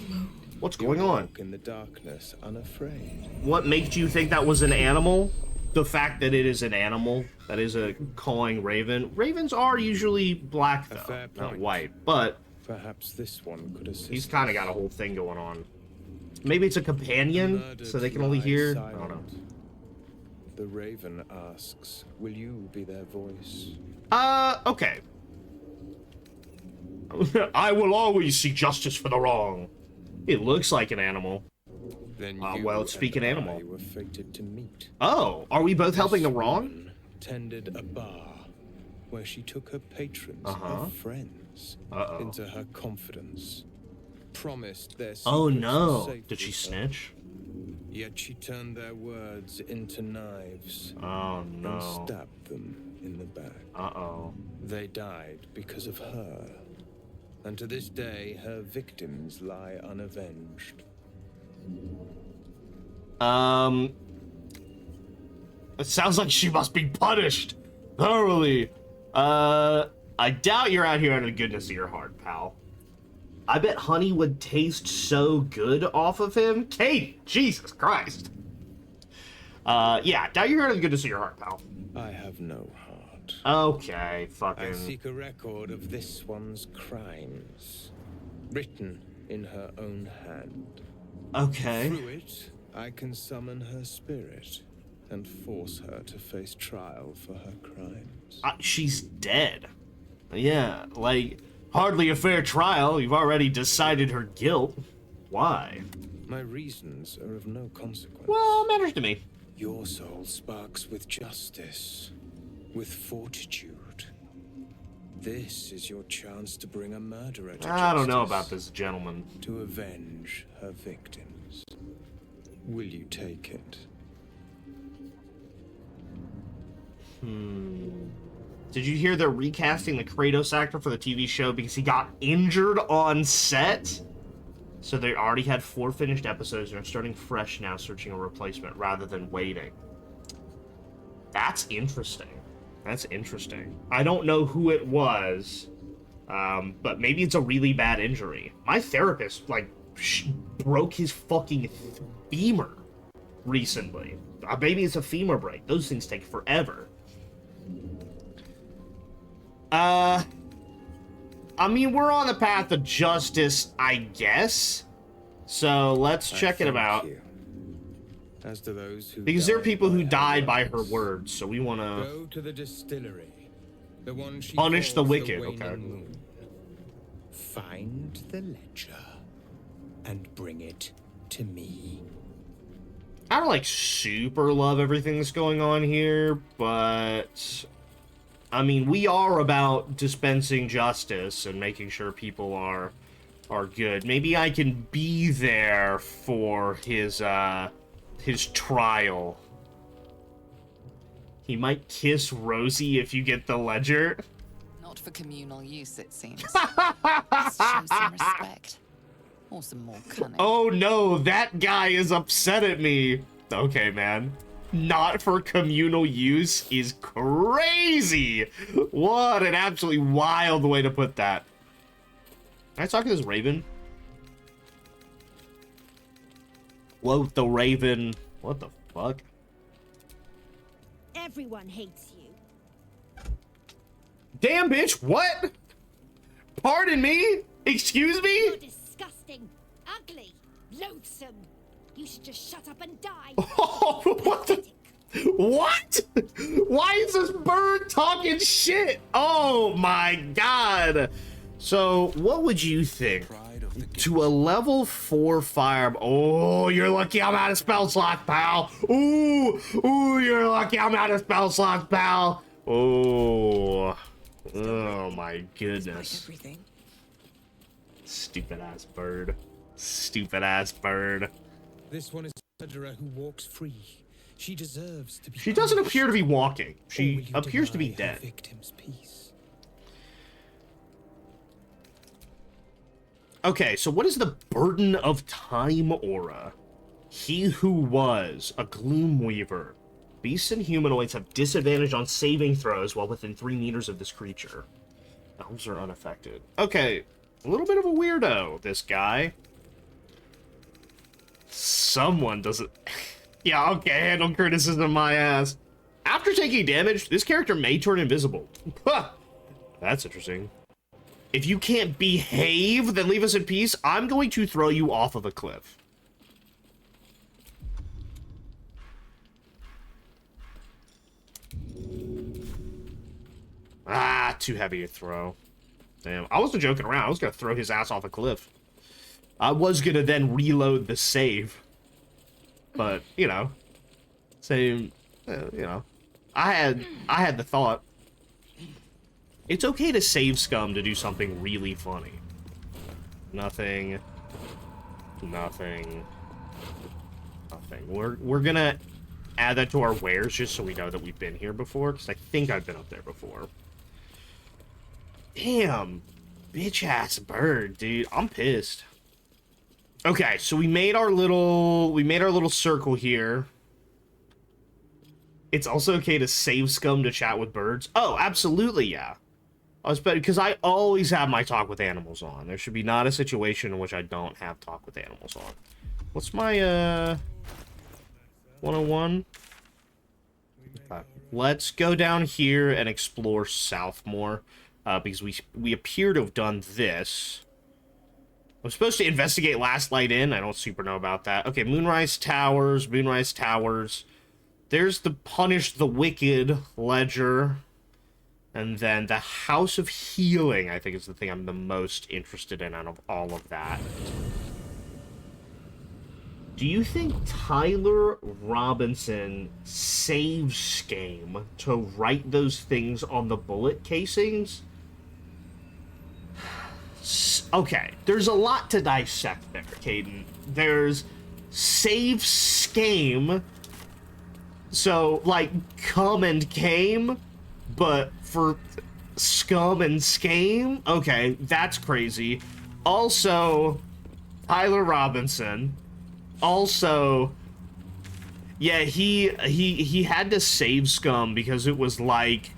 What's going on? in the darkness, unafraid. What makes you think that was an animal? The fact that it is an animal, that is a cawing raven. Ravens are usually black, though, not white. But perhaps this one could assist. He's kind of got a whole thing going on. Maybe it's a companion, so they can only hear. I don't know. The raven asks, "Will you be their voice?" Okay. I will always seek justice for the wrong. It looks like an animal. Then well, it's speaking animal. were fated to meet. Oh, are we both helping the wrong? Tended a bar where she took her patrons, her friends, into her confidence. Promised their Oh secrets were no! safe Did she with her. snitch? Yet she turned their words into knives. Oh no! And stabbed them in the back. Uh-oh. They died because of her. And to this day, her victims lie unavenged. It sounds like she must be punished thoroughly. I doubt you're out here out of the goodness of your heart, pal. I bet honey would taste so good off of him. Kate, Jesus Christ. Yeah, doubt you're out of the goodness of your heart, pal. I have no heart. Okay, fucking. I seek a record of this one's crimes, written in her own hand. Okay. Through it, I can summon her spirit and force her to face trial for her crimes. She's dead. Yeah, like, hardly a fair trial. You've already decided her guilt. Why? My reasons are of no consequence. Well, matters to me. Your soul sparks with justice, with fortitude. This is your chance to bring a murderer to justice. I don't know about this gentleman. To avenge her victims. Will you take it? Did you hear they're recasting the Kratos actor for the TV show because he got injured on set? So they already had 4 finished episodes and are starting fresh now, searching a replacement rather than waiting. That's interesting. That's interesting. I don't know who it was, but maybe it's a really bad injury. My therapist, like, broke his fucking femur recently. Maybe it's a femur break. Those things take forever. I mean, we're on the path of justice, I guess. So let's check it out. As to those who because there are people who died by her words, so we want to go to the distillery, the one she punish the calls wicked. Waning Okay. Moon. Find the ledger and bring it to me. I don't like super love everything that's going on here, but I mean, we are about dispensing justice and making sure people are good. Maybe I can be there for his trial. He might kiss Rosie if you get the ledger. Not for communal use, it seems. Let's show some respect. Or some more cunning. Oh no, that guy is upset at me. Okay, man. Not for communal use is crazy. What an absolutely wild way to put that. Can I talk to this raven? Quote the raven. What the fuck? Everyone hates you. Damn, bitch, what? Pardon me? Excuse me? You're disgusting, ugly, loathsome. You should just shut up and die. Oh, what the? What? Why is this bird talking shit? Oh my god. So, what would you think? To a level 4 fire... Oh, you're lucky I'm out of spell slots, pal. Ooh, you're lucky I'm out of spell slots, pal. Oh my goodness. Stupid ass bird. Stupid ass bird. This one is a murderer who walks free. She deserves to be. She doesn't appear to be walking. She appears to be deny her dead. victim's peace. Okay, so what is the burden of time aura? He who was a gloom weaver. Beasts and humanoids have disadvantage on saving throws while within 3 meters of this creature. Elves are unaffected. Okay, a little bit of a weirdo, this guy. Someone doesn't... Yeah, okay, handle criticism my ass. After taking damage, this character may turn invisible. That's interesting. If you can't behave, then leave us in peace. I'm going to throw you off of a cliff. Ah, too heavy to throw. Damn, I wasn't joking around. I was going to throw his ass off a cliff. I was going to then reload the save. But, you know, same, you know, I had the thought. It's okay to save scum to do something really funny. Nothing. We're gonna add that to our wares just so we know that we've been here before, because I think I've been up there before. Damn, bitch ass bird, dude. I'm pissed. Okay, so we made our little circle here. It's also okay to save scum to chat with birds. Oh, absolutely, yeah. Because I always have my talk with animals on. There should be not a situation in which I don't have talk with animals on. What's my 101? Let's go down here and explore south more, because we appear to have done this. I'm supposed to investigate Last Light Inn. I don't super know about that. Okay, Moonrise Towers. There's the Punish the Wicked ledger. And then the House of Healing, I think, is the thing I'm the most interested in out of all of that. Do you think Tyler Robinson saves game to write those things on the bullet casings? Okay, there's a lot to dissect there, Caden. There's save scame, so, like, come and came, but for scum and scame? Okay, that's crazy. Also, Tyler Robinson. Also, yeah, he had to save scum because it was like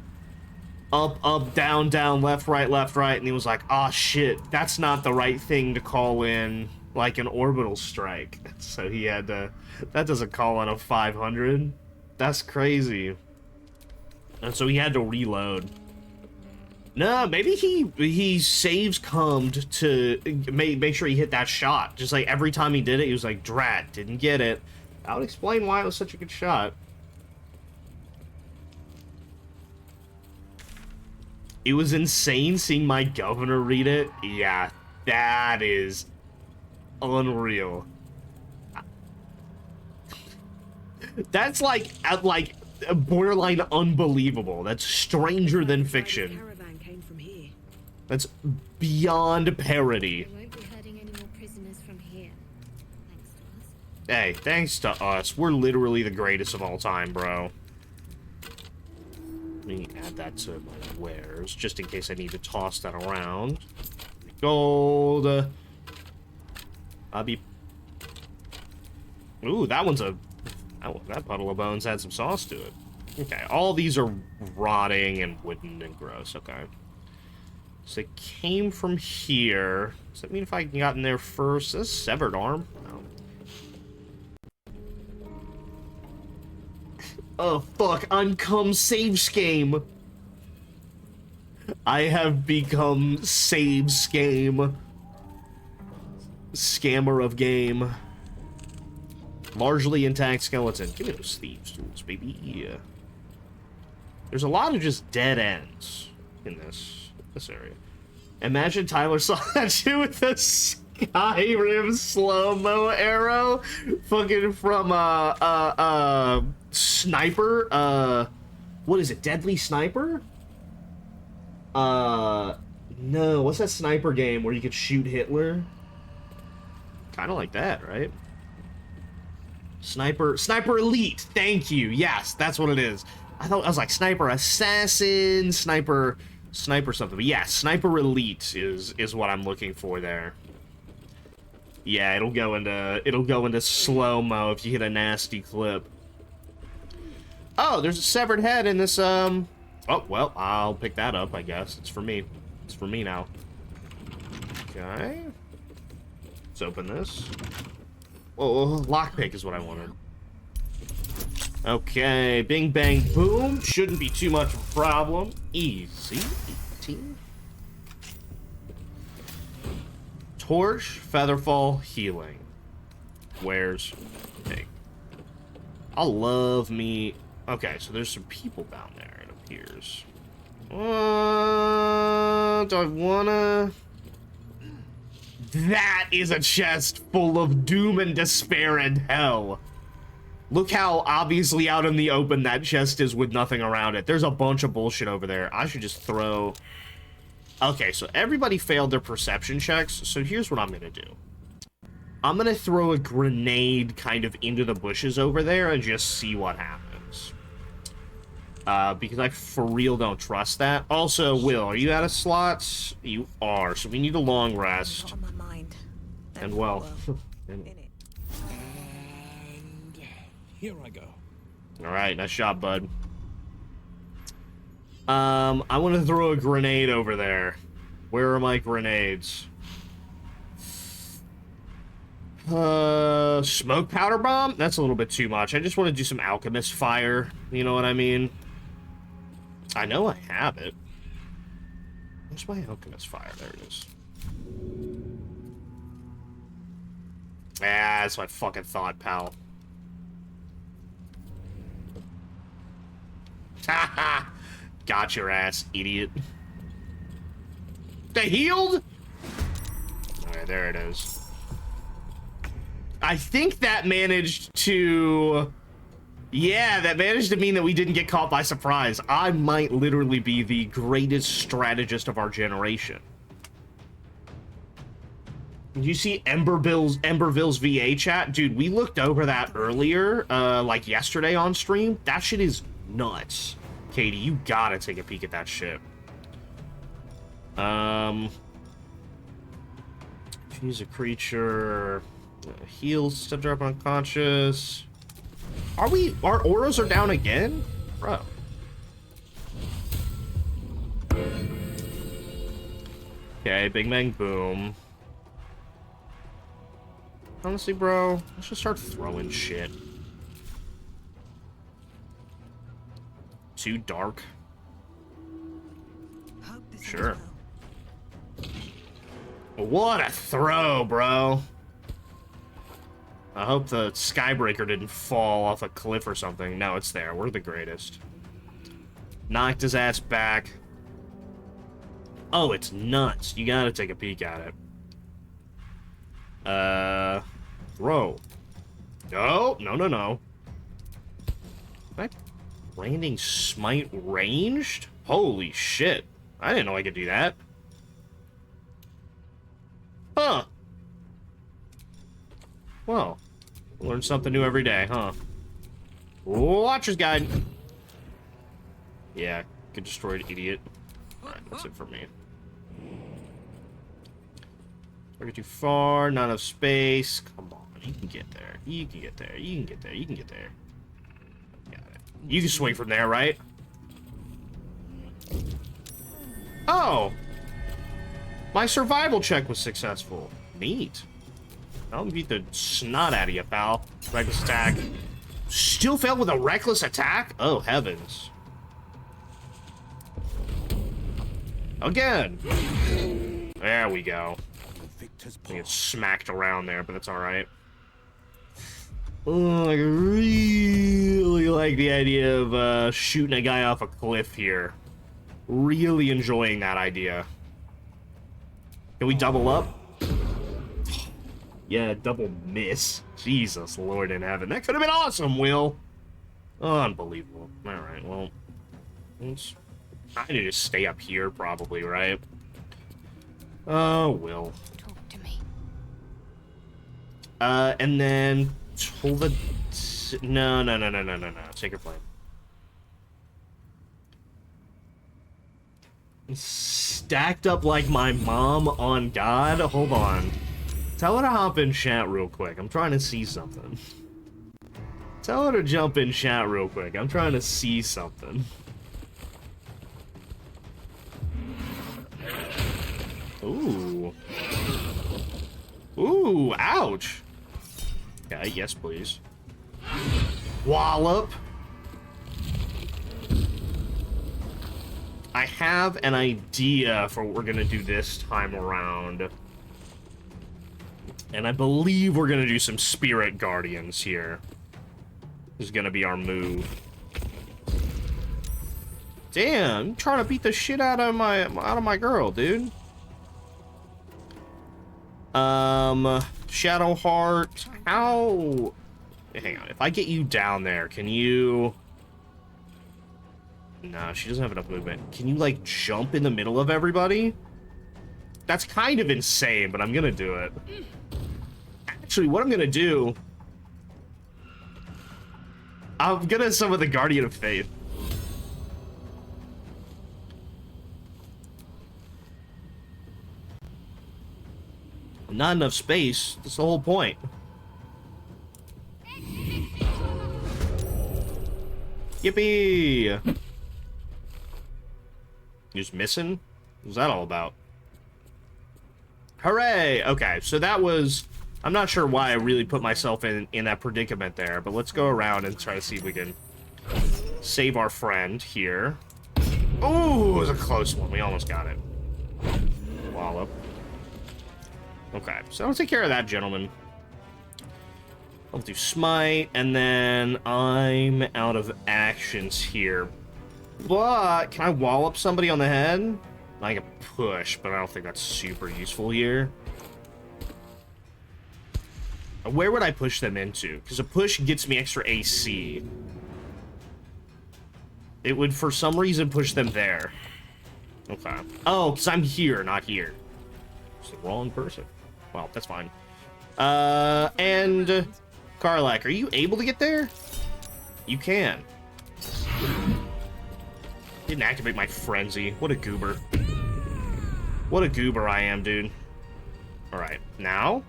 up, down, left, right, and he was like, oh shit, that's not the right thing to call in, like, an orbital strike. So he had to, that doesn't call in a 500. That's crazy. And so he had to reload. No, maybe he saves cummed to make sure he hit that shot. Just like every time he did it, he was like, drat, didn't get it. That would explain why it was such a good shot. It was insane seeing my governor read it. Yeah, that is unreal. That's like borderline unbelievable. That's stranger than fiction. That's beyond parody. We won't be herding any more prisoners from here. Thanks to us. Hey, thanks to us. We're literally the greatest of all time, bro. Let me add that to my wares, just in case I need to toss that around. Gold. I'll be... Ooh, that one's a... That puddle of bones had some sauce to it. Okay, all these are rotting and wooden and gross. Okay. So it came from here. Does that mean if I got in there first? This severed arm? No. Oh, fuck. I'm come save scame. I have become save scame. Scammer of game. Largely intact skeleton. Give me those thieves' tools, baby. Yeah. There's a lot of just dead ends in this area. Imagine Tyler saw that shit with the Skyrim slow-mo arrow. Fucking from, Sniper. What is it? Deadly Sniper? No. What's that sniper game where you could shoot Hitler? Kind of like that, right? Sniper Elite. Thank you. Yes, that's what it is. I was like Sniper Assassin, Sniper something. But yeah, Sniper Elite is what I'm looking for there. Yeah, it'll go into slow-mo if you hit a nasty clip. Oh, there's a severed head in this oh, well, I'll pick that up, I guess. It's for me. It's for me now. Okay. Let's open this. Oh, lockpick is what I wanted. Okay, bing, bang, boom. Shouldn't be too much of a problem. Easy. 18. Torch, Featherfall, healing. Where's pig? I love me. Okay, so there's some people down there, it appears. Do I wanna... That is a chest full of doom and despair and hell. Look how obviously out in the open that chest is with nothing around it. There's a bunch of bullshit over there. I should just throw... Okay, so everybody failed their perception checks, so here's what I'm gonna do. I'm gonna throw a grenade kind of into the bushes over there and just see what happens. Because I for real don't trust that. Also, Will, are you out of slots? You are, so we need a long rest. On my mind. And well... And here I go. Alright, nice job, bud. I want to throw a grenade over there. Where are my grenades? Smoke powder bomb? That's a little bit too much. I just want to do some alchemist fire. You know what I mean? I know I have it. Where's my alchemist fire? There it is. Ah, that's what I fucking thought, pal. Haha! Got your ass, idiot. They healed? Alright, there it is. I think that managed to... Yeah, that managed to mean that we didn't get caught by surprise. I might literally be the greatest strategist of our generation. Did you see Emberville's VA chat? Dude, we looked over that earlier, like yesterday on stream. That shit is nuts. Katie, you gotta take a peek at that shit. Fuse a creature. Heals, step drop unconscious. Our auras are down again? Bro. Okay, big bang boom. Honestly, bro, let's just start throwing shit. Too dark. Sure. What a throw, bro. I hope the Skybreaker didn't fall off a cliff or something. No, it's there. We're the greatest. Knocked his ass back. Oh, it's nuts. You gotta take a peek at it. Throw. No, no, no, no. Landing smite ranged? Holy shit. I didn't know I could do that. Huh. Well, learn something new every day, huh? Watcher's Guide. Yeah, good destroyed idiot. Alright, that's it for me. Target too far, not enough space. Come on, you can get there. You can get there. You can get there. You can get there. Got it. You can swing from there, right? Oh! My survival check was successful. Neat. I'll beat the snot out of you, pal. Reckless attack. Still failed with a reckless attack? Oh, heavens. Again. There we go. I get smacked around there, but that's alright. Oh, I really like the idea of shooting a guy off a cliff here. Really enjoying that idea. Can we double up? Yeah, double miss. Jesus, Lord in heaven. That could have been awesome, Will. Unbelievable. Alright, well. I need to stay up here, probably, right? Oh, Will. Talk to me. And then... No. Take your plane. Stacked up like my mom on God? Hold on. Tell her to hop in chat real quick. I'm trying to see something. Tell her to jump in chat real quick. I'm trying to see something. Ooh. Ooh, ouch. Okay, yes, please. Wallop. I have an idea for what we're gonna do this time around. And I believe we're gonna do some Spirit Guardians here. This is gonna be our move. Damn, I'm trying to beat the shit out of my girl, dude. Shadowheart, how... Hang on, if I get you down there, can you... No, she doesn't have enough movement. Can you, like, jump in the middle of everybody? That's kind of insane, but I'm gonna do it. Actually, what I'm gonna do... I'm gonna summon the Guardian of Faith. Not enough space. That's the whole point. Yippee! Just missing? What was that all about? Hooray! Okay, so that was... I'm not sure why I really put myself in that predicament there, but let's go around and try to see if we can save our friend here. Ooh, it was a close one. We almost got it. Wallop. Okay, so I'll take care of that gentleman. I'll do smite, and then I'm out of actions here. But, can I wallop somebody on the head? I can push, but I don't think that's super useful here. Where would I push them into? Because a push gets me extra AC. It would, for some reason, push them there. Okay. Oh, because I'm here, not here. It's the wrong person. Well, that's fine. And... Karlak, are you able to get there? You can. Didn't activate my frenzy. What a goober. What a goober I am, dude. Alright, now?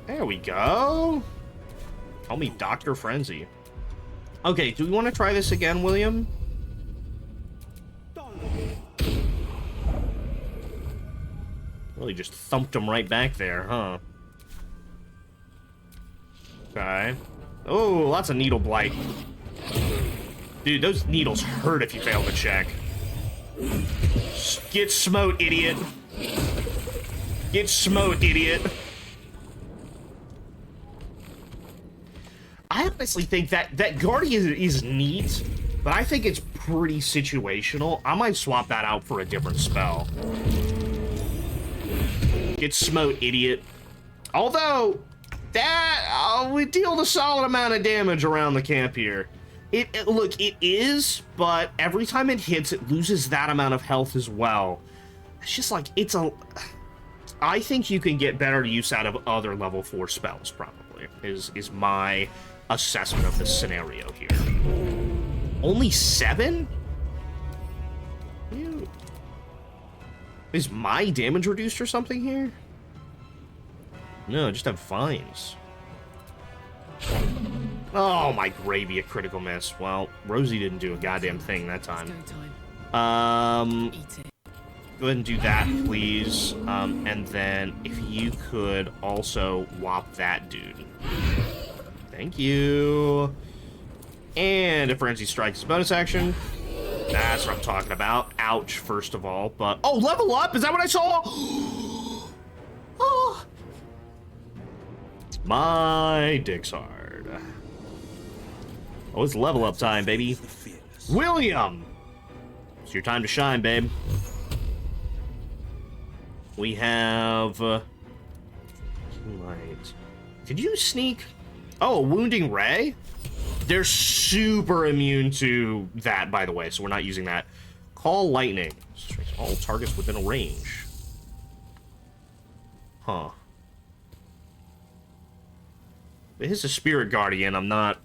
There we go. Call me Dr. Frenzy. Okay, do we want to try this again, William? Really just thumped him right back there, huh? Okay. Oh, lots of needle blight. Dude, those needles hurt if you fail to check. Get smote, idiot. Get smote, idiot. I honestly think that Guardian is neat, but I think it's pretty situational. I might swap that out for a different spell. Get smote, idiot. Although, that we deal a solid amount of damage around the camp here. Look, it is, but every time it hits, it loses that amount of health as well. It's just like, it's a... I think you can get better use out of other level 4 spells, probably, is my assessment of the scenario here. Only 7? Ew. Is my damage reduced or something here? No, just have vines. Oh, my gravy, a critical miss. Well, Rosie didn't do a goddamn thing that time. Go ahead and do that, please. And then, if you could also whop that dude. Thank you. And a Frenzy Strike is a bonus action. That's what I'm talking about. Ouch, first of all. But, oh, level up? Is that what I saw? Oh. My dick's hard. squared. Oh, it's level up time, baby. William! It's your time to shine, babe. We have... right. Did you sneak? Oh, a wounding ray? They're super immune to that, by the way, so we're not using that. Call lightning. Strikes all targets within a range. Huh. It is a spirit guardian. I'm not...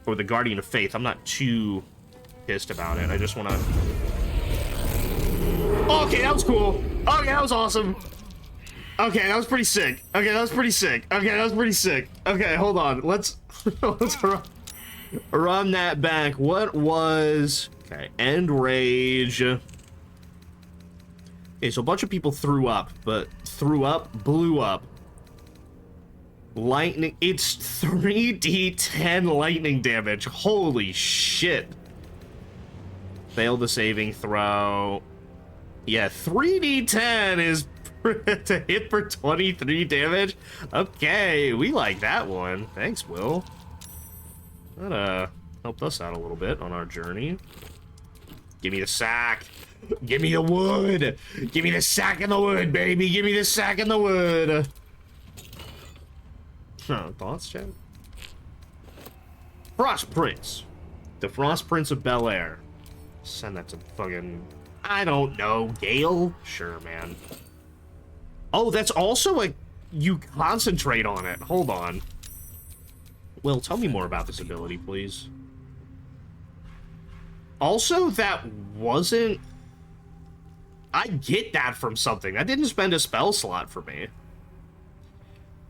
Or the guardian of faith. I'm not too pissed about it. I just want to... Okay, that was cool. Okay, that was awesome. Okay, that was pretty sick. Okay, that was pretty sick. Okay, that was pretty sick. Okay, hold on. Let's run that back. What was... Okay, end rage. Okay, so a bunch of people threw up, but threw up, blew up. Lightning, it's 3d10 lightning damage. Holy shit. Failed the saving throw. Yeah, 3d10 is to hit for 23 damage. Okay, we like that one. Thanks, Will. That helped us out a little bit on our journey. Give me the sack. Give me the wood. Give me the sack and the wood, baby. Give me the sack and the wood. Thoughts, chat? Frost Prince. The Frost Prince of Bel Air. Send that to fucking... I don't know. Gale? Sure, man. Oh, that's also a... You concentrate on it. Hold on. Will, tell me more about this ability, please. Also, that wasn't... I get that from something. That didn't spend a spell slot for me.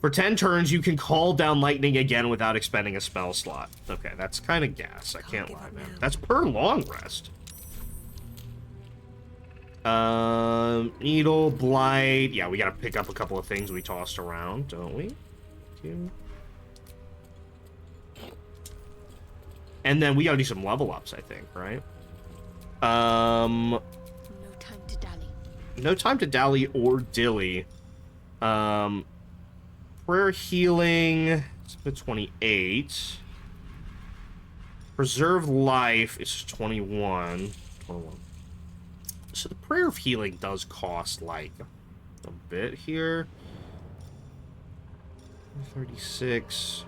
For 10 turns, you can call down lightning again without expending a spell slot. Okay, that's kind of gas. I can't lie, man. That's per long rest. Needle, blight. Yeah, we gotta pick up a couple of things we tossed around, don't we? And then we gotta do some level ups, I think, right? No time to dally. No time to dally or dilly. Prayer healing, it's the 28. Preserve life is 21. So the prayer of healing does cost like a bit here. 36.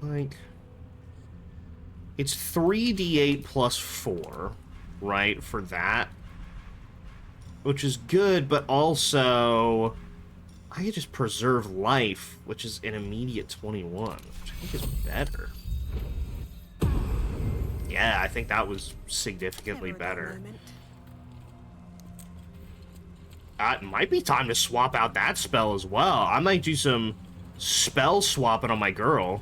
Like, it's 3d8 plus 4, right, for that. Which is good, but also... I could just preserve life, which is an immediate 21, which I think is better. Yeah, I think that was significantly better. It might be time to swap out that spell as well. I might do some spell swapping on my girl.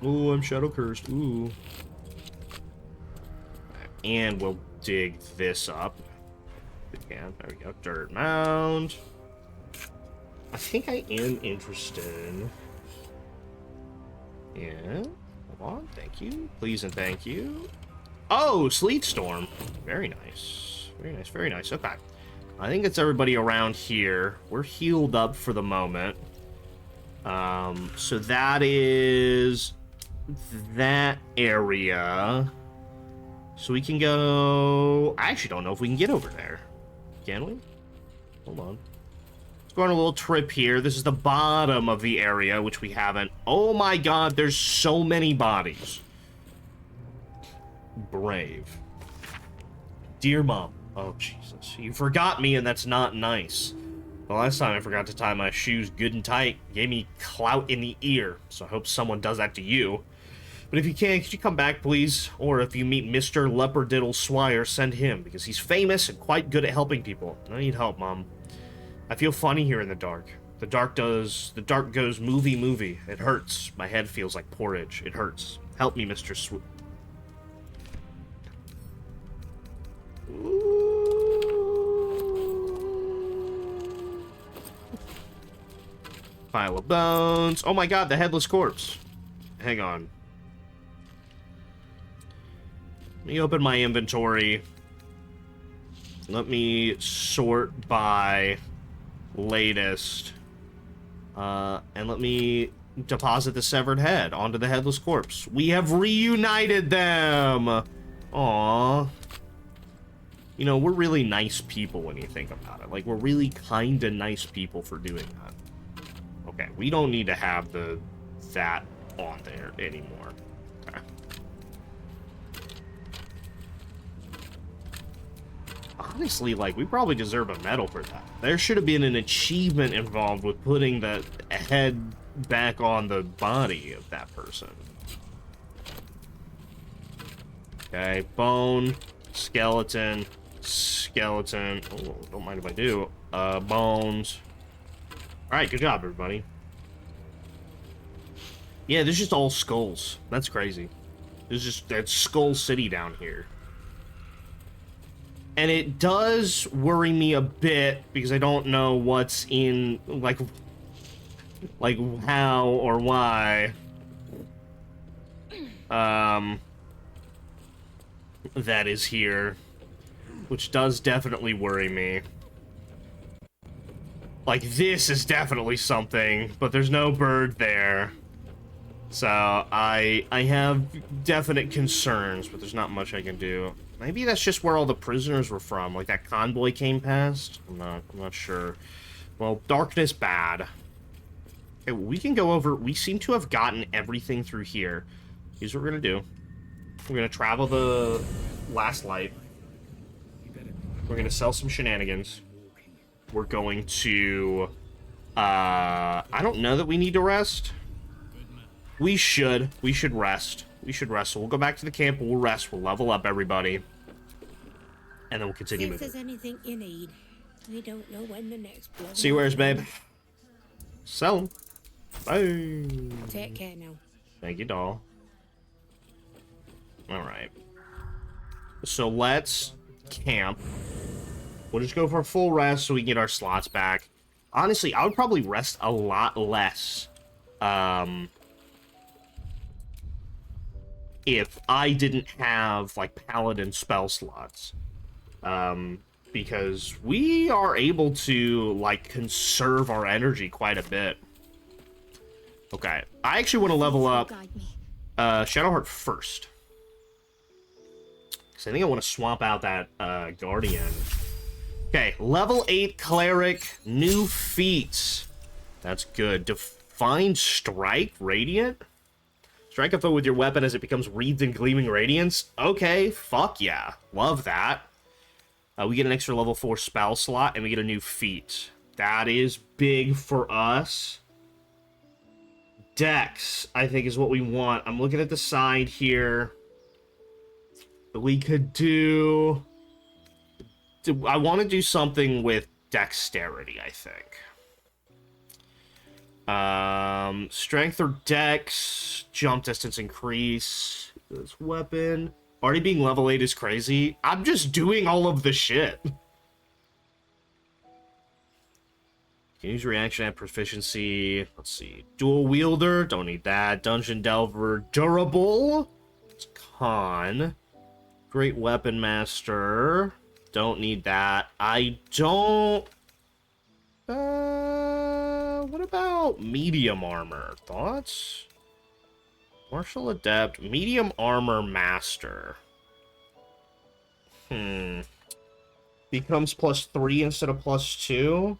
Ooh, I'm shadow cursed. Ooh. And we'll dig this up. Yeah, there we go. Dirt mound. I think I am interested. Yeah. Hold on. Thank you. Please and thank you. Oh, Sleet Storm. Very nice. Very nice. Very nice. Okay. I think it's everybody around here. We're healed up for the moment. So that is that area. So we can go... I actually don't know if we can get over there. Can we? Hold on. Let's go on a little trip here. This is the bottom of the area, which we haven't... Oh my god, there's so many bodies. Brave. Dear Mom. Oh, Jesus. You forgot me, and that's not nice. The last time I forgot to tie my shoes good and tight, gave me clout in the ear. So I hope someone does that to you. But if you can, could you come back, please? Or if you meet Mr. Leopardiddle Swire, send him, because he's famous and quite good at helping people. I need help, Mom. I feel funny here in the dark. The dark goes movie. It hurts. My head feels like porridge. It hurts. Help me, Mr. Pile of bones. Oh my god, the headless corpse. Hang on. Let me open my inventory. Let me sort by latest. And let me deposit the severed head onto the headless corpse. We have reunited them! Aww. You know, we're really nice people when you think about it. Like, we're really kinda nice people for doing that. Okay, we don't need to have that on there anymore. Okay. Honestly, like, we probably deserve a medal for that. There should have been an achievement involved with putting the head back on the body of that person. Okay, bone, skeleton, skeleton. Oh, don't mind if I do. Bones. Alright, good job, everybody. Yeah, there's just all skulls. That's crazy. That's Skull City down here. And it does worry me a bit because I don't know what's in, like how or why. That is here. Which does definitely worry me. Like, this is definitely something, but there's no bird there. So, I have definite concerns, but there's not much I can do. Maybe that's just where all the prisoners were from, like that convoy came past? I'm not sure. Well, darkness bad. Okay, we can go over, we seem to have gotten everything through here. Here's what we're gonna do. We're gonna travel the last light. We're gonna sell some shenanigans. We're going to, I don't know that we need to rest. We should rest. We should rest. So we'll go back to the camp, we'll rest, we'll level up everybody. And then we'll continue moving. If there's anything you need, we don't know when the next blood. See you where's, babe. Sell 'em. Bye. Take care now. Thank you, doll. Alright. So let's camp. We'll just go for a full rest so we can get our slots back. Honestly, I would probably rest a lot less. If I didn't have, like, paladin spell slots. Because we are able to, like, conserve our energy quite a bit. Okay, I actually want to level up Shadowheart first. Because I think I want to swap out that Guardian. Okay, level 8 Cleric, new feats. That's good. Divine Strike, Radiant? Strike a foe with your weapon as it becomes wreathed in gleaming radiance. Okay, fuck yeah. Love that. We get an extra level 4 spell slot, and we get a new feat. That is big for us. Dex, I think, is what we want. I'm looking at the side here. We could do... I want to do something with dexterity, I think. Strength or dex, jump distance increase. This weapon. Already being level 8 is crazy. I'm just doing all of the shit. Can use reaction at proficiency. Let's see. Dual wielder, don't need that. Dungeon delver, durable. It's con. Great weapon master. Don't need that. I don't... what about medium armor? Thoughts? Martial adept, medium armor master. Becomes +3 instead of +2.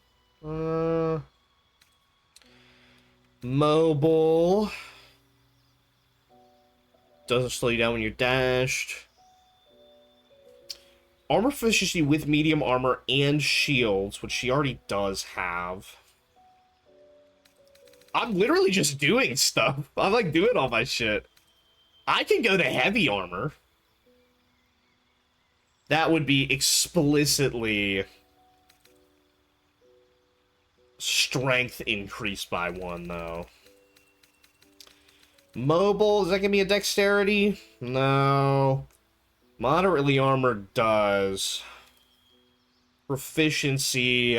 Mobile. Doesn't slow you down when you're dashed. Armor proficiency with medium armor and shields, which she already does have. I'm literally just doing stuff. I'm like doing all my shit. I can go to heavy armor. That would be explicitly strength increased by 1, though. Mobile, is that gonna be a dexterity? No. Moderately armored does. Proficiency.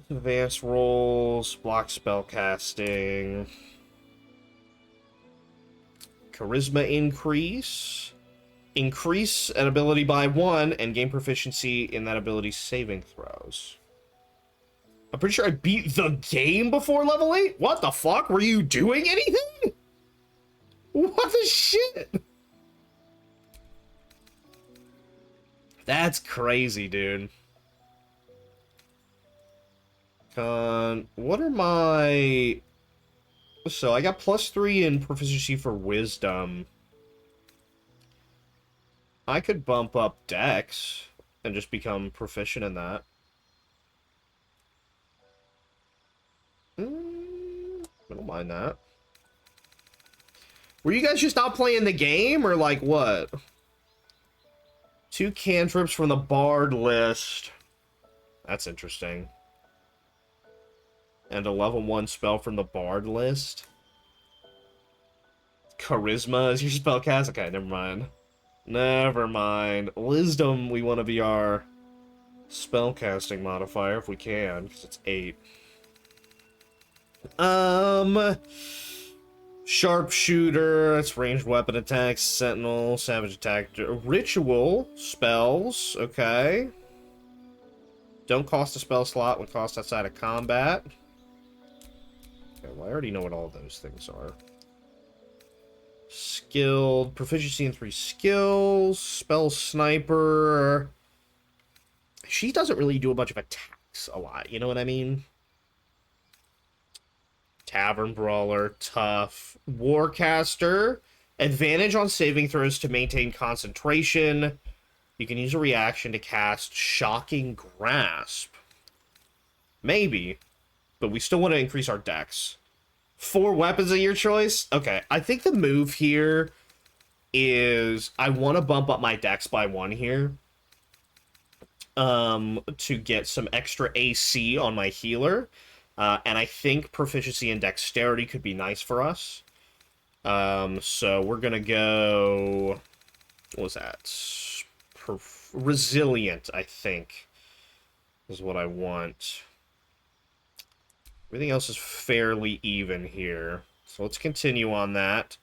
Advanced rolls. Block spell casting. Charisma increase. Increase an ability by 1 and gain proficiency in that ability's saving throws. I'm pretty sure I beat the game before level 8? What the fuck? Were you doing anything? What the shit? That's crazy, dude. What are my... So, I got +3 in proficiency for wisdom. I could bump up Dex and just become proficient in that. I don't mind that. Were you guys just not playing the game, or like what? 2 cantrips from the Bard list. That's interesting. And a level 1 spell from the Bard list. Charisma is your spellcast? Okay, never mind. Never mind. Wisdom, we want to be our spellcasting modifier if we can, because it's 8. Sharpshooter, that's ranged weapon attacks, sentinel, savage attack, ritual spells, okay. Don't cost a spell slot when cost outside of combat. Okay, well, I already know what all those things are. Skilled, proficiency in 3 skills, spell sniper. She doesn't really do a bunch of attacks a lot, you know what I mean? Tavern Brawler, tough. Warcaster, advantage on saving throws to maintain concentration. You can use a reaction to cast Shocking Grasp. Maybe, but we still want to increase our dex. 4 weapons of your choice? Okay, I think the move here is I want to bump up my dex by 1 here. To get some extra AC on my healer. And I think proficiency and dexterity could be nice for us. So we're going to go... What was that? Resilient, I think, is what I want. Everything else is fairly even here. So let's continue on that.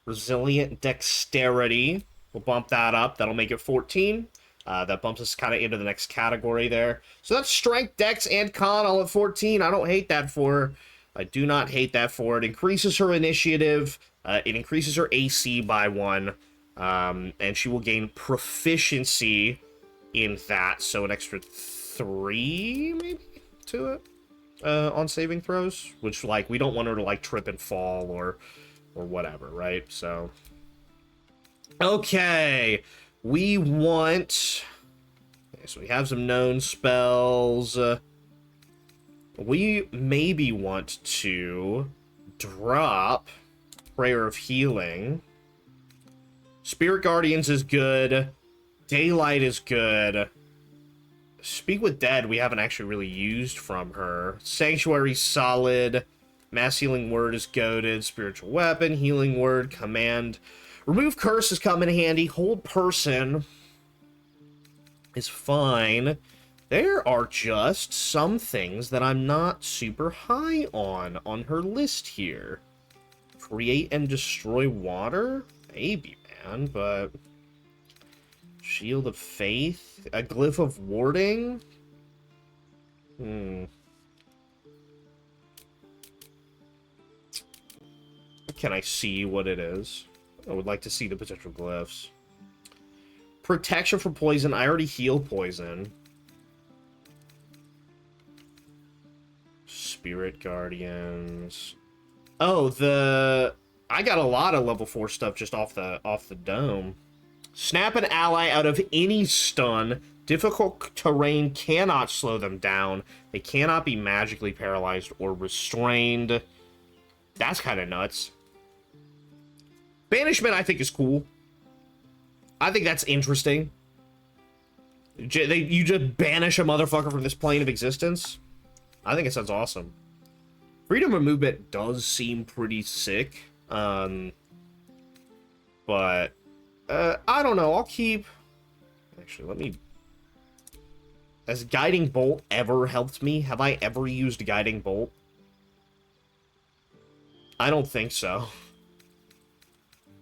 Resilient dexterity. We'll bump that up. That'll make it 14. That bumps us kind of into the next category there. So that's strength, dex, and con all at 14. I don't hate that for her. I do not hate that for her. It increases her initiative. It increases her AC by 1. And she will gain proficiency in that. So an extra 3, maybe, to it. On saving throws. Which, like, we don't want her to, like, trip and fall or whatever, right? So... Okay... We want... Okay, so we have some known spells. We maybe want to drop Prayer of Healing. Spirit Guardians is good. Daylight is good. Speak with Dead we haven't actually really used from her. Sanctuary's solid. Mass Healing Word is goated. Spiritual Weapon, Healing Word, Command... Remove Curse has come in handy. Hold Person is fine. There are just some things that I'm not super high on her list here. Create and Destroy Water? Maybe, man, but... Shield of Faith? A Glyph of Warding? Can I see what it is? I would like to see the potential glyphs. Protection from poison. I already heal poison. Spirit Guardians. Oh, I got a lot of level 4 stuff just off the dome. Snap an ally out of any stun. Difficult terrain cannot slow them down. They cannot be magically paralyzed or restrained. That's kind of nuts. Banishment, I think, is cool. I think that's interesting. You just banish a motherfucker from this plane of existence? I think it sounds awesome. Freedom of movement does seem pretty sick. But, I don't know. I'll keep... Actually, let me... Has Guiding Bolt ever helped me? Have I ever used Guiding Bolt? I don't think so.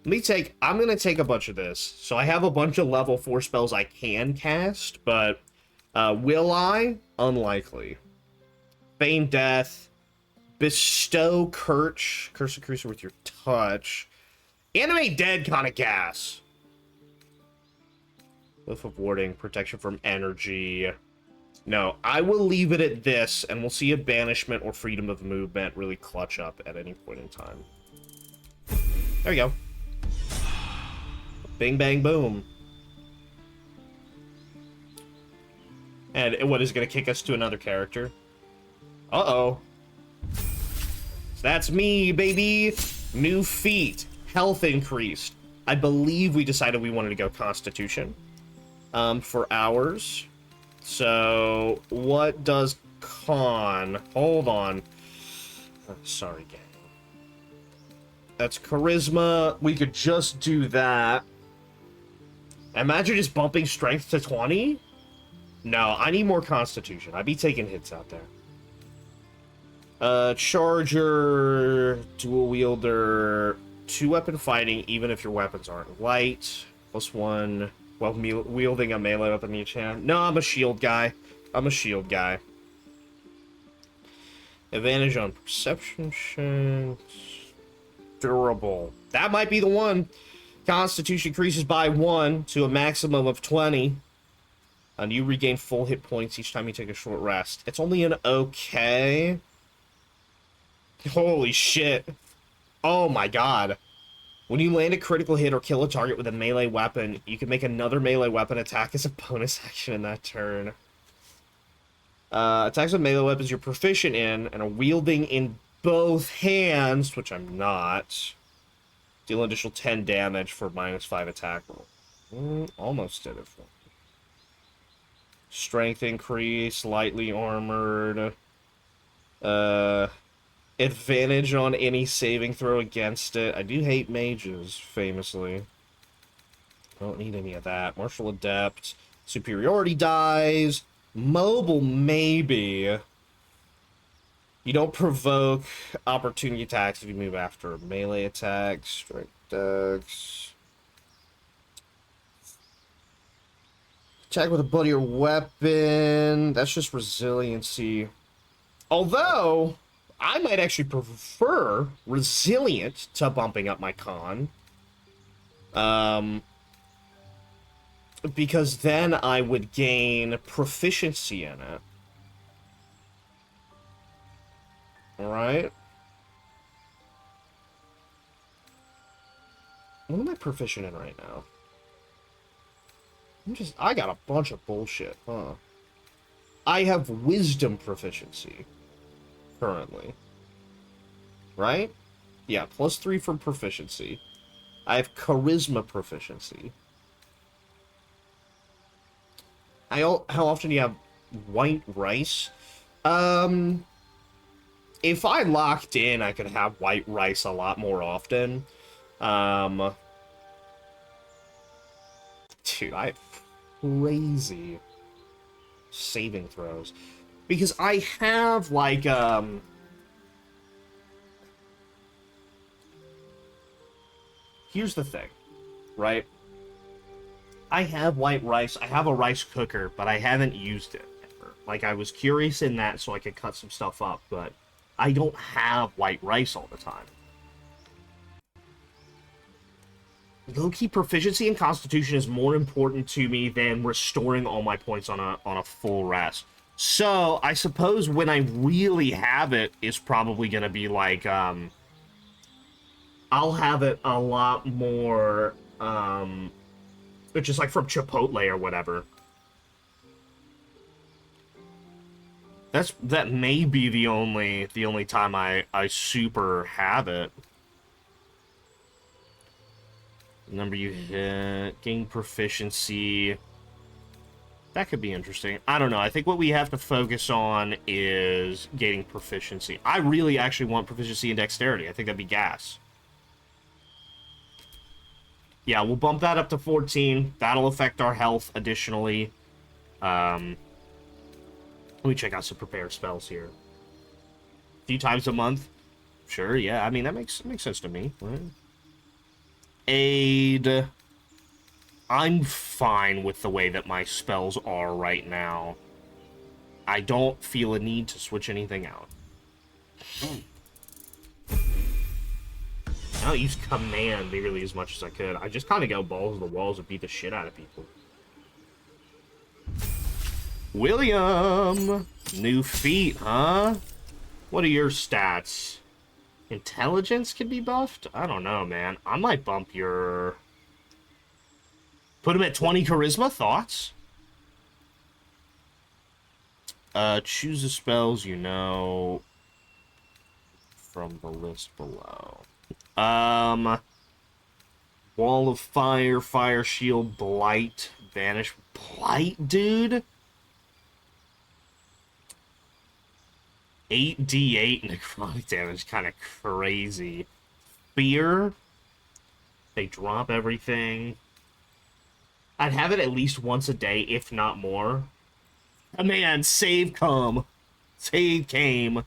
I'm gonna take a bunch of this. So I have a bunch of level 4 spells I can cast, but will I? Unlikely. Feign Death, Bestow Curse a creature with your touch, Animate Dead kind of gas. Whiff of Warding, protection from energy. No, I will leave it at this, and we'll see if Banishment or Freedom of Movement really clutch up at any point in time. There you go. Bing, bang, boom. And what is going to kick us to another character? Uh-oh. So that's me, baby. New feat. Health increased. I believe we decided we wanted to go Constitution for ours. So, what does Con? Hold on. Oh, sorry, gang. That's Charisma. We could just do that. Imagine just bumping Strength to 20? No, I need more Constitution. I'd be taking hits out there. Charger, Dual Wielder, 2-weapon fighting, even if your weapons aren't light. +1, while wielding a melee weapon in each hand. No, I'm a shield guy. Advantage on perception checks. Durable. That might be the one. Constitution increases by 1 to a maximum of 20. And you regain full hit points each time you take a short rest. It's only an okay. Holy shit. Oh my god. When you land a critical hit or kill a target with a melee weapon, you can make another melee weapon attack as a bonus action in that turn. Attacks with melee weapons you're proficient in and are wielding in both hands, which I'm not. Deal an additional 10 damage for -5 attack roll. Almost did it for me. Strength increase, lightly armored. Advantage on any saving throw against it. I do hate mages, famously. I don't need any of that. Martial Adept. Superiority dies. Mobile, maybe. You don't provoke opportunity attacks if you move after melee attacks. Strike dex. Attack with a bloodier weapon. That's just resiliency. Although, I might actually prefer resilient to bumping up my con. Because then I would gain proficiency in it. Alright. What am I proficient in right now? I got a bunch of bullshit, huh? I have wisdom proficiency. Currently. Right? Yeah, +3 from proficiency. I have charisma proficiency. How often do you have white rice? If I locked in, I could have white rice a lot more often. Dude, I have crazy saving throws. Because I have, like, here's the thing, right? I have white rice. I have a rice cooker, but I haven't used it ever. Like, I was curious in that so I could cut some stuff up, but I don't have white rice all the time. Low-key proficiency and constitution is more important to me than restoring all my points on a full rest. So, I suppose when I really have it is probably going to be like, I'll have it a lot more, which is like from Chipotle or whatever. That may be the only time I super have it. Number you hit, gain proficiency. That could be interesting. I don't know. I think what we have to focus on is gaining proficiency. I really actually want proficiency in dexterity. I think that'd be gas. Yeah, we'll bump that up to 14. That'll affect our health additionally. Let me check out some prepare spells here. A few times a month. Sure, yeah. I mean, that makes sense to me, right? Aid. I'm fine with the way that my spells are right now. I don't feel a need to switch anything out. I don't use command nearly as much as I could. I just kind of go balls to the walls and beat the shit out of people. William! New feat, huh? What are your stats? Intelligence can be buffed? I don't know, man. I might bump your... Put him at 20 charisma. Thoughts? Choose the spells you know from the list below. Wall of Fire, Fire Shield, Blight, Banish. Blight, dude? 8d8 necrotic damage, kind of crazy. Fear. They drop everything. I'd have it at least once a day, if not more. Oh, man, save come. Save came.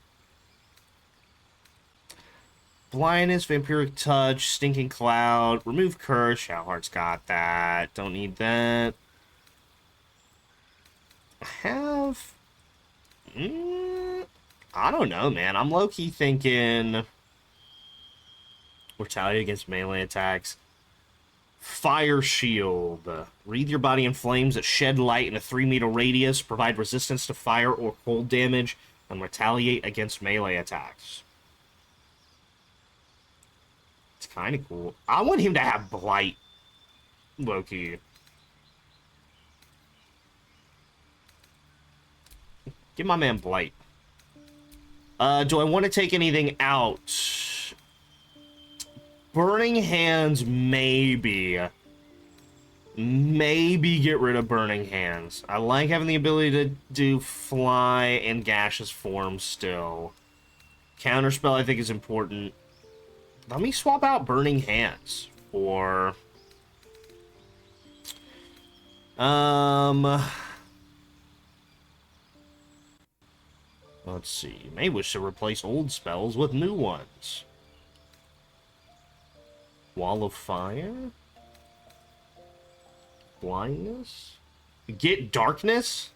Blindness, Vampiric Touch, Stinking Cloud, Remove Curse. Shadowheart's got that. Don't need that. I have... I don't know, man. I'm low-key thinking... Mortality against melee attacks. Fire Shield. Wreathe your body in flames that shed light in a 3-meter radius, provide resistance to fire or cold damage, and retaliate against melee attacks. It's kind of cool. I want him to have Blight, Loki. Give my man Blight. Do I want to take anything out? Burning Hands, maybe. Maybe get rid of Burning Hands. I like having the ability to do Fly and Gaseous Form still. Counterspell, I think, is important. Let me swap out Burning Hands for... Let's see. You may wish to replace old spells with new ones. Wall of Fire? Blindness? Get Darkness?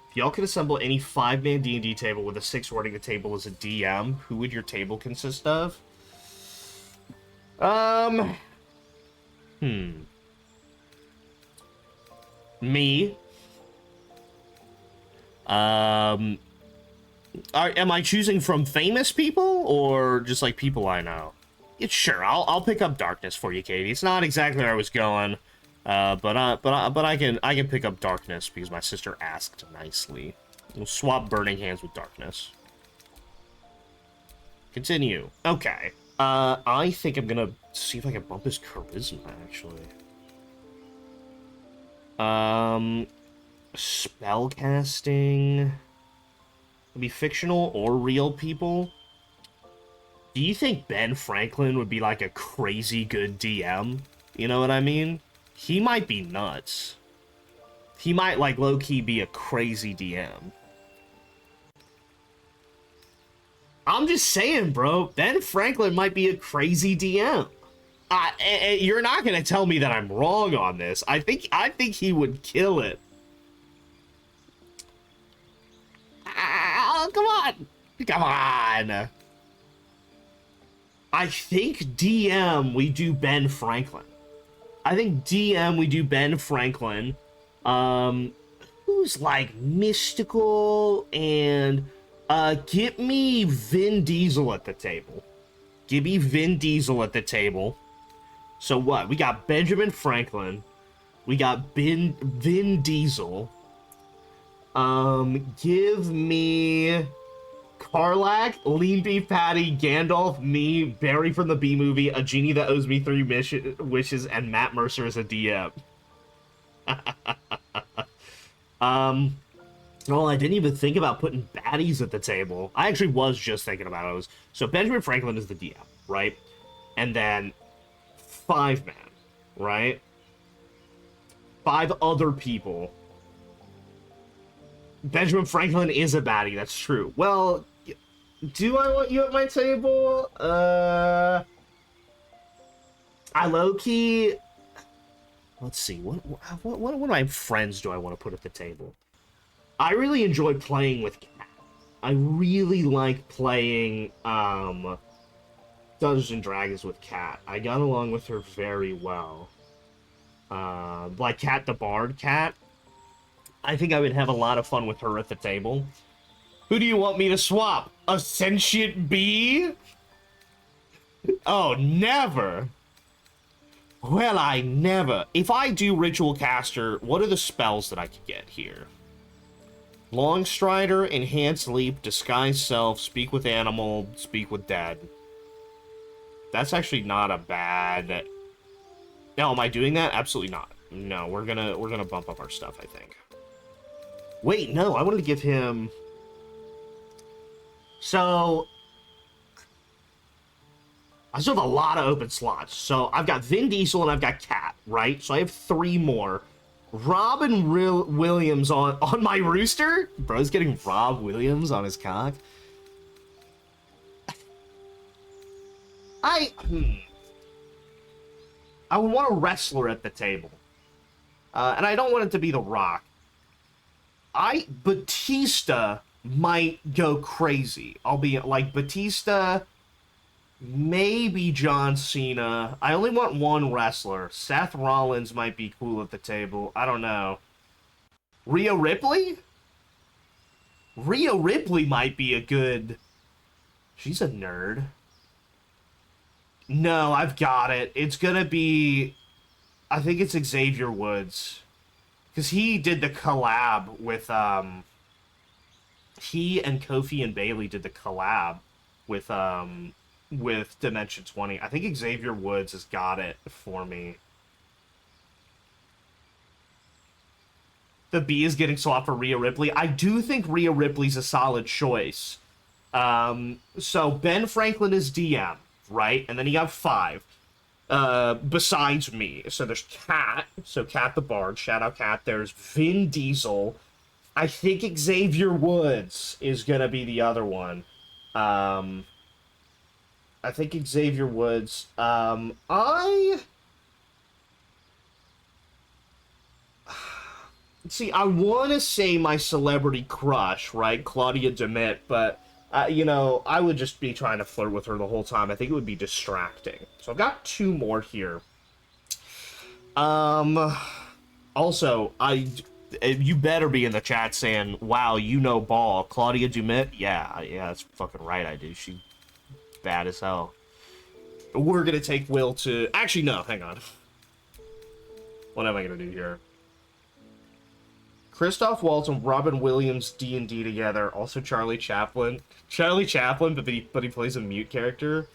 If y'all could assemble any 5-man D&D table with a 6 running the table as a DM, who would your table consist of? Me. Am I choosing from famous people or just like people I know? Yeah, sure, I'll pick up Darkness for you, Katie. It's not exactly where I was going, but I can pick up Darkness because my sister asked nicely. We'll swap Burning Hands with Darkness. Continue. Okay. I think I'm gonna see if I can bump his charisma actually. Spellcasting. Could be fictional or real people. Do you think Ben Franklin would be like a crazy good DM? You know what I mean? He might be nuts. He might like low-key be a crazy DM. I'm just saying, bro. Ben Franklin might be a crazy DM. You're not gonna tell me that I'm wrong on this. I think he would kill it. Come on! Come on! I think DM we do Ben Franklin. I think DM we do Ben Franklin. Who's like mystical and get me Vin Diesel at the table. Give me Vin Diesel at the table. So what? We got Benjamin Franklin. We got Vin Diesel. Give me Karlach, Lean Beef Patty, Gandalf, me, Barry from the B Movie, a genie that owes me 3 wishes, and Matt Mercer as a DM. Well, I didn't even think about putting baddies at the table. I actually was just thinking about it. So Benjamin Franklin is the DM, right? And then 5 man, right? 5 other people. Benjamin Franklin is a baddie, that's true. Well, Do I want you at my table? I low-key... Let's see, what of my friends do I want to put at the table? I really enjoy playing with Cat. I really like playing, Dungeons and Dragons with Cat. I got along with her very well. Like Cat the Bard Cat. I think I would have a lot of fun with her at the table. Who do you want me to swap? A sentient bee? Oh, never. Well, I never. If I do Ritual Caster, what are the spells that I could get here? Long Strider, Enhanced Leap, Disguise Self, Speak with Animal, Speak with Dead. That's actually not a bad... Now, am I doing that? Absolutely not. No, we're gonna bump up our stuff, I think. Wait, no, I wanted to give him... So... I still have a lot of open slots. So I've got Vin Diesel and I've got Cat, right? So I have 3 more. Robin Williams on my rooster? Bro's getting Rob Williams on his cock. I would want a wrestler at the table. And I don't want it to be The Rock. Batista might go crazy. I'll be like Batista... Maybe John Cena. I only want one wrestler. Seth Rollins might be cool at the table. I don't know. Rhea Ripley? Rhea Ripley might be a good... She's a nerd. No, I've got it. It's gonna be... I think it's Xavier Woods. Because he did the collab with... He and Kofi and Bailey did the collab with Dimension 20. I think Xavier Woods has got it for me. The B is getting swapped for Rhea Ripley. I do think Rhea Ripley's a solid choice. So Ben Franklin is DM, right? And then you have 5 besides me. So there's Cat. So Cat the Bard. Shout out Cat. There's Vin Diesel. I think Xavier Woods is going to be the other one. I think Xavier Woods. See, I want to say my celebrity crush, right? Claudia DeMitt, but, you know, I would just be trying to flirt with her the whole time. I think it would be distracting. So I've got 2 more here. Also, you better be in the chat saying, wow, you know ball. Claudia DeMitt? Yeah, that's fucking right I do. She... bad as hell. We're gonna take Will to... Actually, no, hang on. What am I gonna do here? Christoph Waltz and Robin Williams D&D together. Also Charlie Chaplin. Charlie Chaplin, but he plays a mute character.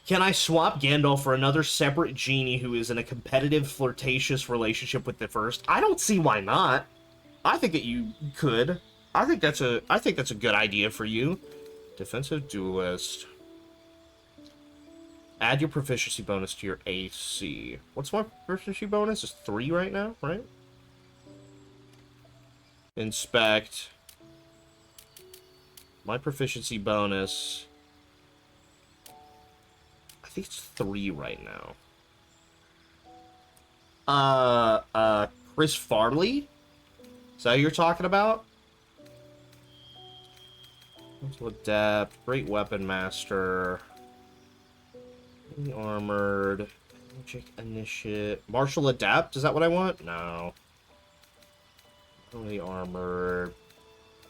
Can I swap Gandalf for another separate genie who is in a competitive, flirtatious relationship with the first? I don't see why not. I think that you could. I think that's a good idea for you. Defensive duelist. Add your proficiency bonus to your AC. What's my proficiency bonus? It's 3 right now, right? Inspect. My proficiency bonus... I think it's 3 right now. Chris Farley? Is that who you're talking about? Mental Adept, Great Weapon Master, Armored, Magic Initiate, Martial Adept, is that what I want? No. Only Armored,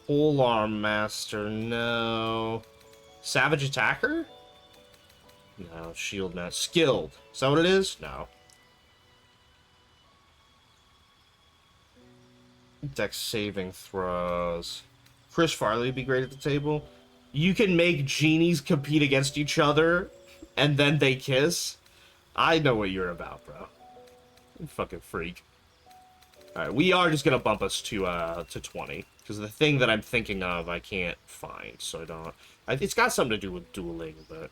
Pole Arm Master, no. Savage Attacker? No, Shield Master, Skilled, is that what it is? No. Dex saving throws. Chris Farley would be great at the table. You can make genies compete against each other, and then they kiss. I know what you're about, bro. You fucking freak. Alright, we are just gonna bump us to 20. Because the thing that I'm thinking of, I can't find, so I don't... It's got something to do with dueling, but...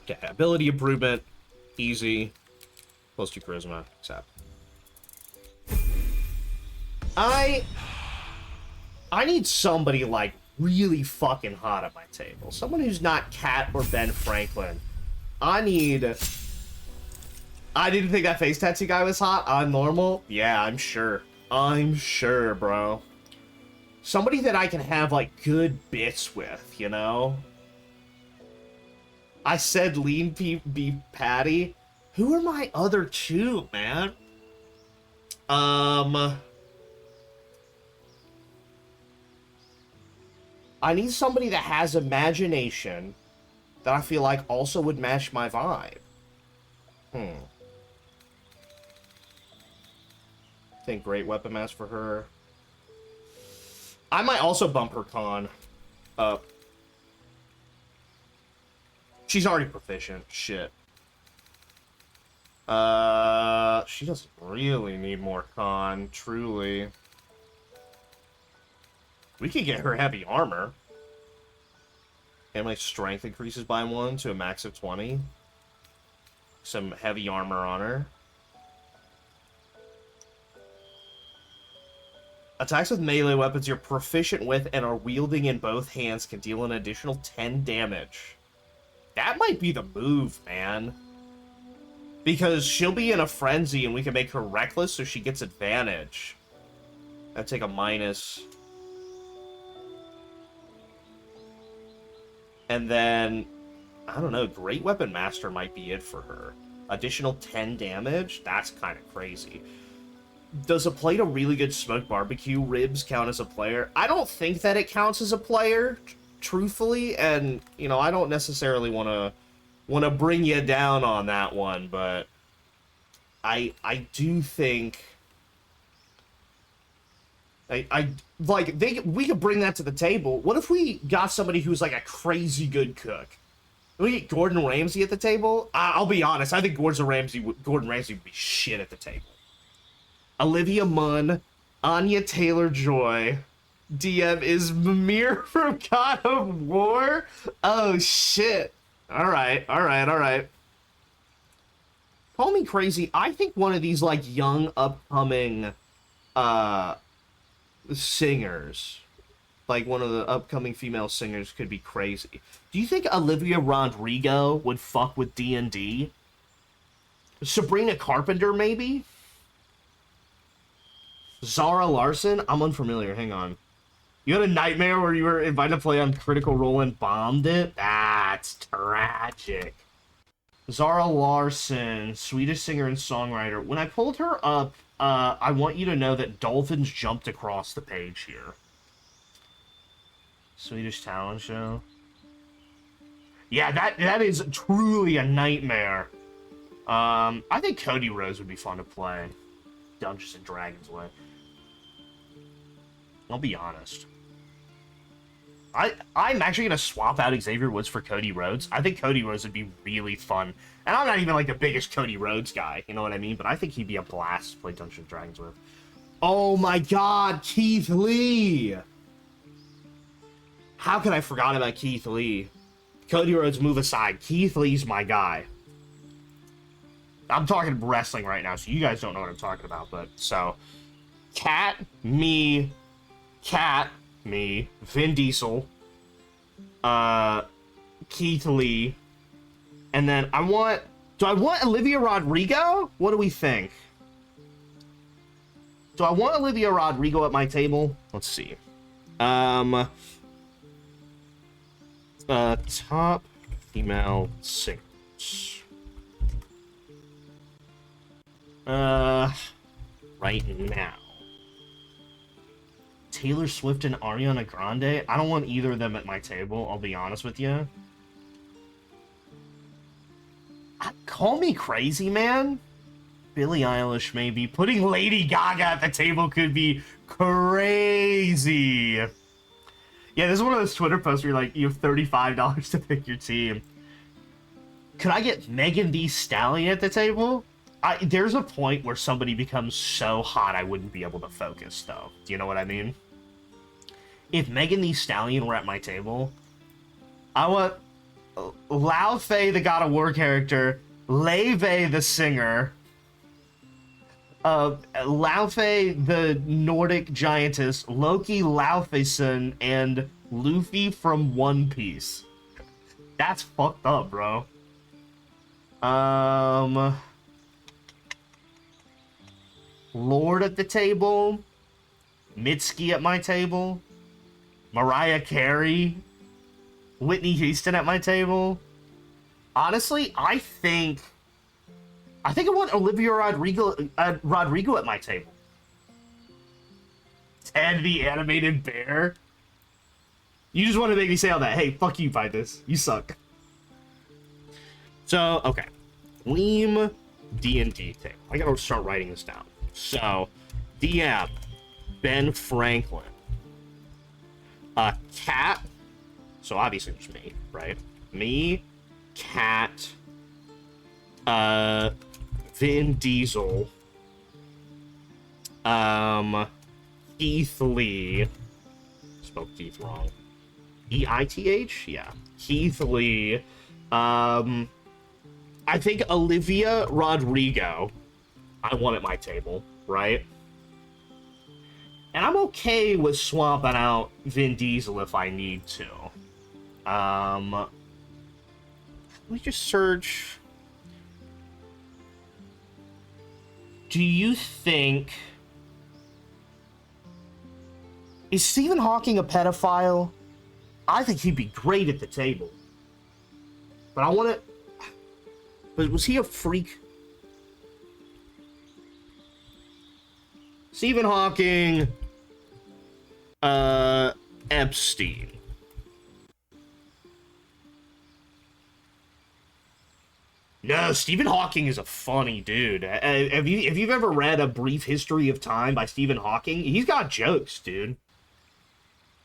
Okay, ability improvement. Easy. Plus 2 charisma. Accept. I need somebody, like, really fucking hot at my table. Someone who's not Kat or Ben Franklin. I didn't think that face tattoo guy was hot. I'm normal. Yeah, I'm sure. I'm sure, bro. Somebody that I can have, like, good bits with, you know? I said lean beef patty. Who are my other two, man? I need somebody that has imagination that I feel like also would match my vibe. I think great weapon match for her. I might also bump her con up. She's already proficient. Shit. She doesn't really need more con, truly. We could get her heavy armor. And my strength increases by 1 to a max of 20. Some heavy armor on her. Attacks with melee weapons you're proficient with and are wielding in both hands can deal an additional 10 damage. That might be the move, man. Because she'll be in a frenzy and we can make her reckless so she gets advantage. I'd take a minus. And then, I don't know, Great Weapon Master might be it for her. Additional 10 damage? That's kind of crazy. Does a plate of really good smoked barbecue ribs count as a player? I don't think that it counts as a player, truthfully, and, you know, I don't necessarily want to bring you down on that one, but I do think we could bring that to the table. What if we got somebody who's like a crazy good cook? We get Gordon Ramsay at the table. I'll be honest, I think Gordon Ramsay would be shit at the table. Olivia Munn, Anya Taylor-Joy. DM is Mimir from God of War. Oh shit. All right. Call me crazy. I think one of these like young upcoming singers, like one of the upcoming female singers, could be crazy. Do you think Olivia Rodrigo would fuck with D&D? Sabrina Carpenter, maybe? Zara Larson? I'm unfamiliar. Hang on. You had a nightmare where you were invited to play on Critical Role and bombed it? That's tragic. Zara Larson, Swedish singer and songwriter. When I pulled her up, I want you to know that dolphins jumped across the page here. Swedish talent show. Yeah, that is truly a nightmare. I think Cody Rhodes would be fun to play. Dungeons and Dragons way. I'll be honest. I'm actually going to swap out Xavier Woods for Cody Rhodes. I think Cody Rhodes would be really fun. And I'm not even like the biggest Cody Rhodes guy, you know what I mean? But I think he'd be a blast to play Dungeons and Dragons with. Oh my god, Keith Lee! How could I forgot about Keith Lee? Cody Rhodes, move aside. Keith Lee's my guy. I'm talking wrestling right now, so you guys don't know what I'm talking about, but so Cat, me, Vin Diesel, Keith Lee, and then do I want Olivia Rodrigo? What do we think? Do I want Olivia Rodrigo at my table? Let's see. Top female singers. Right now. Taylor Swift and Ariana Grande? I don't want either of them at my table, I'll be honest with you. Call me crazy, man. Billie Eilish, maybe. Putting Lady Gaga at the table could be crazy. Yeah, this is one of those Twitter posts where you're like, you have $35 to pick your team. Could I get Megan Thee Stallion at the table? There's a point where somebody becomes so hot I wouldn't be able to focus, though. Do you know what I mean? If Megan Thee Stallion were at my table, I want Lao Fei, the God of War character, Lei Wei, the singer, Laufey, the Nordic giantess, Loki Laufeyson, and Luffy from One Piece. That's fucked up, bro. Lord at the table, Mitski at my table, Mariah Carey, Whitney Houston at my table. Honestly, I think I want Olivia Rodrigo at my table. Ted the animated bear. You just want to make me say all that. Hey, fuck you, Vitus. You suck. So, okay. Leam D&D table. I gotta start writing this down. So, DM, Ben Franklin. Cat. So, obviously, it's me, right? Me, Cat, Vin Diesel, Keith Lee. Spelled Keith wrong. E-I-T-H? Yeah. Keith Lee. I think Olivia Rodrigo I want at my table, right? And I'm okay with swapping out Vin Diesel if I need to. Let me just search. Do you think... Is Stephen Hawking a pedophile? I think he'd be great at the table. But I want to... But was he a freak? Stephen Hawking... Epstein. No, Stephen Hawking is a funny dude. If you've ever read A Brief History of Time by Stephen Hawking, he's got jokes, dude.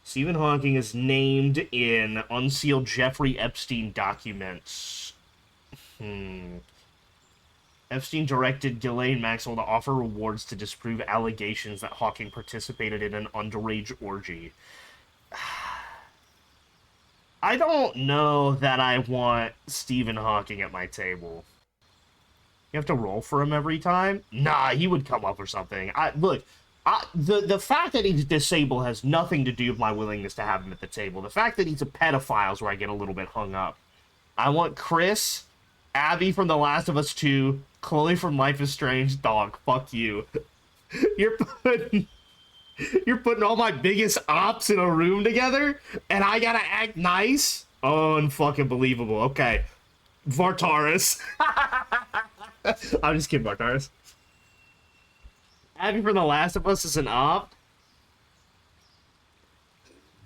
Stephen Hawking is named in unsealed Jeffrey Epstein documents. Epstein directed Ghislaine Maxwell to offer rewards to disprove allegations that Hawking participated in an underage orgy. I don't know that I want Stephen Hawking at my table. You have to roll for him every time? Nah, he would come up or something. The fact that he's disabled has nothing to do with my willingness to have him at the table. The fact that he's a pedophile is where I get a little bit hung up. I want Chris, Abby from The Last of Us 2, Chloe from Life is Strange. Dog, fuck you. You're putting all my biggest ops in a room together, and I gotta act nice? Unfucking believable. Okay. Vartaris. I'm just kidding, Vartaris. Abby from The Last of Us is an op.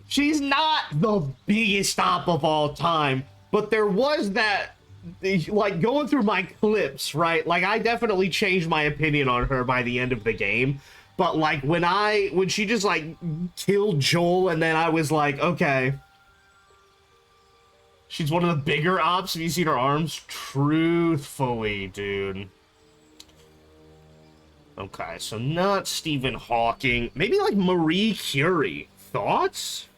She's not the biggest op of all time, but there was that, like, going through my clips, right? Like, I definitely changed my opinion on her by the end of the game. But, like, when she just, like, killed Joel, and then I was like, okay. She's one of the bigger ops. Have you seen her arms? Truthfully, dude. Okay, so not Stephen Hawking. Maybe, like, Marie Curie. Thoughts?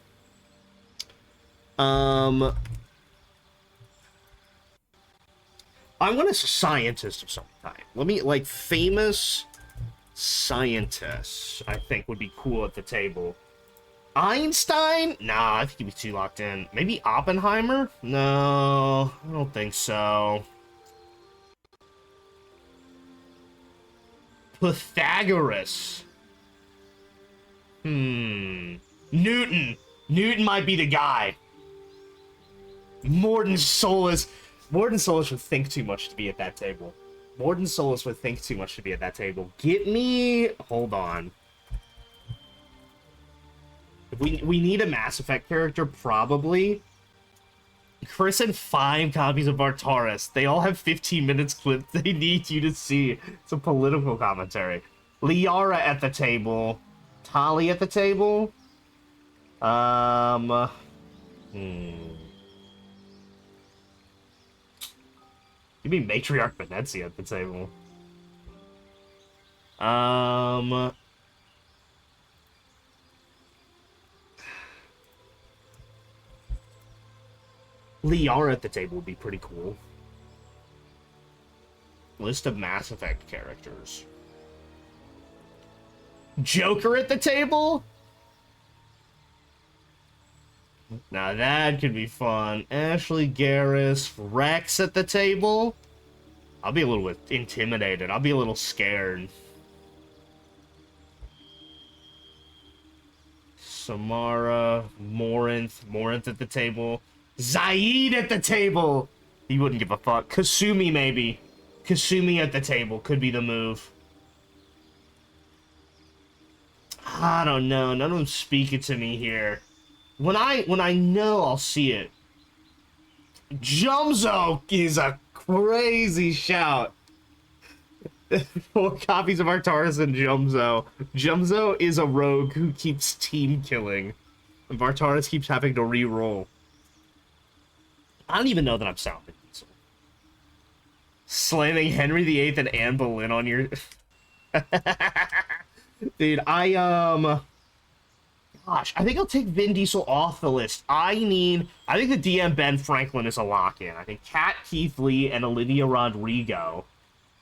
I want a scientist of some kind. Let me, like, famous... scientists, I think, would be cool at the table. Einstein? Nah, I think he'd be too locked in. Maybe Oppenheimer? No, I don't think so. Pythagoras. Newton. Newton might be the guy. Morden Solus would think too much to be at that table. Morden Solus would think too much to be at that table. Get me... Hold on. We need a Mass Effect character, probably. Chris and 5 copies of Vartaris. They all have 15 minutes clips they need you to see. It's a political commentary. Liara at the table. Tali at the table. You mean Matriarch Venezia at the table? Liara at the table would be pretty cool. List of Mass Effect characters. Joker at the table? Now that could be fun. Ashley Garris, Rex at the table? I'll be a little bit intimidated. I'll be a little scared. Samara, Morinth at the table. Zaid at the table! He wouldn't give a fuck. Kasumi, maybe. Kasumi at the table could be the move. I don't know. None of them speaking to me here. When I know, I'll see it. Jumzo is a crazy shout. 4 copies of Vartaris and Jumzo. Jumzo is a rogue who keeps team killing. And Vartaris keeps having to re-roll. I don't even know that I'm sounding. Slamming Henry VIII and Anne Boleyn on your... Dude, Gosh, I think I'll take Vin Diesel off the list. I think the DM Ben Franklin is a lock-in. I think Kat Keith Lee and Olivia Rodrigo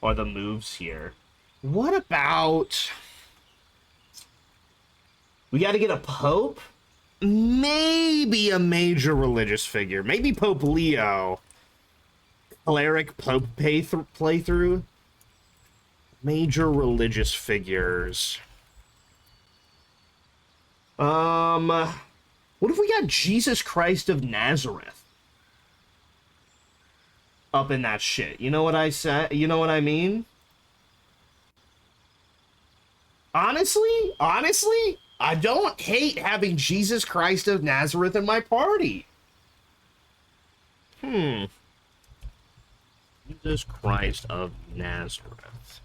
are the moves here. What about... We gotta get a Pope? Maybe a major religious figure. Maybe Pope Leo. Cleric Pope playthrough. Major religious figures. What if we got Jesus Christ of Nazareth up in that shit? You know what I said? You know what I mean? Honestly, I don't hate having Jesus Christ of Nazareth in my party. Jesus Christ of Nazareth.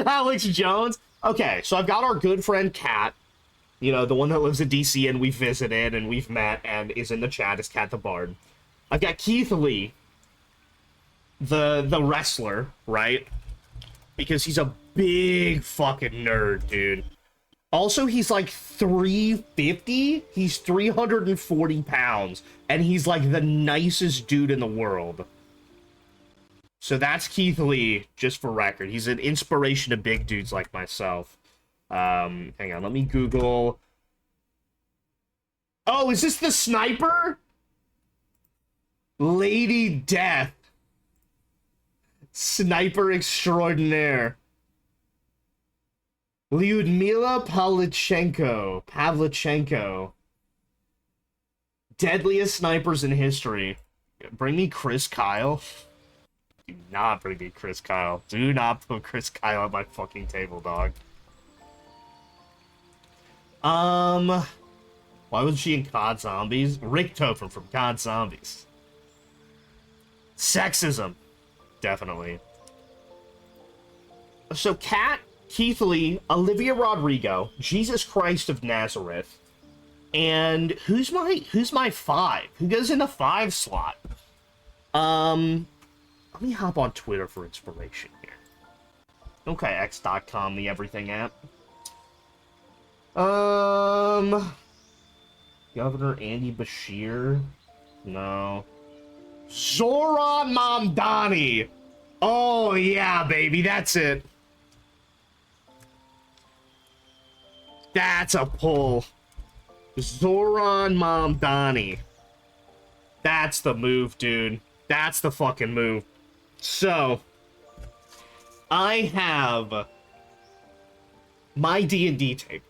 Alex Jones. Okay, so I've got our good friend Kat. You know, the one that lives in DC and we've visited and we've met and is in the chat is Kat the Bard. I've got Keith Lee, the wrestler, right? Because he's a big fucking nerd, dude. Also, he's like 350. He's 340 pounds. And he's like the nicest dude in the world. So that's Keith Lee, just for record. He's an inspiration to big dudes like myself. Hang on, let me Google. Oh, is this the sniper? Lady Death. Sniper extraordinaire. Lyudmila Pavlichenko. Deadliest snipers in history. Bring me Chris Kyle. Do not bring me Chris Kyle. Do not put Chris Kyle at my fucking table, dog. Why was she in COD Zombies? Rick Topher from COD Zombies. Sexism. Definitely. So, Kat, Keith Lee, Olivia Rodrigo, Jesus Christ of Nazareth, and who's my 5? Who goes in the 5 slot? Let me hop on Twitter for inspiration here. Okay, X.com, the everything app. Governor Andy Bashir? No. Zoran Mamdani! Oh, yeah, baby, that's it. That's a pull. Zoran Mamdani. That's the move, dude. That's the fucking move. So, I have... My D&D tape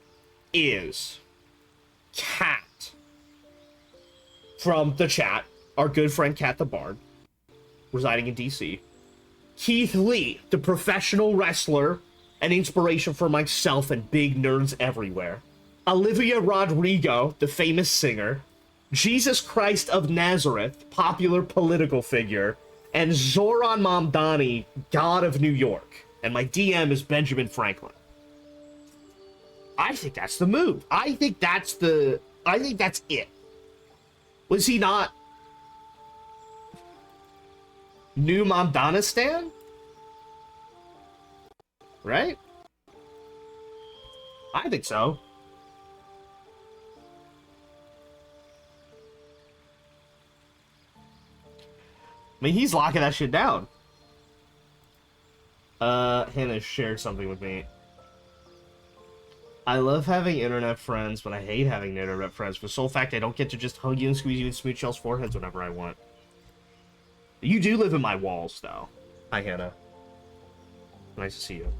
is Kat from the chat, our good friend Kat the Bard, residing in DC. Keith Lee, the professional wrestler, an inspiration for myself and big nerds everywhere. Olivia Rodrigo, the famous singer. Jesus Christ of Nazareth, popular political figure. And Zoran Mamdani, God of New York. And my DM is Benjamin Franklin. I think that's the move. I think that's it. Was he not New Mamdanistan? Right? I think so. I mean, he's locking that shit down. Hannah shared something with me. I love having internet friends, but I hate having internet friends for the sole fact I don't get to just hug you and squeeze you and smooch y'all's foreheads whenever I want. You do live in my walls, though. Hi, Hannah. Nice to see you.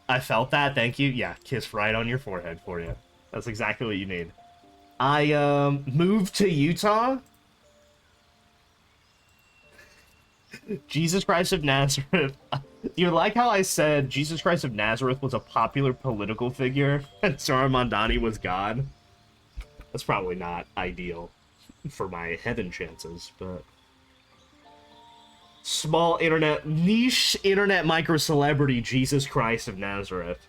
I felt that, thank you. Yeah, kiss right on your forehead for you. That's exactly what you need. I, moved to Utah. Jesus Christ of Nazareth. You like how I said Jesus Christ of Nazareth was a popular political figure and Zora Mondani was God? That's probably not ideal for my heaven chances, but... Small internet, niche internet micro-celebrity Jesus Christ of Nazareth.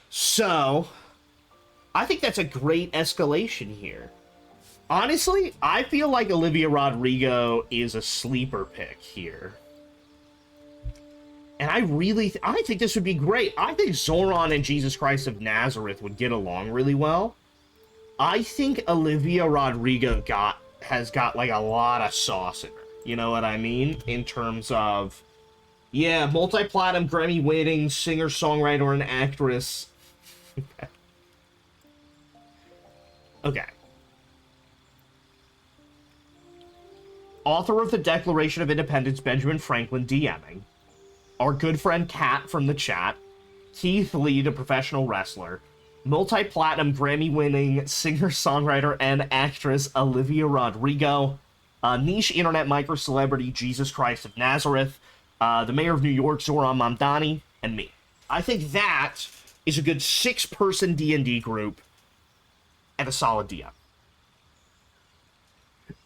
So, I think that's a great escalation here. Honestly, I feel like Olivia Rodrigo is a sleeper pick here. And I think this would be great. I think Zoran and Jesus Christ of Nazareth would get along really well. I think Olivia Rodrigo has got like a lot of sauce in her. You know what I mean? In terms of, yeah, multi-platinum Grammy-winning singer-songwriter and actress. Okay. Author of the Declaration of Independence, Benjamin Franklin, DMing. Our good friend Kat from the chat. Keith Lee, the professional wrestler. Multi-platinum Grammy-winning singer-songwriter and actress Olivia Rodrigo. Niche internet micro-celebrity Jesus Christ of Nazareth. The mayor of New York, Zoran Mondani. And me. I think that is a good 6-person D&D group. And a solid DM.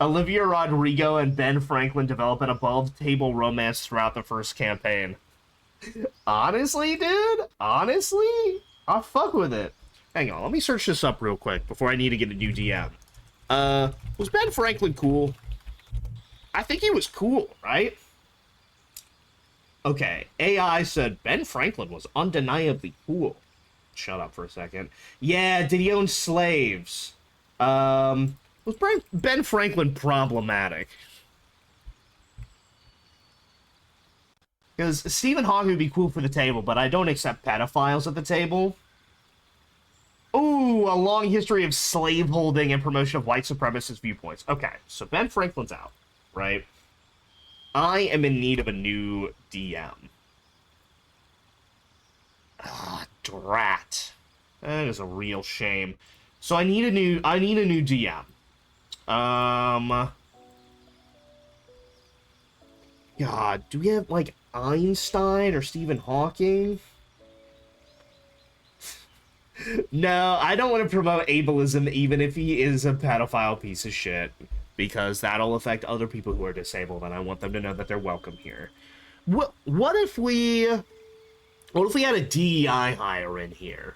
Olivia Rodrigo and Ben Franklin develop an above-table romance throughout the first campaign. Honestly, dude? Honestly? I'll fuck with it. Hang on, let me search this up real quick before I need to get a new DM. Was Ben Franklin cool? I think he was cool, right? Okay, AI said Ben Franklin was undeniably cool. Shut up for a second. Yeah, did he own slaves? Was Ben Franklin problematic? Because Stephen Hawking would be cool for the table, but I don't accept pedophiles at the table. Ooh, a long history of slaveholding and promotion of white supremacist viewpoints. Okay, so Ben Franklin's out, right? I am in need of a new DM. Ah, drat. That is a real shame. So I need a new DM. God, do we have, like, Einstein or Stephen Hawking? No, I don't want to promote ableism even if he is a pedophile piece of shit. Because that'll affect other people who are disabled, and I want them to know that they're welcome here. What if we had a DEI hire in here?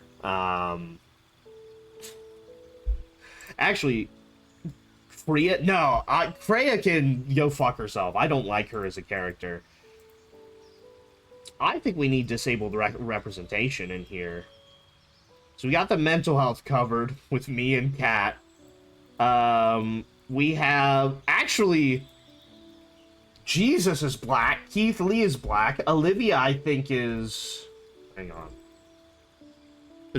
Actually, Freya? No, Freya can go fuck herself. I don't like her as a character. I think we need disabled representation in here. So we got the mental health covered with me and Kat. We have... Actually, Jesus is black. Keith Lee is black. Olivia, I think, is... Hang on.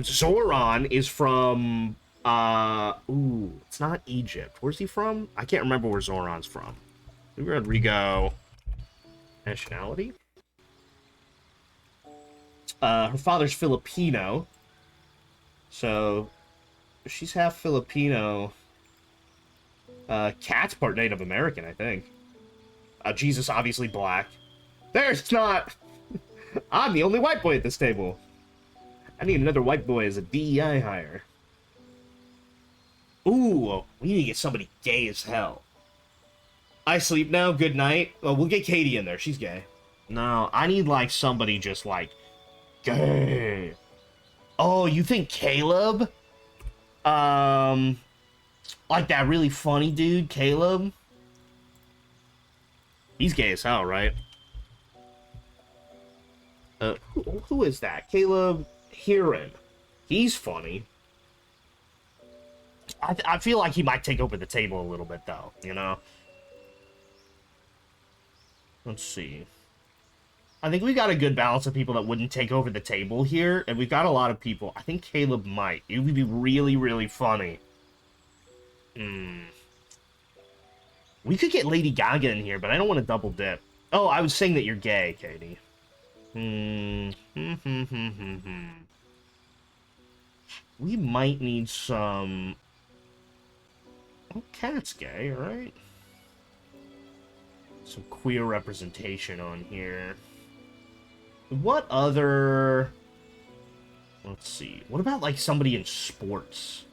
Zoran is from... Ooh, it's not Egypt. Where's he from? I can't remember where Zoran's from. Rodrigo. Nationality? Her father's Filipino. So, she's half Filipino. Kat's part Native American, I think. Jesus, obviously black. There's not... I'm the only white boy at this table. I need another white boy as a DEI hire. Ooh, we need to get somebody gay as hell. I sleep now, good night. Oh, we'll get Katie in there, she's gay. No, I need, like, somebody just, like, gay. Oh, you think Caleb? Like that really funny dude, Caleb? He's gay as hell, right? Who is that? Caleb Heron. He's funny. I feel like he might take over the table a little bit, though, you know? Let's see. I think we got a good balance of people that wouldn't take over the table here, and we've got a lot of people. I think Caleb might. It would be really, really funny. We could get Lady Gaga in here, but I don't want to double dip. Oh, I was saying that you're gay, Katie. We might need some... Oh, Cat's gay, alright. Some queer representation on here. What other... Let's see. What about, like, somebody in sports?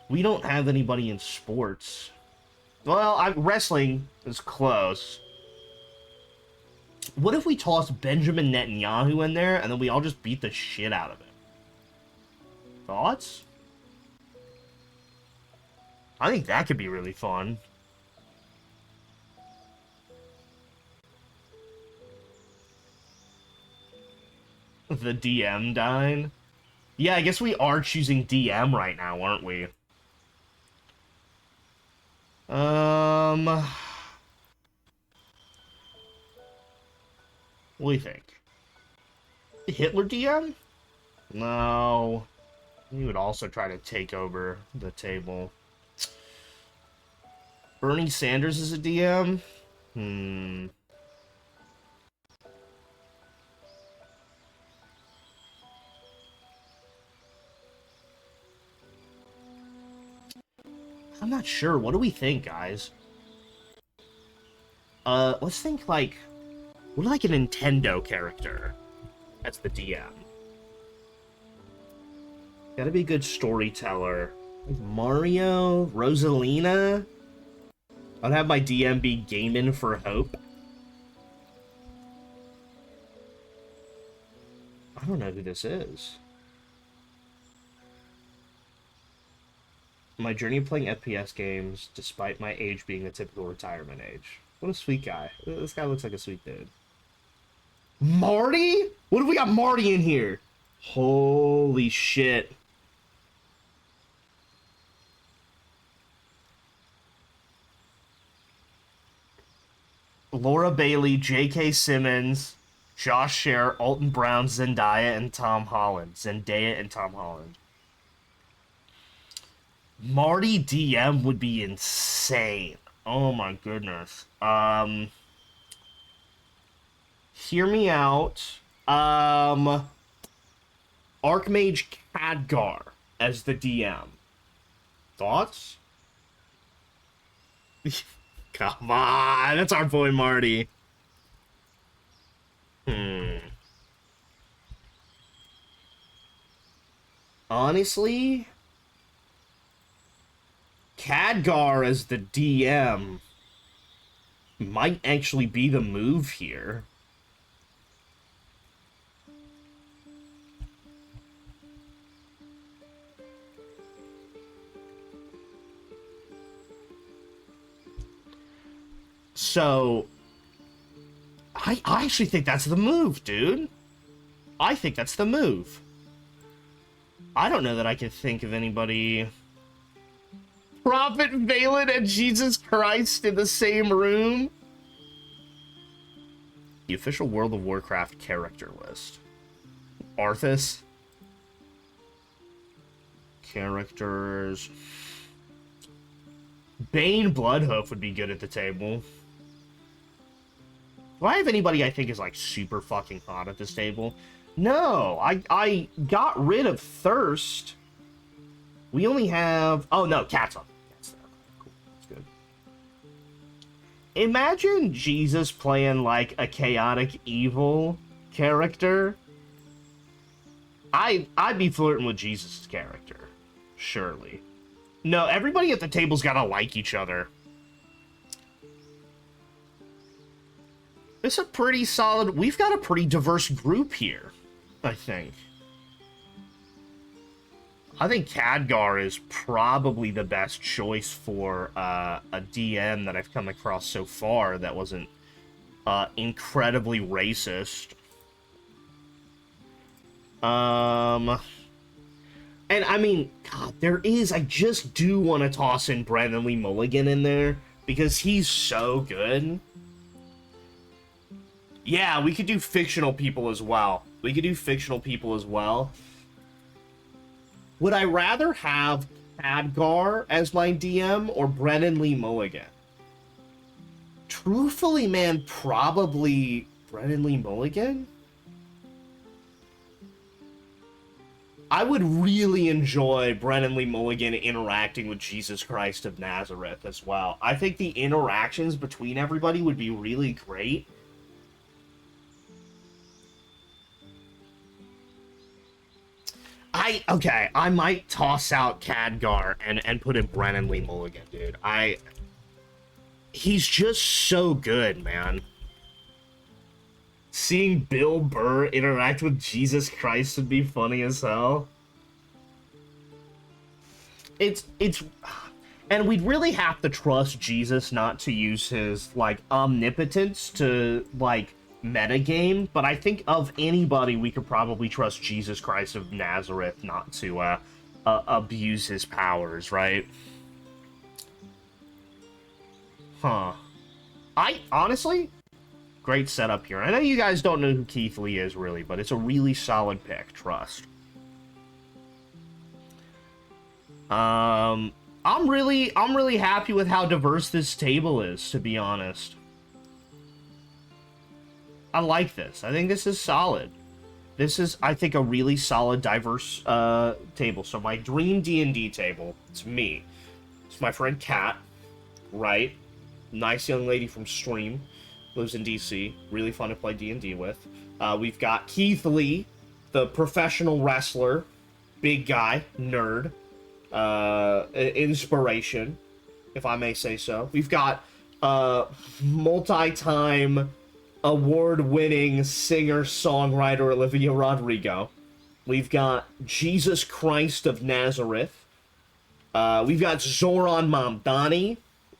We don't have anybody in sports. Well, wrestling is close. What if we toss Benjamin Netanyahu in there, and then we all just beat the shit out of him? Thoughts? I think that could be really fun. The DM dying? Yeah, I guess we are choosing DM right now, aren't we? What do you think? Hitler DM? No. He would also try to take over the table. Bernie Sanders is a DM? I'm not sure. What do we think, guys? Let's think, like... What, like, a Nintendo character as the DM? Gotta be a good storyteller. Like Mario? Rosalina? I'd have my DM be Gamin' for Hope. I don't know who this is. My journey of playing FPS games, despite my age being the typical retirement age. What a sweet guy. This guy looks like a sweet dude. Marty? What have we got Marty in here? Holy shit. Laura Bailey, J.K. Simmons, Josh Scherer, Alton Brown, Zendaya, and Tom Holland. Zendaya and Tom Holland. Marty DM would be insane. Oh my goodness. Hear me out. Archmage Khadgar as the DM. Thoughts? Come on, that's our boy Marty. Honestly, Khadgar as the DM might actually be the move here. So, I actually think that's the move, dude. I think that's the move. I don't know that I can think of anybody... Prophet Valen and Jesus Christ in the same room? The official World of Warcraft character list. Arthas. Characters. Bane Bloodhoof would be good at the table. Do I have anybody I think is, like, super fucking hot at this table? No, I got rid of Thirst. We only have... Oh, no, Cat's up. Cool, that's good. Imagine Jesus playing, like, a chaotic evil character. I'd be flirting with Jesus' character. Surely. No, everybody at the table's gotta like each other. It's a pretty solid... We've got a pretty diverse group here, I think. I think Khadgar is probably the best choice for a DM that I've come across so far that wasn't incredibly racist. And I mean, God, there is... I just do want to toss in Brandon Lee Mulligan in there because he's so good. Yeah, we could do fictional people as well. We could do fictional people as well. Would I rather have Khadgar as my DM or Brennan Lee Mulligan? Truthfully, man, probably Brennan Lee Mulligan? I would really enjoy Brennan Lee Mulligan interacting with Jesus Christ of Nazareth as well. I think the interactions between everybody would be really great. Okay, I might toss out Khadgar and put in Brennan Lee Mulligan, dude. He's just so good, man. Seeing Bill Burr interact with Jesus Christ would be funny as hell. And we'd really have to trust Jesus not to use his, like, omnipotence to, like, metagame, but I think of anybody we could probably trust Jesus Christ of Nazareth not to, abuse his powers, right? Huh. Honestly, great setup here. I know you guys don't know who Keith Lee is, really, but it's a really solid pick, trust. I'm really happy with how diverse this table is, to be honest. I like this. I think this is solid. This is, I think, a really solid, diverse table. So my dream D&D table, it's me. It's my friend Kat, right? Nice young lady from Stream. Lives in DC. Really fun to play D&D with. We've got Keith Lee, the professional wrestler. Big guy. Nerd. Inspiration, if I may say so. We've got multi-time award-winning singer-songwriter Olivia Rodrigo. We've got Jesus Christ of Nazareth. We've got Zoran Mamdani.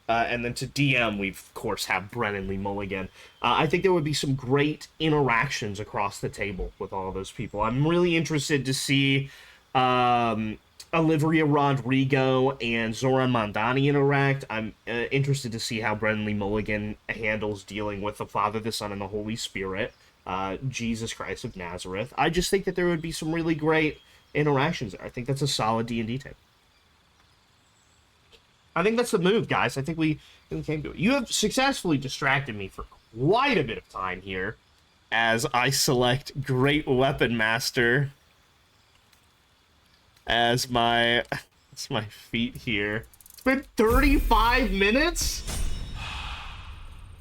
And then to DM, we, of course, have Brennan Lee Mulligan. I think there would be some great interactions across the table with all of those people. I'm really interested to see Olivia Rodrigo and Zoran Mamdani interact. I'm interested to see how Brennan Lee Mulligan handles dealing with the Father, the Son, and the Holy Spirit. Jesus Christ of Nazareth. I just think that there would be some really great interactions there. I think that's a solid D&D tape. I think that's the move, guys. I think we came to it. You have successfully distracted me for quite a bit of time here as I select Great Weapon Master as my feat here. It's been 35 minutes?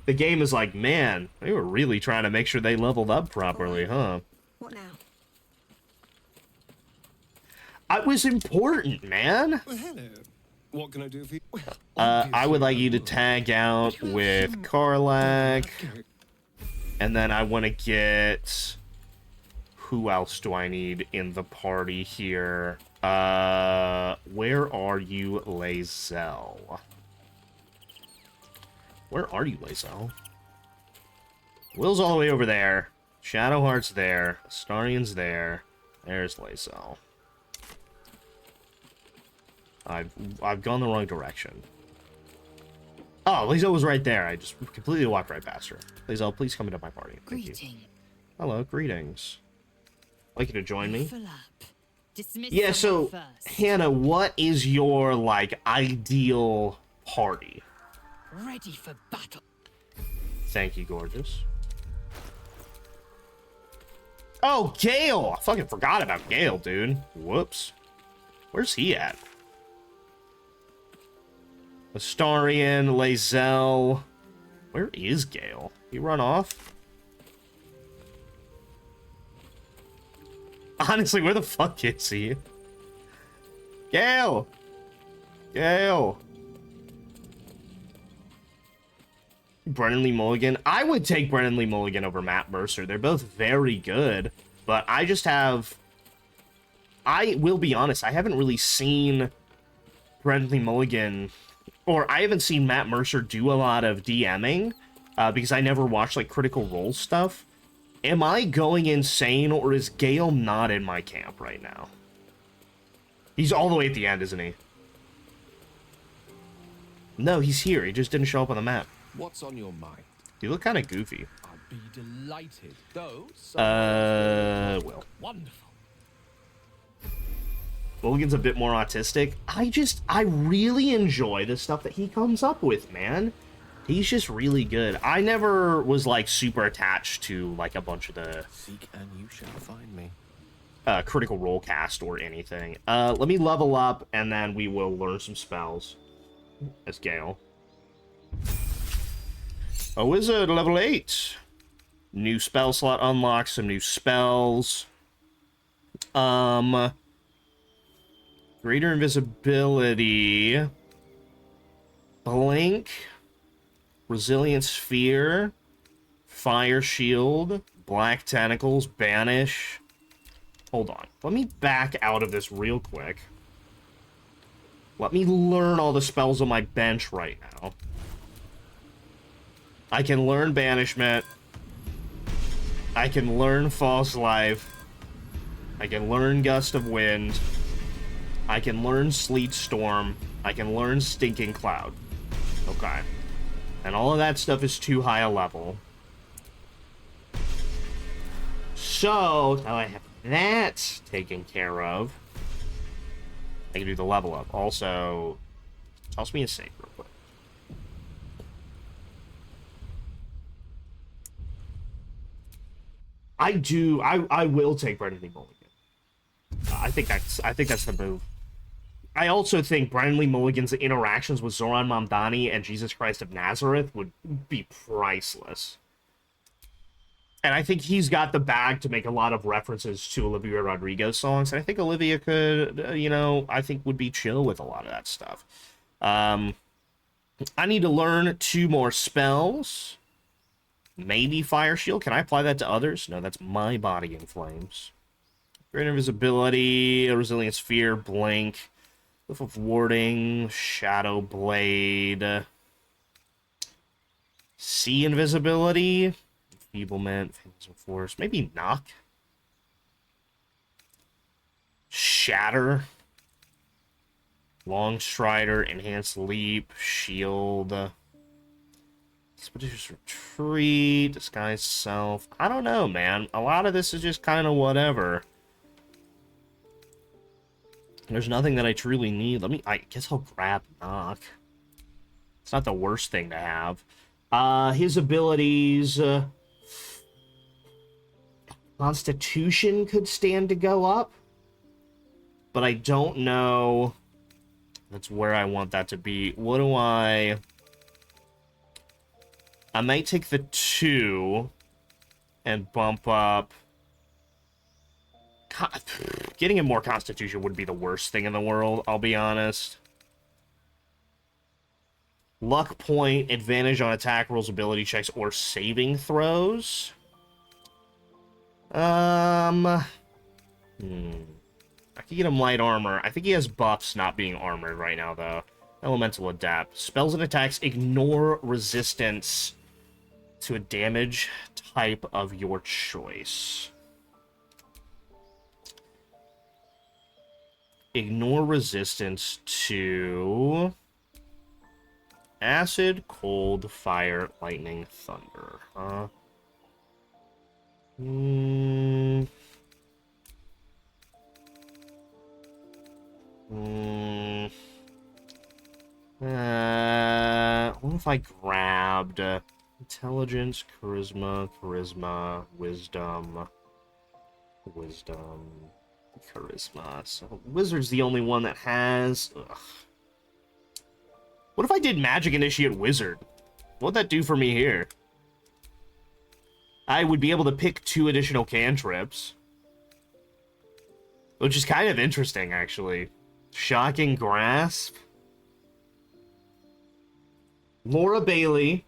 The game is like, man, they were really trying to make sure they leveled up properly, huh? What now? It was important, man. Well, hello. What can I do for you? I would like you to tag out with Karlak. And then I want to get... Who else do I need in the party here? Where are you, Lae'zel? Where are you, Lae'zel? Will's all the way over there. Shadowheart's there. Astarion's there. There's Lae'zel. I've gone the wrong direction. Oh, Lae'zel was right there. I just completely walked right past her. Lae'zel, please come into my party. Thank you. Hello, greetings. I'd like you to join me. Yeah, so, Hannah, what is your, like, ideal party? Ready for battle. Thank you, gorgeous. Oh, Gale! I fucking forgot about Gale, dude. Whoops. Where's he at? Astarion, Lae'zel. Where is Gale? He run off? Honestly, where the fuck is he? Gale! Gale! Brennan Lee Mulligan. I would take Brennan Lee Mulligan over Matt Mercer. They're both very good, but I just have... I will be honest, I haven't really seen Brennan Lee Mulligan... Or I haven't seen Matt Mercer do a lot of DMing, because I never watched, like, Critical Role stuff. Am I going insane, or is Gale not in my camp right now? He's all the way at the end, isn't he? No, he's here. He just didn't show up on the map. What's on your mind? You look kind of goofy. I'll be delighted. Though, Will. Wonderful. Mulligan's a bit more autistic. I really enjoy the stuff that he comes up with, man. He's just really good. I never was, like, super attached to, like, a bunch of the... Seek and you shall find me. Critical Role cast or anything. Let me level up, and then we will learn some spells. As Gale. A wizard, level 8. New spell slot unlocks, some new spells. Greater invisibility. Blink. Resilient Sphere. Fire Shield. Black Tentacles. Banish. Hold on. Let me back out of this real quick. Let me learn all the spells on my bench right now. I can learn Banishment. I can learn False Life. I can learn Gust of Wind. I can learn Sleet Storm. I can learn Stinking Cloud. Okay. And all of that stuff is too high a level. So, now I have that taken care of. I can do the level up. Also, toss me a save real quick. I will take Brennan Lee Mulligan. I think that's the move. I also think Brennan Lee Mulligan's interactions with Zoran Mamdani and Jesus Christ of Nazareth would be priceless. And I think he's got the bag to make a lot of references to Olivia Rodrigo songs. And I think Olivia could, I think would be chill with a lot of that stuff. I need to learn 2 more spells. Maybe Fire Shield. Can I apply that to others? No, that's my body in flames. Greater Invisibility, Resilient Sphere, Blink, Lift of Warding, Shadow Blade, Sea Invisibility, Enfeeblement, Phantasm Force, maybe Knock, Shatter, Long Strider, Enhanced Leap, Shield, Expeditious Retreat, Disguise Self. I don't know, man. A lot of this is just kind of whatever. There's nothing that I truly need. I guess I'll grab Knock. It's not the worst thing to have. His abilities... Constitution could stand to go up. But I don't know... That's where I want that to be. What do I might take the 2 and bump up... Getting him more Constitution would be the worst thing in the world, I'll be honest. Luck point, advantage on attack rolls, ability checks, or saving throws. I could get him light armor. I think he has buffs not being armored right now, though. Elemental Adapt. Spells and attacks ignore resistance to a damage type of your choice. Ignore resistance to acid, cold, fire, lightning, thunder. What if I grabbed intelligence, charisma, wisdom, charisma. So wizard's the only one that has... Ugh. What if I did magic initiate wizard? What'd that do for me here? I would be able to pick 2 additional cantrips. Which is kind of interesting, actually. Shocking Grasp. Laura Bailey.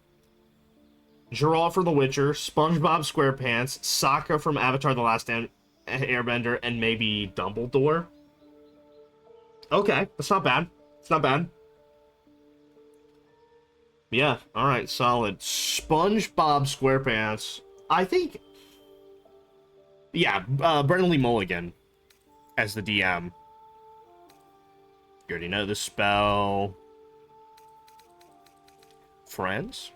Geralt from The Witcher. SpongeBob SquarePants. Sokka from Avatar The Last Airbender. And maybe Dumbledore. Okay, that's not bad. It's not bad. Yeah, alright, solid. SpongeBob SquarePants. I think... Yeah, Brennan Lee Mulligan as the DM. You already know the spell. Friends?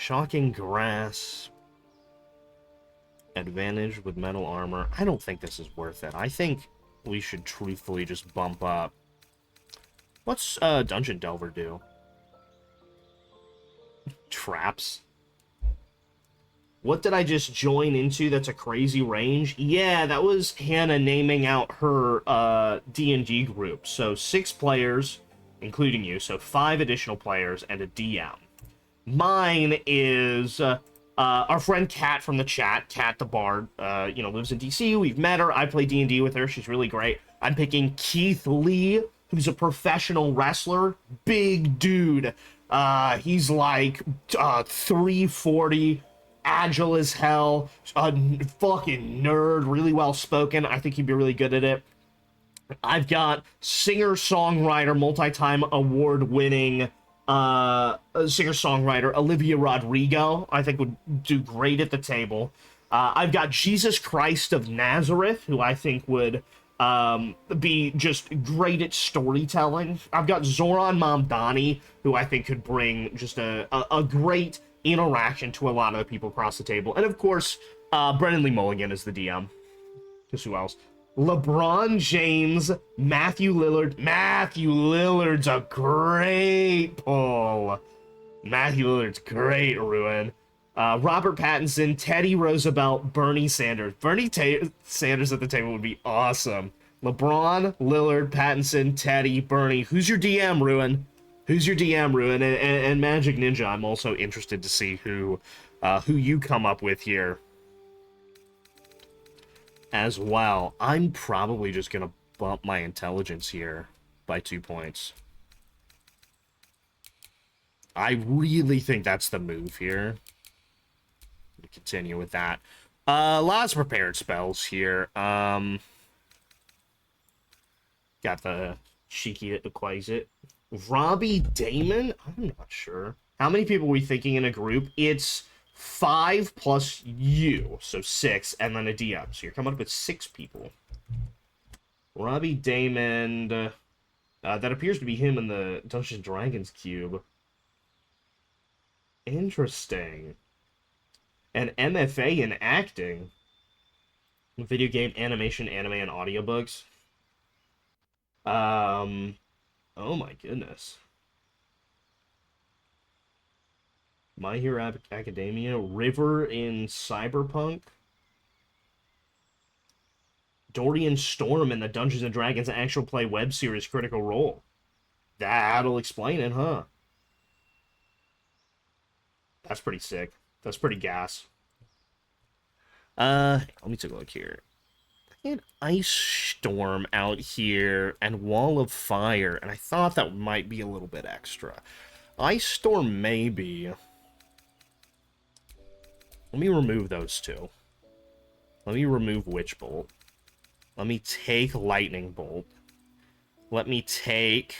Shocking grass. Advantage with metal armor. I don't think this is worth it. I think we should truthfully just bump up. What's Dungeon Delver do? Traps. What did I just join into that's a crazy range? Yeah, that was Hannah naming out her D&D group. So 6 players, including you. So 5 additional players and a DM. Mine is our friend Kat from the chat. Kat the Bard, lives in DC. We've met her. I play D&D with her. She's really great. I'm picking Keith Lee, who's a professional wrestler. Big dude. He's like 340, agile as hell, a fucking nerd, really well spoken. I think he'd be really good at it. I've got singer-songwriter, multi-time award-winning singer-songwriter Olivia Rodrigo. I think would do great at the table. I've got Jesus Christ of Nazareth, who I think would be just great at storytelling. I've got Zoran Mamdani, who I think could bring just a great interaction to a lot of the people across the table. And of course, Brennan Lee Mulligan is the DM. Guess who else? LeBron James, Matthew Lillard. Matthew Lillard's a great pull. Matthew Lillard's great, Ruin. Robert Pattinson, Teddy Roosevelt, Bernie Sanders. Sanders at the table would be awesome. LeBron, Lillard, Pattinson, Teddy, Bernie. Who's your DM, Ruin? Who's your DM, Ruin? And Magic Ninja, I'm also interested to see who you come up with here as well. I'm probably just going to bump my intelligence here by 2 points. I really think that's the move here. Continue with that. Lots of prepared spells here. Got the Shiki that equates it. Robbie Damon? I'm not sure. How many people are we thinking in a group? It's 5 plus you, so 6, and then a DM. So you're coming up with 6 people. Robbie Damon. That appears to be him in the Dungeons & Dragons cube. Interesting. An MFA in acting. Video game, animation, anime, and audiobooks. Oh my goodness. My Hero Academia. River in Cyberpunk. Dorian Storm in the Dungeons & Dragons actual play web series Critical Role. That'll explain it, huh? That's pretty sick. That's pretty gas. Let me take a look here. I had Ice Storm out here and Wall of Fire, and I thought that might be a little bit extra. Ice Storm, maybe. Let me remove those 2. Let me remove Witch Bolt. Let me take Lightning Bolt. Let me take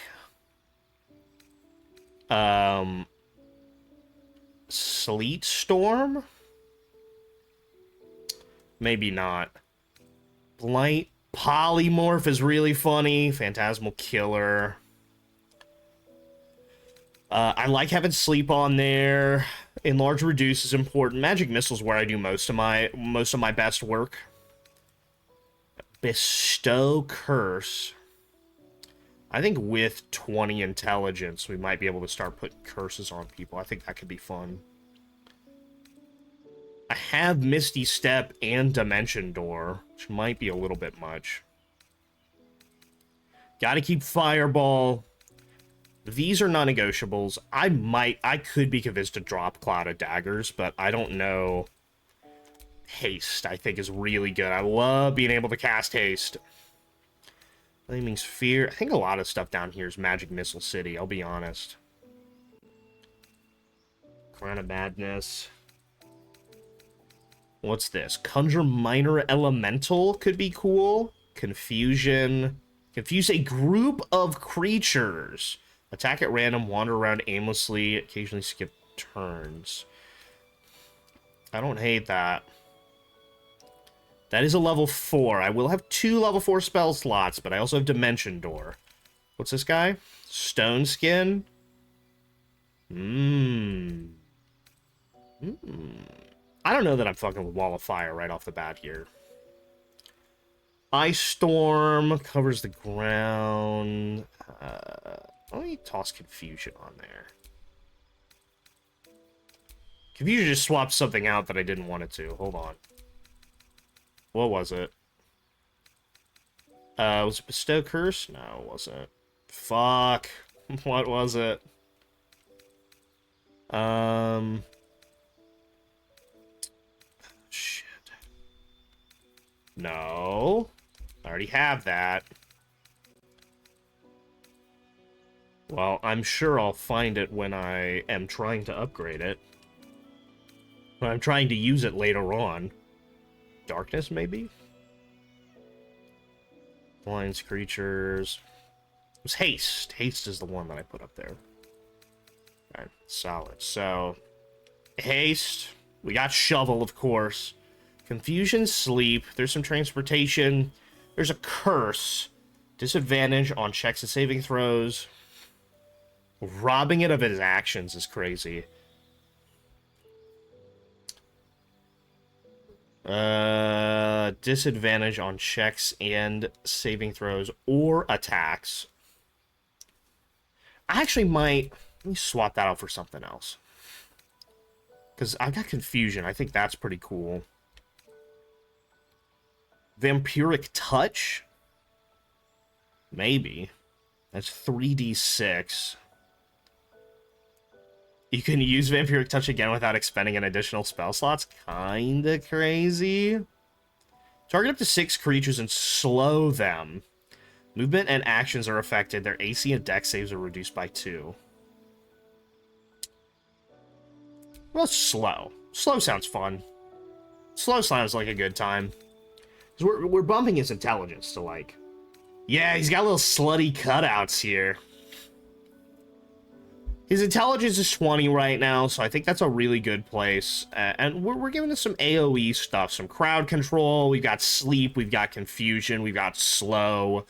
Sleet Storm? Maybe not. Blight Polymorph is really funny. Phantasmal Killer. I like having Sleep on there. Enlarge Reduce is important. Magic Missile is where I do most of my best work. Bestow Curse. I think with 20 intelligence, we might be able to start putting curses on people. I think that could be fun. I have Misty Step and Dimension Door, which might be a little bit much. Gotta keep Fireball. These are non-negotiables. I could be convinced to drop Cloud of Daggers, but I don't know. Haste, I think, is really good. I love being able to cast Haste. Flaming Sphere. I think a lot of stuff down here is Magic Missile City, I'll be honest. Crown of Madness. What's this? Conjure Minor Elemental could be cool. Confusion. Confuse a group of creatures. Attack at random, wander around aimlessly, occasionally skip turns. I don't hate that. That is a level 4. I will have 2 level 4 spell slots, but I also have Dimension Door. What's this guy? Stone Skin? I don't know that I'm fucking with Wall of Fire right off the bat here. Ice Storm covers the ground. Let me toss Confusion on there. Confusion just swapped something out that I didn't want it to. Hold on. What was it? Was it Bestow Curse? No, it wasn't. Fuck. What was it? Shit. No. I already have that. Well, I'm sure I'll find it when I am trying to upgrade it. When I'm trying to use it later on. Darkness, maybe? Blinds, creatures. It was Haste. Haste is the one that I put up there. Alright, solid. So, Haste. We got Shovel, of course. Confusion, Sleep. There's some Transportation. There's a Curse. Disadvantage on checks and saving throws. Robbing it of its actions is crazy. Disadvantage on checks and saving throws or attacks. I actually might... Let me swap that out for something else. Because I got Confusion. I think that's pretty cool. Vampiric Touch? Maybe. That's 3d6. You can use Vampiric Touch again without expending an additional spell slots. Kinda crazy. Target up to 6 creatures and slow them. Movement and actions are affected. Their AC and Dex saves are reduced by 2. Well, slow. Slow sounds fun. Slow sounds like a good time. Because we're bumping his intelligence to, like... Yeah, he's got little slutty cutouts here. His intelligence is 20 right now, so I think that's a really good place. And we're giving us some AoE stuff. Some crowd control. We've got Sleep. We've got Confusion. We've got Slow.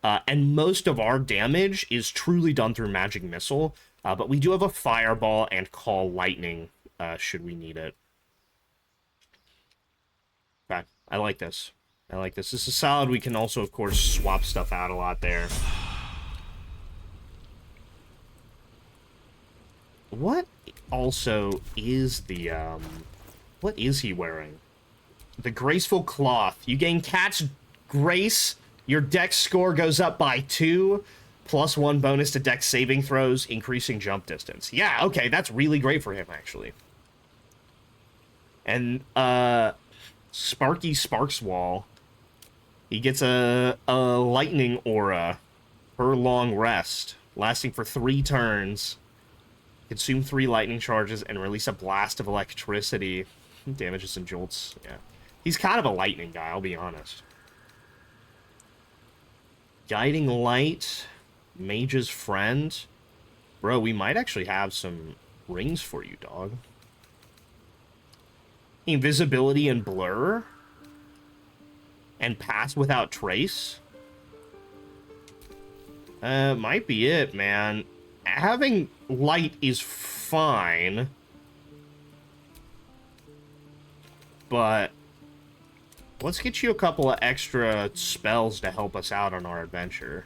And most of our damage is truly done through Magic Missile. But we do have a Fireball and Call Lightning, should we need it. Okay, I like this. I like this. This is solid. We can also, of course, swap stuff out a lot there. What also is the, what is he wearing? The Graceful Cloth. You gain Cat's Grace. Your Dex score goes up by 2. +1 bonus to Dex saving throws, increasing jump distance. Yeah, okay, that's really great for him, actually. And, Sparky Sparks Wall. He gets a lightning aura per long rest, lasting for 3 turns. Consume 3 lightning charges and release a blast of electricity. Damages and jolts. Yeah. He's kind of a lightning guy, I'll be honest. Guiding Light. Mage's Friend. Bro, we might actually have some rings for you, dog. Invisibility and Blur. And Pass Without Trace. Might be it, man. Having light is fine. But let's get you a couple of extra spells to help us out on our adventure.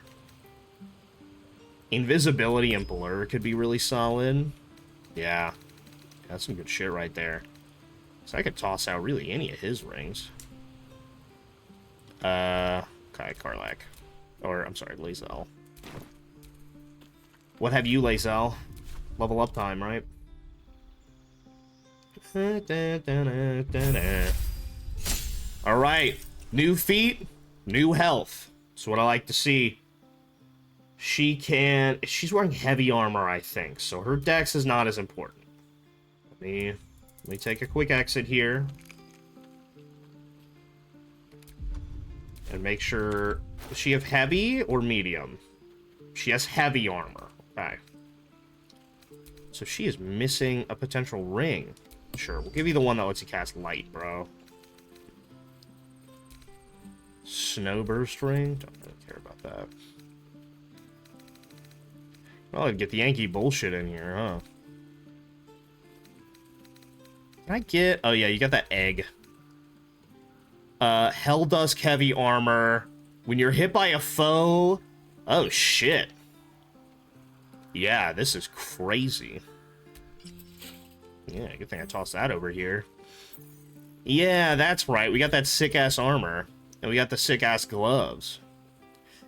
Invisibility and Blur could be really solid. Yeah. That's some good shit right there. So I could toss out really any of his rings. Okay, Karlak. Or, I'm sorry, Lae'zel. What have you, Lae'zel? Level up time, right? Alright. New feat, new health. That's what I like to see. She's wearing heavy armor, I think, so her dex is not as important. Let me take a quick exit here. And make sure... Does she have heavy or medium? She has heavy armor. Okay. So she is missing a potential ring. Sure, we'll give you the one that lets you cast light, bro. Snowburst ring? Don't really care about that. Well, I'd get the Yankee bullshit in here, huh? Can I get... Oh, yeah, you got that egg. Hell Dusk heavy armor. When you're hit by a foe... Oh, shit. Yeah, this is crazy. Yeah, good thing I tossed that over here. Yeah, that's right. We got that sick-ass armor. And we got the sick-ass gloves.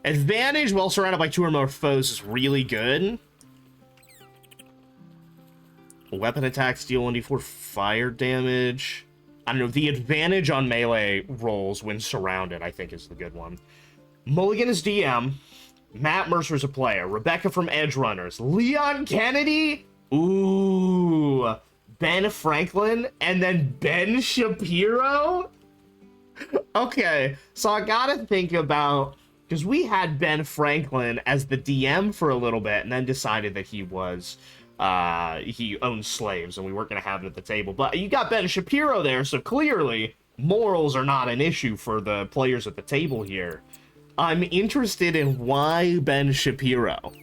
Advantage while surrounded by 2 or more foes is really good. Weapon attacks deal 1d4 fire damage. I don't know. The advantage on melee rolls when surrounded, I think, is the good one. Mulligan is DM. Matt Mercer's a player. Rebecca from Edge Runners. Leon Kennedy? Ooh. Ben Franklin? And then Ben Shapiro? Okay, so I gotta think about... Because we had Ben Franklin as the DM for a little bit, and then decided that he was... he owned slaves, and we weren't going to have him at the table. But you got Ben Shapiro there, so clearly morals are not an issue for the players at the table here. I'm interested in why Ben Shapiro.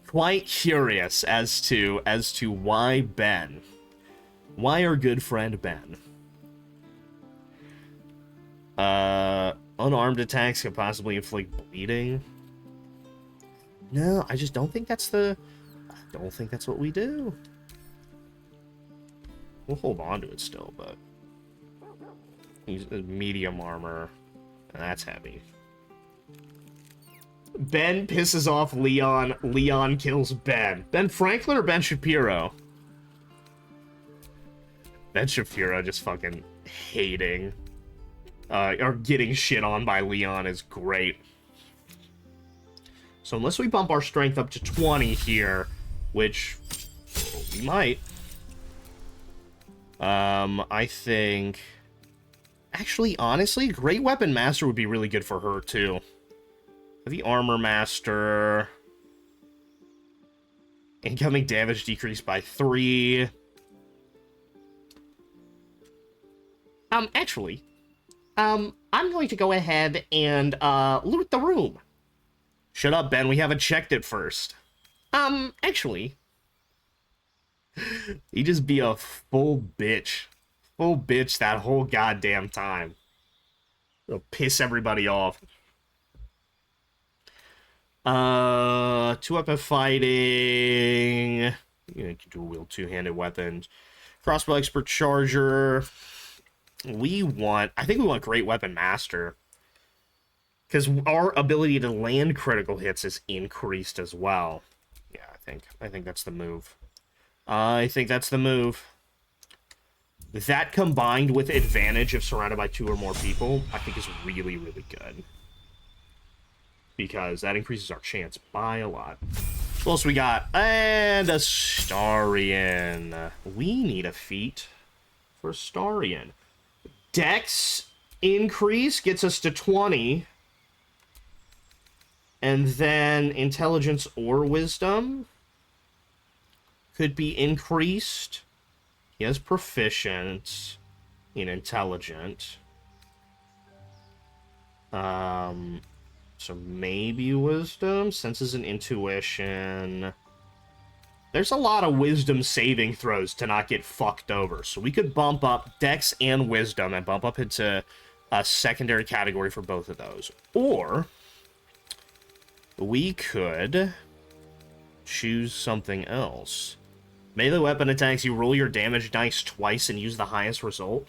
Quite curious as to why Ben. Why our good friend Ben? Unarmed attacks could possibly inflict bleeding. No, I just don't think that's the... I don't think that's what we do. We'll hold on to it still, but... He's medium armor. And that's heavy. Ben pisses off Leon. Leon kills Ben. Ben Franklin or Ben Shapiro? Ben Shapiro just fucking hating. Or getting shit on by Leon is great. So unless we bump our strength up to 20 here, which we might. I think... Actually, honestly, Great Weapon Master would be really good for her, too. Heavy Armor Master. Incoming damage decreased by 3. Actually, I'm going to go ahead and, loot the room. Shut up, Ben. We haven't checked it first. Actually. You just be a full bitch. Full bitch that whole goddamn time. It'll piss everybody off. 2-weapon fighting. You can dual-wield 2-handed weapons. Crossbow expert charger. I think we want Great Weapon Master. Because our ability to land critical hits is increased as well. Yeah, I think that's the move. I think that's the move. That combined with advantage if surrounded by 2 or more people, I think is really, really good. Because that increases our chance by a lot. What else we got? And a Starian. We need a feat for Starian. Dex increase gets us to 20. And then intelligence or wisdom could be increased. He has proficient in intelligent. So maybe wisdom, senses and intuition. There's a lot of wisdom saving throws to not get fucked over. So we could bump up Dex and wisdom and bump up into a secondary category for both of those. Or we could choose something else. Melee weapon attacks, you roll your damage dice twice and use the highest result.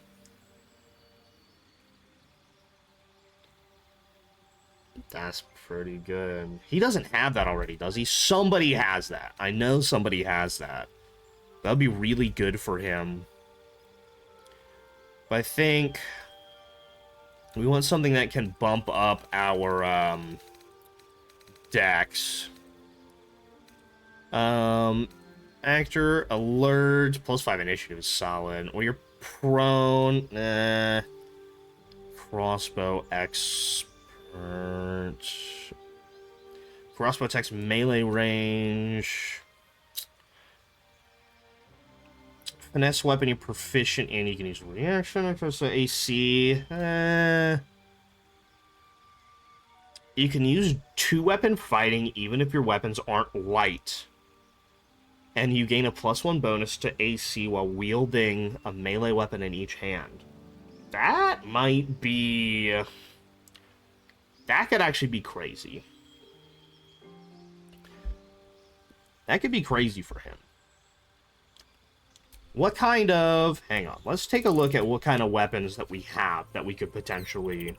That's pretty good. He doesn't have that already, does he? Somebody has that. I know somebody has that. That'd be really good for him. But I think we want something that can bump up our dex. Actor, alert, +5 initiative is solid. Or you're prone. Crossbow expert. Crossbow attacks melee range. Finesse weapon you're proficient in. You can use reaction across AC. You can use 2-weapon fighting even if your weapons aren't light. and you gain a +1 bonus to AC while wielding a melee weapon in each hand. That might be... That could actually be crazy. That could be crazy for him. What kind of... Hang on. Let's take a look at what kind of weapons that we have that we could potentially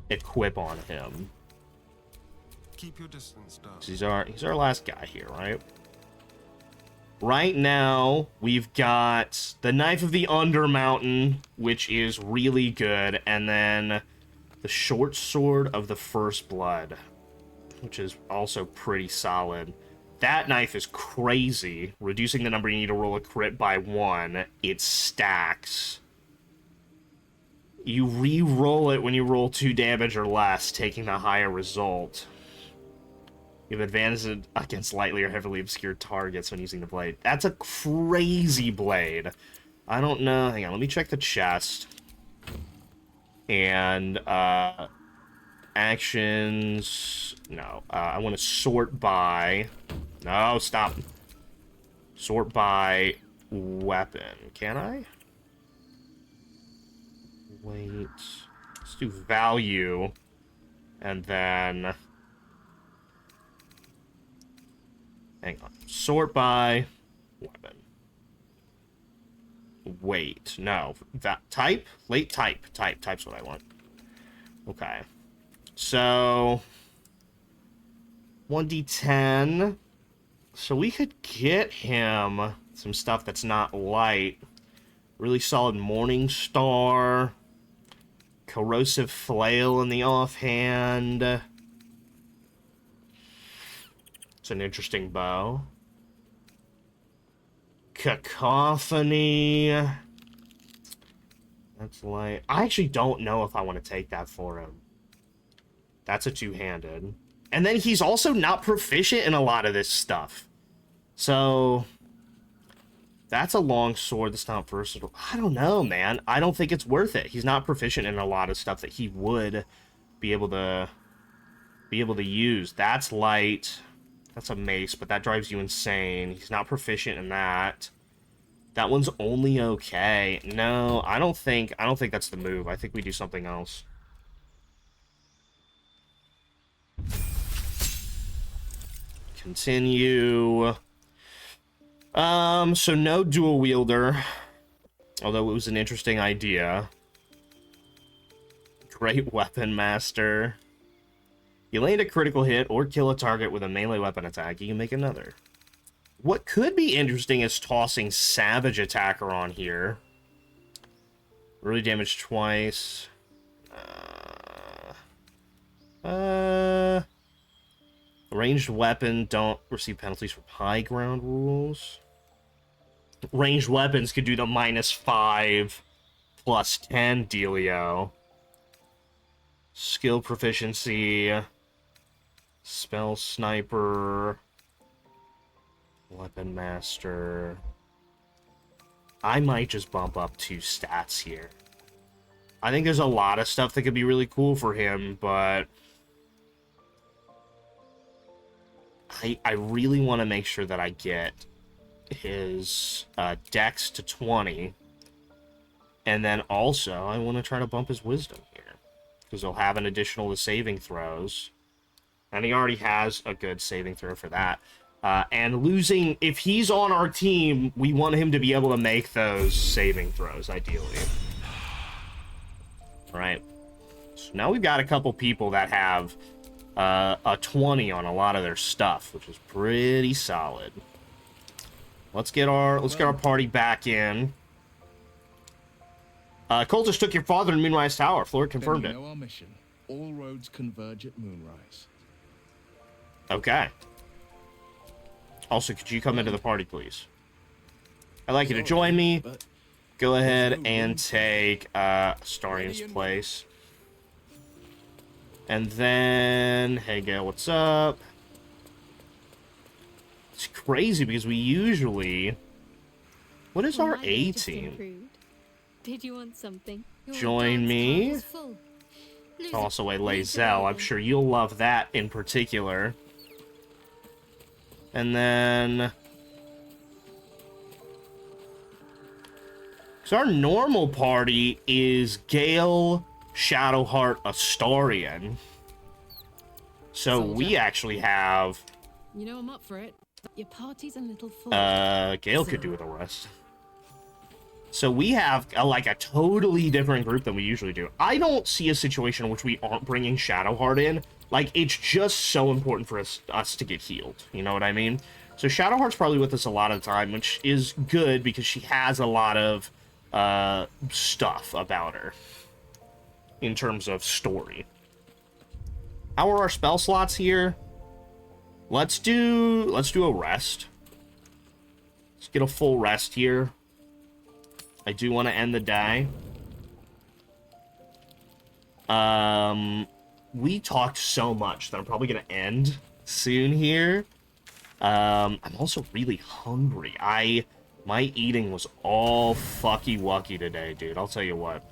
equip on him. Keep your distance, darling. He's our last guy here, right? Right now, we've got the Knife of the Undermountain, which is really good, and then the Short Sword of the First Blood, which is also pretty solid. That knife is crazy, reducing the number you need to roll a crit by 1. It stacks. You re-roll it when you roll 2 damage or less, taking the higher result. You have advantage against lightly or heavily obscured targets when using the blade. That's a crazy blade. I don't know. Hang on, let me check the chest. And, actions... No, I want to sort by... No, stop. Sort by weapon. Can I? Wait. Let's do value. And then... Hang on. Sort by weapon. Wait. No. That type? Late type. Type's what I want. Okay. So... 1d10. So we could get him some stuff that's not light. Really solid Morning Star. Corrosive Flail in the offhand. It's an interesting bow. Cacophony. That's light. I actually don't know if I want to take that for him. That's a two-handed. And then he's also not proficient in a lot of this stuff. So, that's a long sword that's not versatile. I don't know, man. I don't think it's worth it. He's not proficient in a lot of stuff that he would be able to use. That's light. That's a mace, but that drives you insane. He's not proficient in that. That one's only okay. No, I don't think that's the move. I think we do something else. Continue. So no dual wielder. Although it was an interesting idea. Great weapon master. You land a critical hit or kill a target with a melee weapon attack, you can make another. What could be interesting is tossing Savage Attacker on here. Really damage twice. Ranged weapon don't receive penalties for high ground rules. Ranged weapons could do the -5 +10 dealio. Skill proficiency. Spell sniper. Weapon master. I might just bump up 2 stats here. I think there's a lot of stuff that could be really cool for him, but I really want to make sure that I get his dex to 20. And then also, I want to try to bump his wisdom here. Because he'll have an additional to saving throws. And he already has a good saving throw for that. And losing, if he's on our team, we want him to be able to make those saving throws, ideally. Alright. So now we've got a couple people that have a 20 on a lot of their stuff, which is pretty solid. Let's get our party back in. Cultists took your father in Moonrise Tower. Floor confirmed Then it. you know our mission. All roads converge at Moonrise. Okay. Also, could you come into the party, please? I'd like you to join me. Go ahead and take Starian's place. And then, hey, Gail, what's up? It's crazy because we usually... What is our A team? Did you want something? Join me. Toss away Lae'zel. I'm sure you'll love that in particular. And then So our normal party is Gale, Shadowheart, Astarion. So we actually have... You know I'm up for it. Your party's a little full. Gale could do with the rest. So we have like a totally different group than we usually do. I don't see a situation in which we aren't bringing Shadowheart in. Like, it's just so important for us to get healed. You know what I mean? So Shadowheart's probably with us a lot of the time, which is good because she has a lot of stuff about her in terms of story. How are our spell slots here? Let's do a rest. Let's get a full rest here. I do want to end the day. We talked so much that I'm probably gonna end soon here. I'm also really hungry. My eating was all fucky wucky today, dude. I'll tell you what.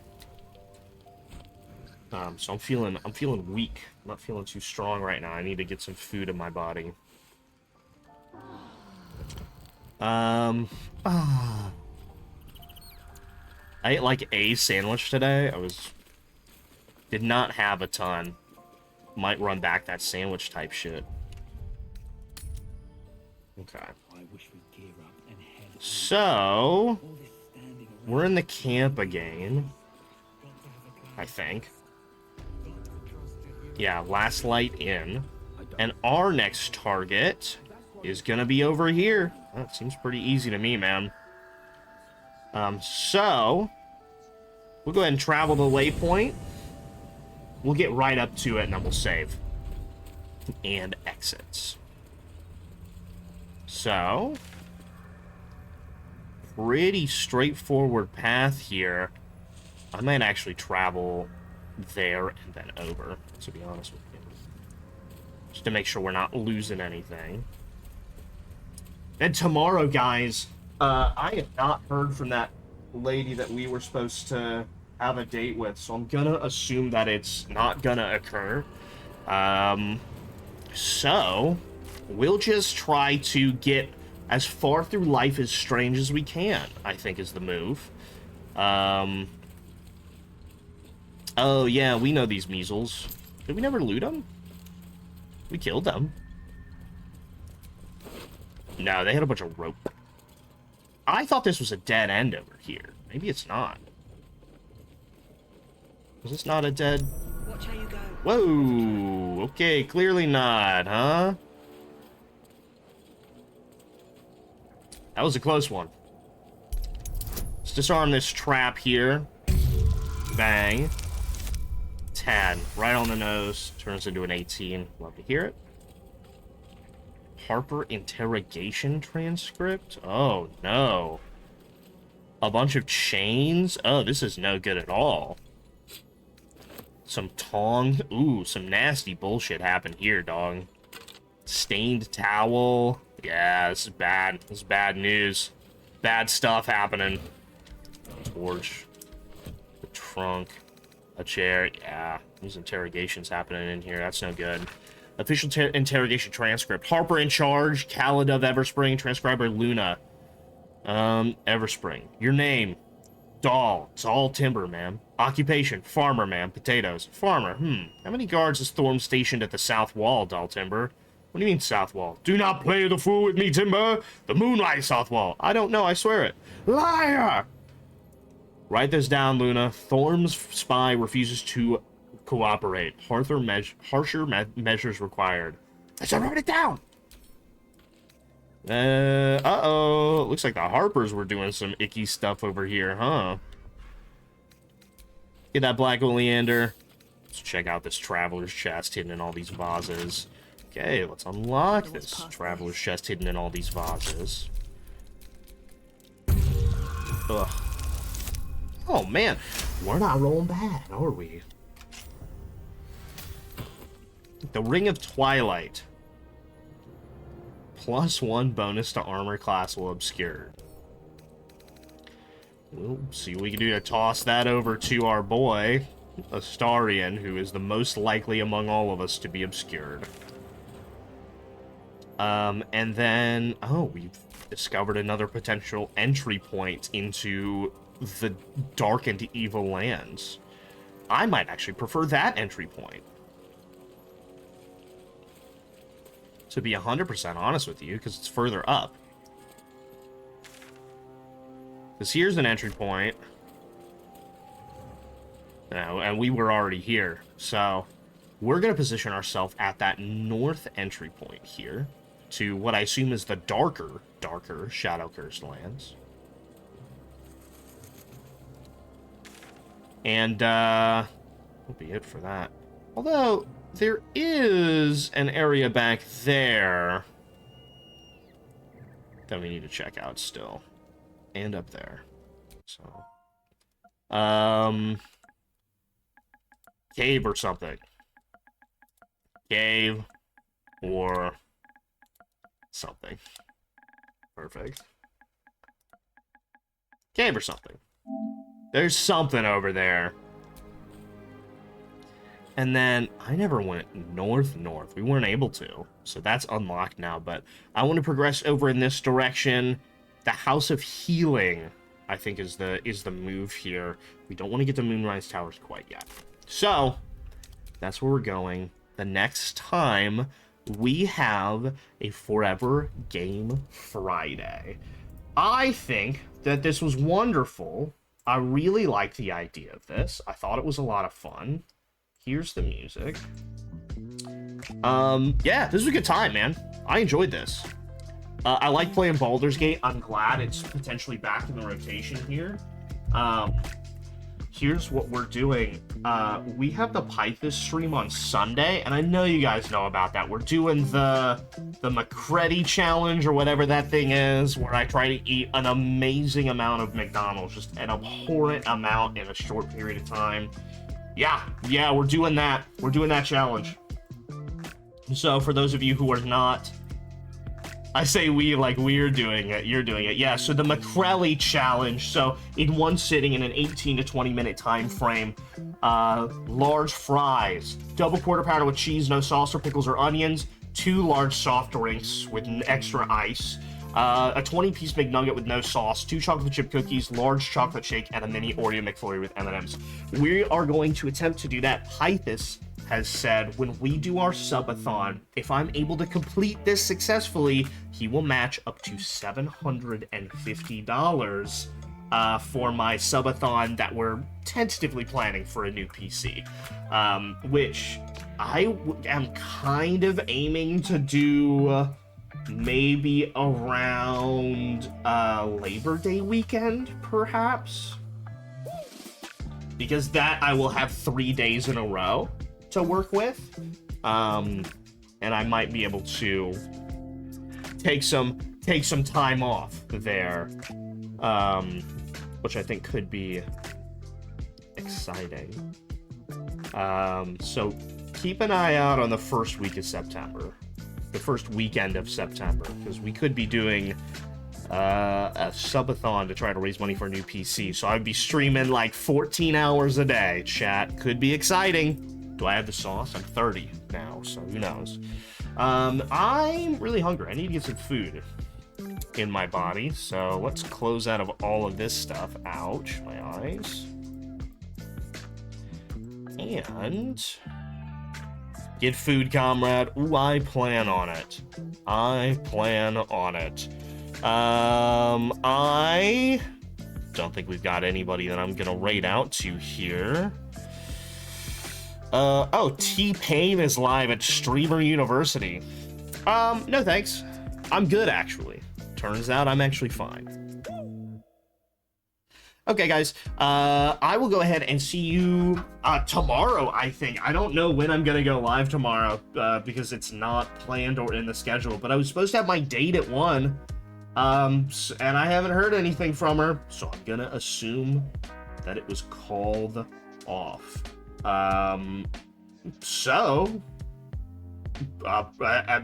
So I'm feeling weak. I'm not feeling too strong right now. I need to get some food in my body. I ate like a sandwich today. Did not have a ton. Might run back that sandwich type shit. Okay. So we're in the camp again, I think. Yeah, last light in. And our next target is gonna be over here. That seems pretty easy to me, man. So we'll go ahead and travel the waypoint. We'll get right up to it and then we'll save. And exits. So pretty straightforward path here. I might actually travel there and then over, to be honest with you. Just to make sure we're not losing anything. And tomorrow, guys, I have not heard from that lady that we were supposed to have a date with, so I'm gonna assume that it's not gonna occur. So we'll just try to get as far through Life is Strange as we can, I think is the move. Oh yeah, we know these measles. Did we never loot them? We killed them. No, they had a bunch of rope. I thought this was a dead end over here. Maybe it's not. Is this not a dead... Watch how you go. Whoa! Okay, clearly not, huh? That was a close one. Let's disarm this trap here. Bang. 10. Right on the nose. Turns into an 18. Love to hear it. Harper interrogation transcript? Oh, no. A bunch of chains? Oh, this is no good at all. Some tongs. Ooh, some nasty bullshit happened here, dog. Stained towel. Yeah, this is bad. This is bad news. Bad stuff happening. Torch. The trunk. A chair. Yeah, there's interrogations happening in here. That's no good. Official interrogation transcript. Harper in charge. Khaled of Everspring. Transcriber Luna. Everspring. Your name. Dahl. It's all timber, ma'am. Occupation. Farmer, ma'am. Potatoes. Farmer. How many guards is Thorm stationed at the south wall, Dahl Timber? What do you mean, south wall? Do not play the fool with me, Timber! The moonlight south wall. I don't know, I swear it. Liar! Write this down, Luna. Thorm's spy refuses to cooperate. Harsher measures required. I said write it down! Uh-oh. Looks like the Harpers were doing some icky stuff over here, huh? Get that black oleander. Let's check out this traveler's chest hidden in all these vases. Okay, let's unlock this traveler's chest hidden in all these vases. Ugh. Oh, man. We're not rolling bad, are we? The Ring of Twilight. +1 bonus to armor class will obscure. We'll see what we can do to toss that over to our boy, Astarion, who is the most likely among all of us to be obscured. And then, oh, we've discovered another potential entry point into the dark and evil lands. I might actually prefer that entry point. To be 100% honest with you, because it's further up. Because here's an entry point. And we were already here. So we're going to position ourselves at that north entry point here. To what I assume is the darker Shadow Cursed lands. And, will be it for that. Although, there is an area back there that we need to check out still. And up there. So, cave or something. Cave or something. Perfect. Cave or something. There's something over there. And then, I never went north. We weren't able to. So that's unlocked now, but I want to progress over in this direction. The House of Healing, I think, is the move here. We don't want to get to Moonrise Towers quite yet. So, that's where we're going. The next time, we have a Forever Game Friday. I think that this was wonderful. I really like the idea of this. I thought it was a lot of fun. Here's the music. Yeah, this was a good time, man. I enjoyed this. I like playing Baldur's Gate. I'm glad it's potentially back in the rotation here. Here's what we're doing. We have the Python stream on Sunday, and I know you guys know about that. We're doing the McCready challenge, or whatever that thing is, where I try to eat an amazing amount of McDonald's, just an abhorrent amount in a short period of time. Yeah, we're doing that. We're doing that challenge. So, for those of you who are not... I say we like we're doing it, you're doing it. Yeah, so the McCrelly challenge. So, in one sitting in an 18 to 20 minute time frame, large fries, double quarter pounder with cheese, no sauce or pickles or onions, 2 large soft drinks with extra ice, a 20-piece McNugget with no sauce, 2 chocolate chip cookies, large chocolate shake, and a mini Oreo McFlurry with M&Ms. We are going to attempt to do that. Pythus has said when we do our subathon, if I'm able to complete this successfully, he will match up to $750 for my subathon that we're tentatively planning for a new PC, which I am kind of aiming to do maybe around Labor Day weekend, perhaps, because that I will have 3 days in a row to work with, and I might be able to take some time off there, which I think could be exciting. So keep an eye out on the first week of September, the first weekend of September, because we could be doing a subathon to try to raise money for a new PC. So I'd be streaming like 14 hours a day. Chat, could be exciting. Do I have the sauce? I'm 30 now, so who knows. I'm really hungry. I need to get some food in my body, so let's close out of all of this stuff. Ouch, my eyes. And get food, comrade. Ooh, I plan on it. I don't think we've got anybody that I'm gonna raid out to here. Oh, T-Pain is live at Streamer University. No thanks. I'm good, actually. Turns out I'm actually fine. Okay, guys, I will go ahead and see you tomorrow, I think. I don't know when I'm gonna go live tomorrow, because it's not planned or in the schedule, but I was supposed to have my date at 1, and I haven't heard anything from her, so I'm gonna assume that it was called off.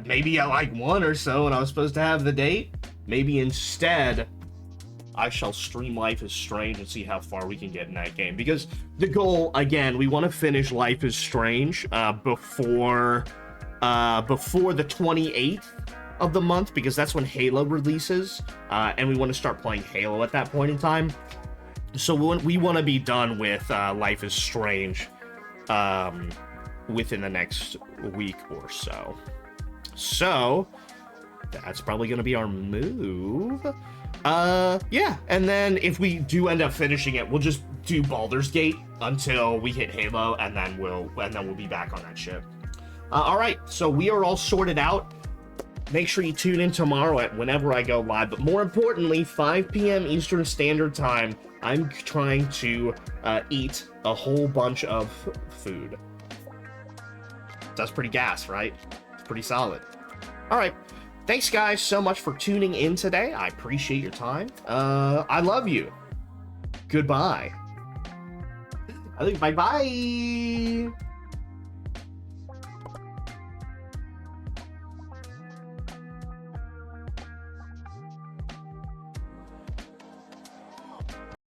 Maybe at like 1 or so, and I was supposed to have the date. Maybe instead, I shall stream Life is Strange and see how far we can get in that game. Because the goal, again, we want to finish Life is Strange before the 28th of the month, because that's when Halo releases, and we want to start playing Halo at that point in time. So we want to be done with Life is Strange within the next week or so. So that's probably going to be our move. Yeah, and then if we do end up finishing it, we'll just do Baldur's Gate until we hit Halo, and then we'll be back on that ship. All right, so we are all sorted out. Make sure you tune in tomorrow at whenever I go live, but more importantly, 5 p.m. Eastern Standard Time. I'm trying to eat a whole bunch of food. That's pretty gas, right? It's pretty solid. All right. Thanks, guys, so much for tuning in today. I appreciate your time. I love you. Goodbye. Bye-bye.